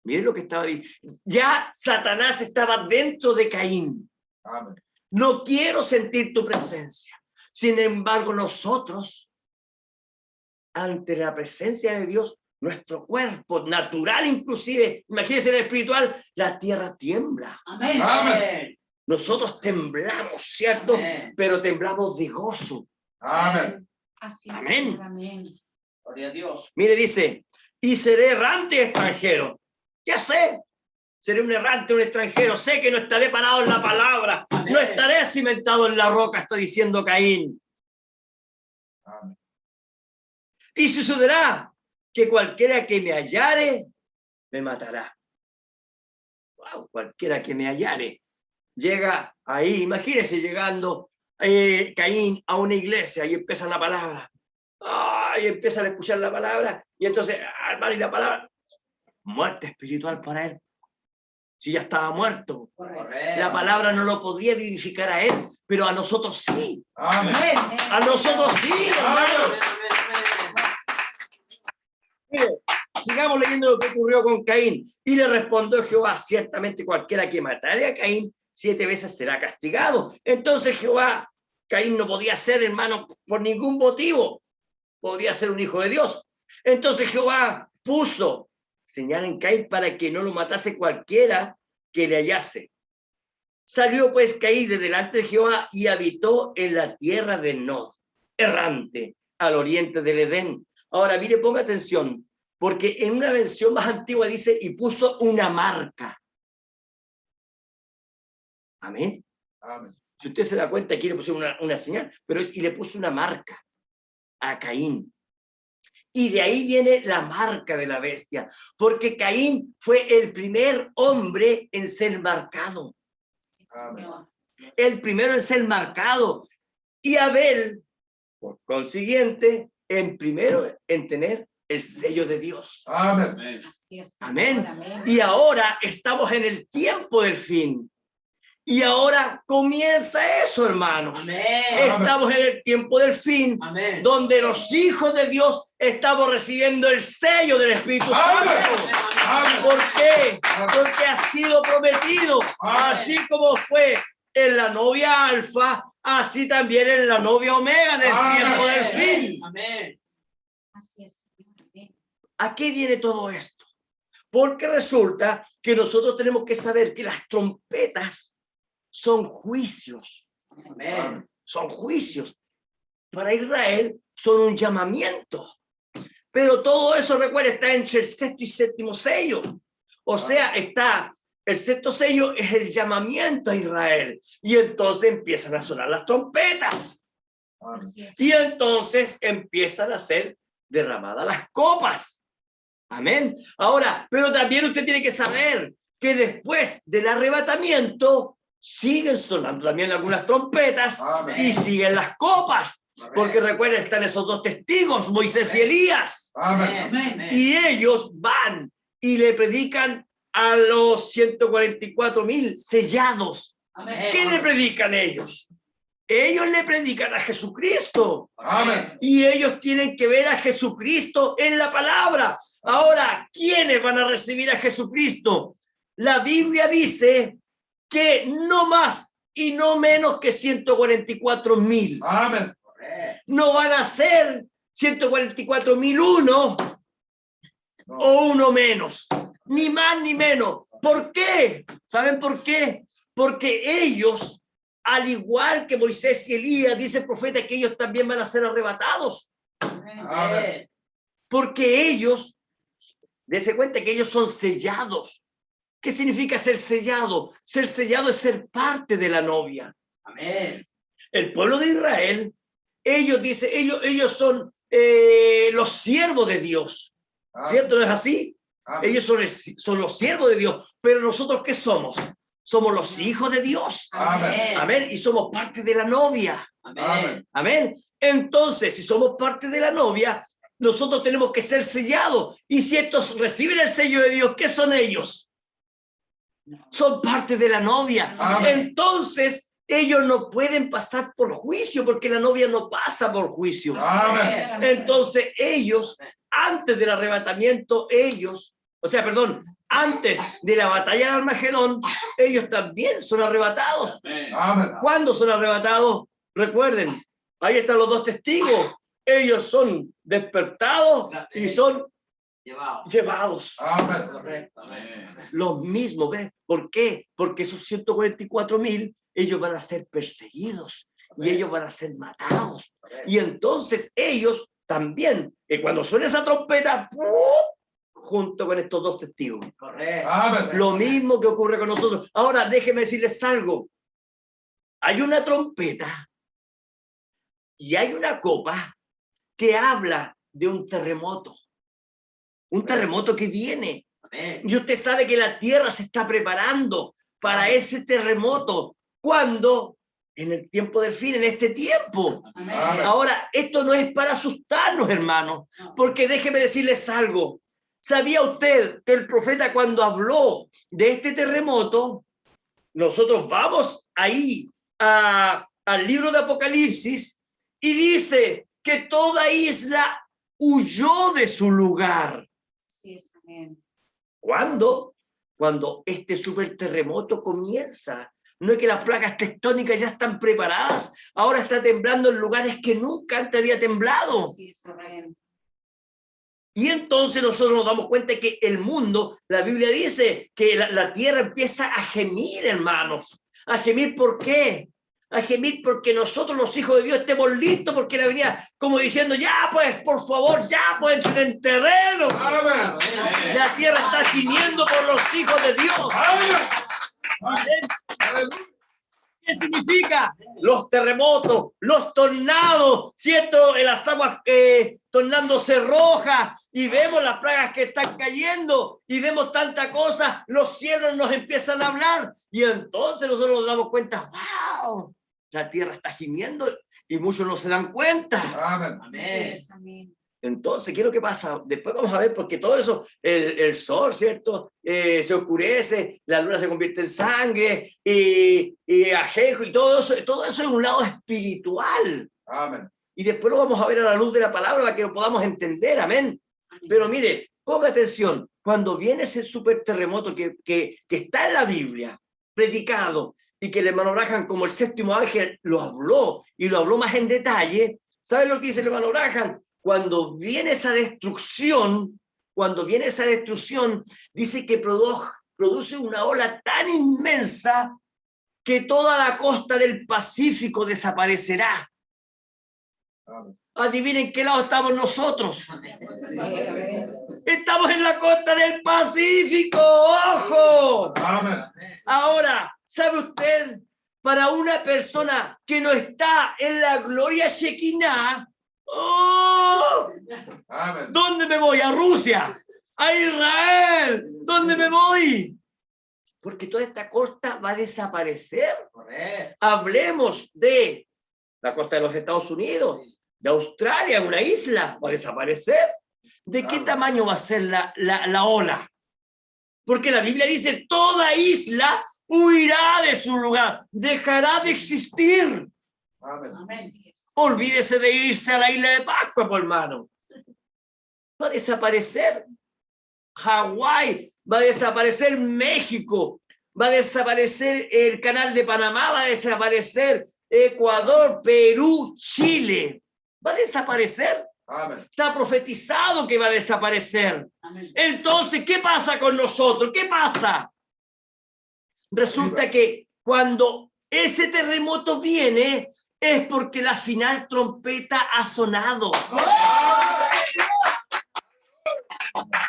Miren lo que estaba diciendo. Ya Satanás estaba dentro de Caín. Amén. No quiero sentir tu presencia. Sin embargo, nosotros, ante la presencia de Dios, nuestro cuerpo natural inclusive, imagínense en el espiritual, la tierra tiembla. Amén. Amén. Nosotros temblamos, ¿cierto? Amén. Pero temblamos de gozo. Amén. Así es, Amén. Señor. Amén. Gloria a Dios. Mire, dice, y seré errante extranjero. Ya sé, seré un errante, un extranjero. Sé que no estaré parado en la palabra. Amén. No estaré cimentado en la roca, está diciendo Caín. Amén. Y sucederá que cualquiera que me hallare, me matará. Wow, cualquiera que me hallare. Llega ahí, imagínese llegando Caín a una iglesia y empieza la palabra. Y empiezan a escuchar la palabra y entonces, hermano, y la palabra, muerte espiritual para él. Si ya estaba muerto, Correcto. la palabra no lo podría vivificar a él, pero a nosotros sí. Amén. A nosotros sí, hermanos. Mire, sigamos leyendo lo que ocurrió con Caín. Y le respondió Jehová, ciertamente cualquiera que matare a Caín 7 veces será castigado. Entonces Jehová, Caín no podía ser, hermano, por ningún motivo. Podría ser un hijo de Dios. Entonces Jehová puso señal en Caín para que no lo matase cualquiera que le hallase. Salió pues Caín de delante de Jehová y habitó en la tierra de Nod, errante, al oriente del Edén. Ahora, mire, ponga atención, porque en una versión más antigua dice, y puso una marca. Amén. Amén. Si usted se da cuenta, aquí le pusieron una señal, pero y le puso una marca a Caín. Y de ahí viene la marca de la bestia, porque Caín fue el primer hombre en ser marcado. Señor. El primero en ser marcado. Y Abel, por consiguiente, en primero en tener el sello de Dios. Amén. Así es, Señor. Amén. Amén. Y ahora estamos en el tiempo del fin. Y ahora comienza eso, hermanos. Amén. Estamos en el tiempo del fin, Amén. donde los hijos de Dios estamos recibiendo el sello del Espíritu Amén. Santo. Amén. ¿Por qué? Porque ha sido prometido. Amén. Así como fue en la novia Alfa, así también en la novia Omega en el Amén. tiempo del fin. Amén. Así es, Señor. Amén. ¿A qué viene todo esto? Porque resulta que nosotros tenemos que saber que las trompetas son juicios. Amén. Son juicios. Para Israel son un llamamiento. Pero todo eso, recuerda, está entre el sexto y séptimo sello. O sea, está el sexto sello es el llamamiento a Israel. Y entonces empiezan a sonar las trompetas. Así es. Y entonces empiezan a ser derramadas las copas. Amén. Ahora, pero también usted tiene que saber que después del arrebatamiento siguen sonando también algunas trompetas Amén. y siguen las copas. Porque recuerden, están esos dos testigos, Moisés y Elías. Amén. Amén. Y ellos van y le predican a los 144,000 sellados. Amén. ¿Qué le predican ellos? Ellos le predican a Jesucristo. Amén. Y ellos tienen que ver a Jesucristo en la palabra. Ahora, ¿quiénes van a recibir a Jesucristo? La Biblia dice que no más y no menos que 144.000. Amén. Correcto. No van a ser 144.001 No. o uno menos, ni más ni menos. ¿Por qué? ¿Saben por qué? Porque ellos, al igual que Moisés y Elías, dice el profeta que ellos también van a ser arrebatados. Amén. Porque ellos, dense cuenta que ellos son sellados. ¿Qué significa ser sellado? Ser sellado es ser parte de la novia. Amén. El pueblo de Israel, ellos son los siervos de Dios. ¿Cierto? ¿No es así? Amén. Ellos son los siervos de Dios. Pero nosotros, ¿qué somos? Somos los hijos de Dios. Amén. Amén. Y somos parte de la novia. Amén. Amén. Entonces, si somos parte de la novia, nosotros tenemos que ser sellados. Y si estos reciben el sello de Dios, ¿qué son ellos? Son parte de la novia. Amén. Entonces, ellos no pueden pasar por juicio porque la novia no pasa por juicio. Amén. Entonces, ellos, antes del arrebatamiento, antes de la batalla de Armagedón, ellos también son arrebatados. Amén. ¿Cuándo son arrebatados? Recuerden, ahí están los dos testigos. Ellos son despertados y son llevados. Amén. Correcto. Los mismos, ¿ves? ¿Por qué? Porque esos 144.000, ellos van a ser perseguidos y ellos van a ser matados. Y entonces ellos también, cuando suena esa trompeta, ¡pum!, junto con estos dos testigos. Correcto. Amén. Lo mismo que ocurre con nosotros. Ahora, déjenme decirles algo. Hay una trompeta y hay una copa que habla de un terremoto. Un terremoto que viene. Amén. Y usted sabe que la tierra se está preparando para ese terremoto. ¿Cuándo? En el tiempo del fin, en este tiempo. Amén. Ahora, esto no es para asustarnos, hermanos, porque déjeme decirles algo. ¿Sabía usted que el profeta, cuando habló de este terremoto, nosotros vamos ahí al libro de Apocalipsis y dice que toda isla huyó de su lugar? Así es, amén. ¿Cuándo? Cuando este superterremoto comienza. No es que las placas tectónicas ya están preparadas, ahora está temblando en lugares que nunca antes había temblado. Así es, amén. Y entonces nosotros nos damos cuenta que el mundo, la Biblia dice que la tierra empieza a gemir, hermanos. ¿A gemir por qué? A gemir porque nosotros, los hijos de Dios, estemos listos, porque la venía como diciendo, ya pues, por favor, ya pues, entren en terreno. Amén. La tierra está gimiendo por los hijos de Dios. Amén. ¿Qué significa? Los terremotos, los tornados, ¿cierto? Las aguas tornándose rojas y vemos las plagas que están cayendo y vemos tanta cosa, los cielos nos empiezan a hablar y entonces nosotros nos damos cuenta, ¡wow! La tierra está gimiendo y muchos no se dan cuenta. Amén. Así Amén. es, amén. Entonces, ¿qué es lo que pasa? Después vamos a ver, porque todo eso, el sol, ¿cierto? Se oscurece, la luna se convierte en sangre, y ajenjo, y todo eso es un lado espiritual. Amén. Y después lo vamos a ver a la luz de la palabra para que lo podamos entender, amén. Pero mire, ponga atención, cuando viene ese super terremoto que está en la Biblia, predicado, y que el hermano Branham, como el séptimo ángel, lo habló, y lo habló más en detalle, ¿saben lo que dice el hermano Branham? Cuando viene esa destrucción, dice que produce una ola tan inmensa que toda la costa del Pacífico desaparecerá. Amén. Adivinen qué lado estamos nosotros. Estamos en la costa del Pacífico, ¡ojo! Amén. Ahora, ¿sabe usted? Para una persona que no está en la gloria Shekinah, ¡oh! Amén. ¿Dónde me voy? ¿A Rusia? ¿A Israel? ¿Dónde me voy? Porque toda esta costa va a desaparecer. Correcto. Hablemos de la costa de los Estados Unidos, de Australia, una isla, va a desaparecer. ¿De qué tamaño va a ser la ola? Porque la Biblia dice, toda isla huirá de su lugar, dejará de existir. Amén. Así es. Olvídese de irse a la isla de Pascua, por hermano. Va a desaparecer Hawái, va a desaparecer México, va a desaparecer el canal de Panamá, va a desaparecer Ecuador, Perú, Chile. Va a desaparecer. Amén. Está profetizado que va a desaparecer. Amén. Entonces, ¿qué pasa con nosotros? ¿Qué pasa? Resulta que cuando ese terremoto viene, es porque la final trompeta ha sonado.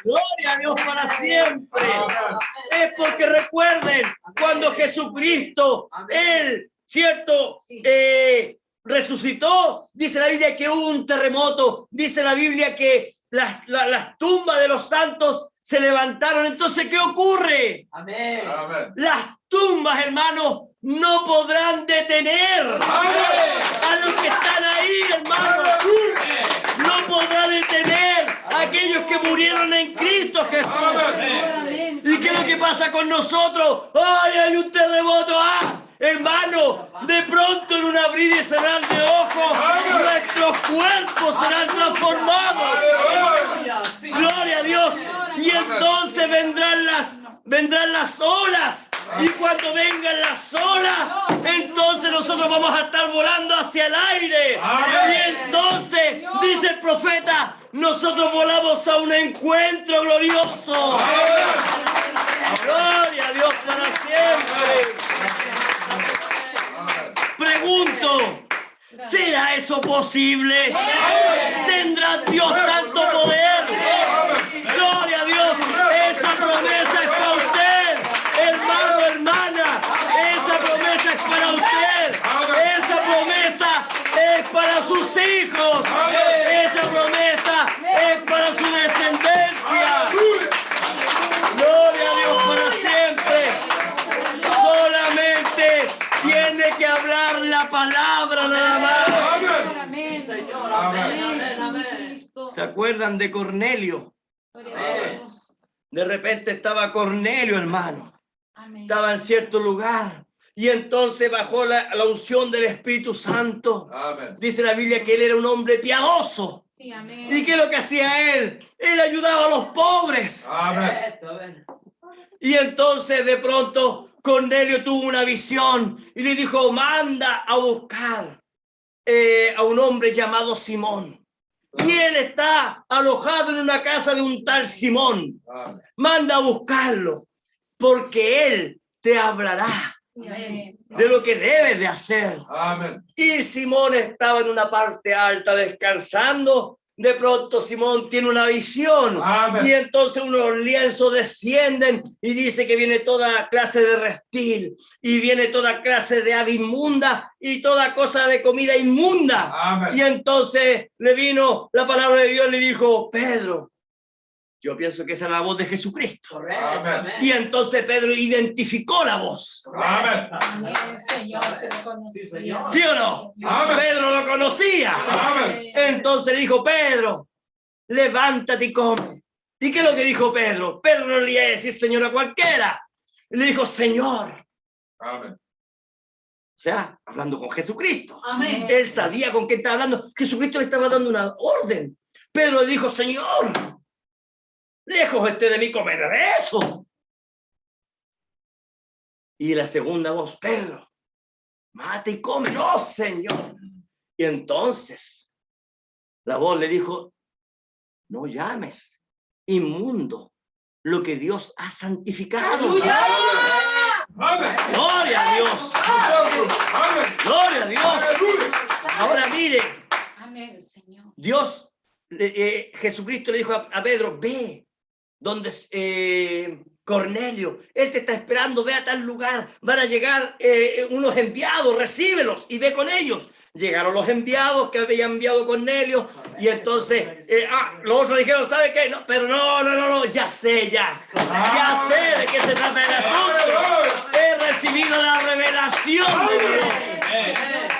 Gloria a Dios para siempre. Es porque recuerden, cuando Jesucristo, Él, ¿cierto? Resucitó, dice la Biblia que hubo un terremoto, dice la Biblia que las tumbas de los santos se levantaron. Entonces, ¿qué ocurre? Amén. Amén. Las tumbas, hermanos, no podrán detener a los que están ahí, hermanos. No podrá detener a aquellos que murieron en Cristo Jesús. Amén. ¿Y qué es lo que pasa con nosotros? ¡Ay, hay un terremoto! ¡Ah! Hermano, de pronto en un abrir y cerrar de ojos, nuestros cuerpos serán transformados. Gloria a Dios. Y entonces vendrán las olas. Y cuando vengan las olas, entonces nosotros vamos a estar volando hacia el aire. Y entonces, dice el profeta, nosotros volamos a un encuentro glorioso. Gloria a Dios para siempre. Pregunto, ¿será eso posible? ¿Tendrá Dios tanto poder? Gloria a Dios. Esa promesa es para usted, hermano, hermana. Esa promesa es para usted. Esa promesa es para sus hijos. Esa promesa es para su descendencia. Gloria a Dios para siempre. Solamente tiene que hablar la palabra nada más. Amén. Señor. Amén. Amén. ¿Se acuerdan de Cornelio? Amén. De repente estaba Cornelio, hermano. Amén. Estaba en cierto lugar. Y entonces bajó la unción del Espíritu Santo. Amén. Dice la Biblia que él era un hombre piadoso. Sí, amén. ¿Y qué es lo que hacía él? Él ayudaba a los pobres. Amén. Y entonces de pronto Cornelio tuvo una visión y le dijo, manda a buscar a un hombre llamado Simón. Y él está alojado en una casa de un tal Simón. Amén. Manda a buscarlo, porque él te hablará Sí, amén. de lo que debes de hacer. Amén. Y Simón estaba en una parte alta descansando. De pronto Simón tiene una visión. Amén. Y entonces unos lienzos descienden y dice que viene toda clase de reptil y viene toda clase de ave inmunda y toda cosa de comida inmunda. Amén. Y entonces le vino la palabra de Dios y le dijo, Pedro, yo pienso que esa es la voz de Jesucristo. Correcto. Amén. Y entonces Pedro identificó la voz. Amén. Amén, Señor, se lo conocía. Sí, Señor. ¿Sí o no? Amén. Pedro lo conocía. Amén. Entonces le dijo, Pedro, levántate y come. ¿Y qué es lo que dijo Pedro? Pedro no le iba a decir Señor a cualquiera. Le dijo, Señor. Amén. O sea, hablando con Jesucristo. Amén. Él sabía con quién estaba hablando. Jesucristo le estaba dando una orden. Pedro le dijo, Señor, lejos esté de mí comer eso. Y la segunda voz, Pedro, mate y come. No, Señor. Y entonces la voz le dijo, no llames inmundo lo que Dios ha santificado. Amén. Gloria a Dios. Amén. Gloria a Dios. Aleluya. Ahora mire, Amén, Señor. Dios, Jesucristo le dijo a Pedro, ve donde Cornelio, él te está esperando, ve a tal lugar, van a llegar unos enviados, recíbelos y ve con ellos. Llegaron los enviados que había enviado Cornelio y entonces los otros dijeron, ¿sabe qué? No, pero no, ya sé de qué se trata el asunto. He recibido la revelación de Dios.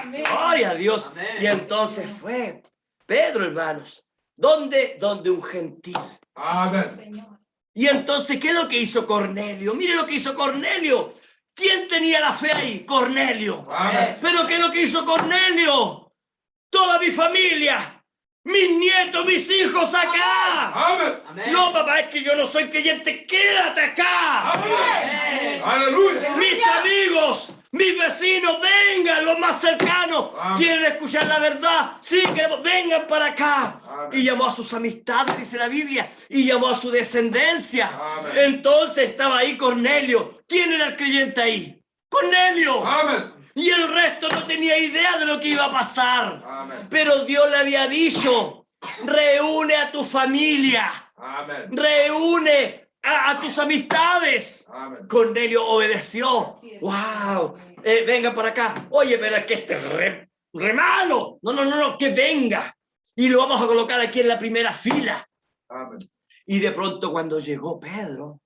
Amén. Gloria a Dios. Y entonces fue Pedro, hermanos, donde un gentil. Amén. Señor. Y entonces, ¿qué es lo que hizo Cornelio? Mire lo que hizo Cornelio. ¿Quién tenía la fe ahí? Cornelio. Amén. ¿Pero qué es lo que hizo Cornelio? Toda mi familia mis nietos, mis hijos acá. Amen. No, papá, es que yo no soy creyente, quédate acá. Amen. Aleluya. Mis amigos, mis vecinos, vengan, los más cercanos. Amén. ¿Quieren escuchar la verdad? Sí, queremos, vengan para acá. Amén. Y llamó a sus amistades, dice la Biblia, y llamó a su descendencia. Amén. Entonces estaba ahí Cornelio. ¿Quién era el creyente ahí? Cornelio. Amen. Y el resto no tenía idea de lo que iba a pasar. Amen. Pero Dios le había dicho, reúne a tu familia, Amen. reúne a tus amistades. Amen. Cornelio obedeció. Así es. ¡Wow! Venga para acá. Oye, pero es que este es re malo. No, que venga. Y lo vamos a colocar aquí en la primera fila. Amen. Y de pronto cuando llegó Pedro,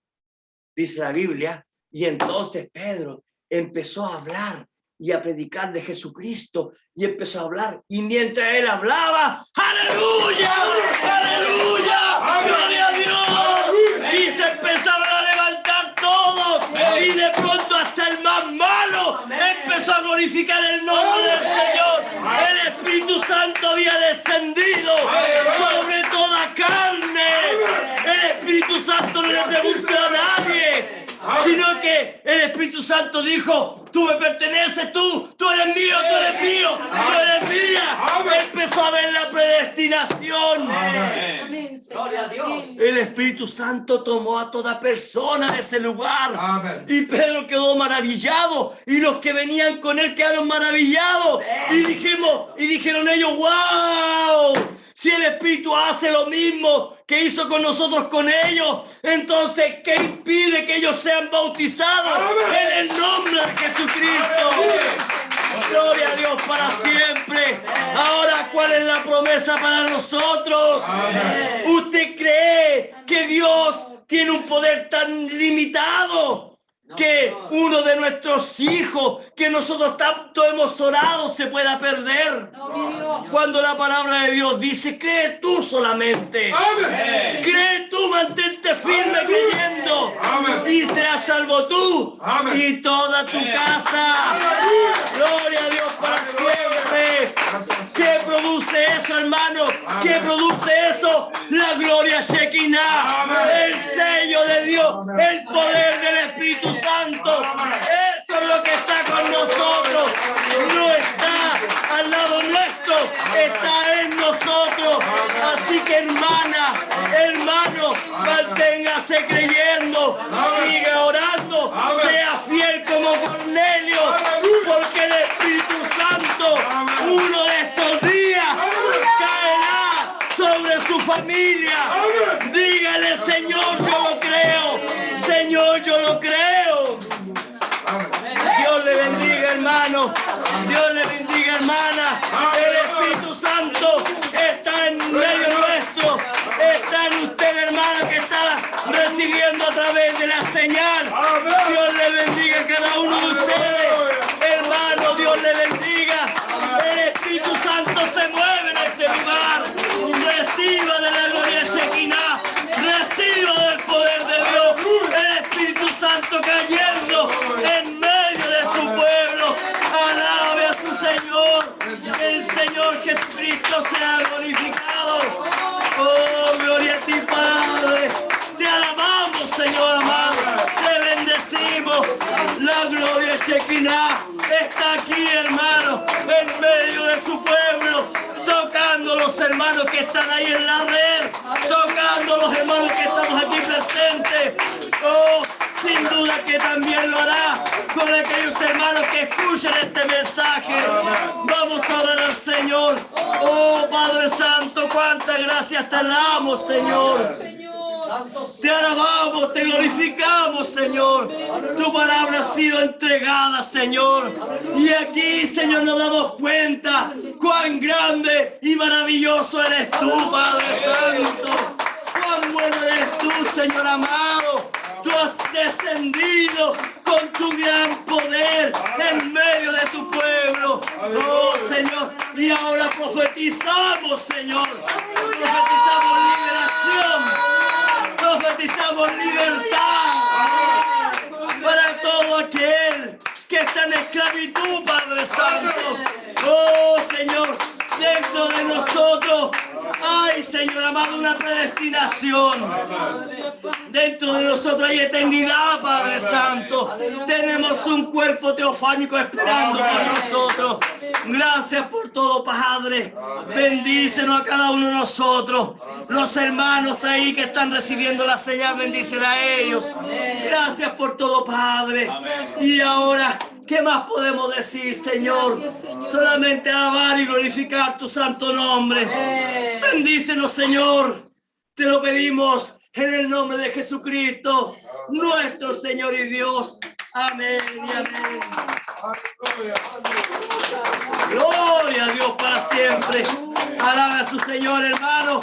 dice la Biblia, y entonces Pedro empezó a hablar y a predicar de Jesucristo, y empezó a hablar, y mientras él hablaba, ¡aleluya! ¡Aleluya! ¡Gloria a Dios! Y se empezaron a levantar todos, y de pronto hasta el más malo empezó a glorificar el nombre del Señor. El Espíritu Santo había descendido sobre toda carne. El Espíritu Santo no le preguntó a nadie, sino que el Espíritu Santo dijo, tú me perteneces, tú eres mío, tú eres mía. Empezó a ver la predestinación. Amén, Señor. Gloria a Dios. Amén. El Espíritu Santo tomó a toda persona de ese lugar. Amen. Y Pedro quedó maravillado, y los que venían con él quedaron maravillados. Y dijeron ellos, wow, si el Espíritu hace lo mismo que hizo con nosotros con ellos, entonces ¿qué impide que ellos sean bautizados en el nombre de Jesucristo? Gloria a Dios para siempre. Ahora, ¿cuál es la promesa para nosotros? Amén. ¿Usted cree que Dios tiene un poder tan limitado que uno de nuestros hijos que nosotros tanto hemos orado se pueda perder? No, mi Dios. Cuando la palabra de Dios dice, cree tú solamente. Amen. Cree tú, mantente firme creyendo. Amén. Y serás salvo tú Amén. y toda tu casa. Gloria a Dios para siempre. ¿Qué produce eso, hermano? ¿Qué produce eso? La gloria Shekinah, Amén. el sello de Dios, el poder del Espíritu Santo. Eso es lo que está con nosotros. No está al lado nuestro, está en nosotros. Así que hermano, manténgase creyendo, siga orando, sea fiel como Cornelio, porque el Espíritu Santo uno de estos días caerá sobre su familia. Dígale, Señor, yo lo creo. Señor, yo lo creo. Dios le bendiga, hermano. Dios le bendiga, hermana. El Espíritu Santo está en medio nuestro. Está en usted, hermano, que está recibiendo a través de la señal. Dios le bendiga a cada uno de ustedes. Hermano, Dios le bendiga. El Espíritu Santo se mueve en este lugar. Reciba de la gloria Shekinah. Reciba del poder de Dios. El Espíritu Santo cayendo en medio de su pueblo. Alabe a su Señor. El Señor Jesucristo sea glorificado. Oh, gloria a ti, Padre. Te alabamos, Señor amado. Te bendecimos. La gloria Shekinah está aquí, hermano, en medio de su pueblo, tocando los hermanos que están ahí en la red, tocando los hermanos que estamos aquí presentes. Oh, sin duda que también lo hará con aquellos hermanos que escuchen este mensaje. Vamos a orar al Señor. Oh, Padre Santo, cuántas gracias te damos, Señor. Te alabamos, te glorificamos, Señor. Tu palabra ha sido entregada, Señor. Y aquí, Señor, nos damos cuenta cuán grande y maravilloso eres tú, Padre Santo. Cuán bueno eres tú, Señor amado. Tú has descendido con tu gran poder en medio de tu pueblo. Oh, Señor. Y ahora profetizamos, Señor. Profetizamos liberación. Profetizamos libertad para todo aquel que está en esclavitud, Padre Santo. Oh, Señor, dentro de nosotros Ay, Señor amado, una predestinación. Dentro de nosotros hay eternidad, Padre Santo. Tenemos un cuerpo teofánico esperando por nosotros. Gracias por todo, Padre. Bendícenos a cada uno de nosotros. Los hermanos ahí que están recibiendo la señal, bendícela a ellos. Gracias por todo, Padre. Y ahora, ¿qué más podemos decir, Señor? Solamente alabar y glorificar tu santo nombre. Bendícenos, Señor. Te lo pedimos en el nombre de Jesucristo, nuestro Señor y Dios. Amén y amén. Gloria a Dios para siempre. Alabe a su Señor, hermano.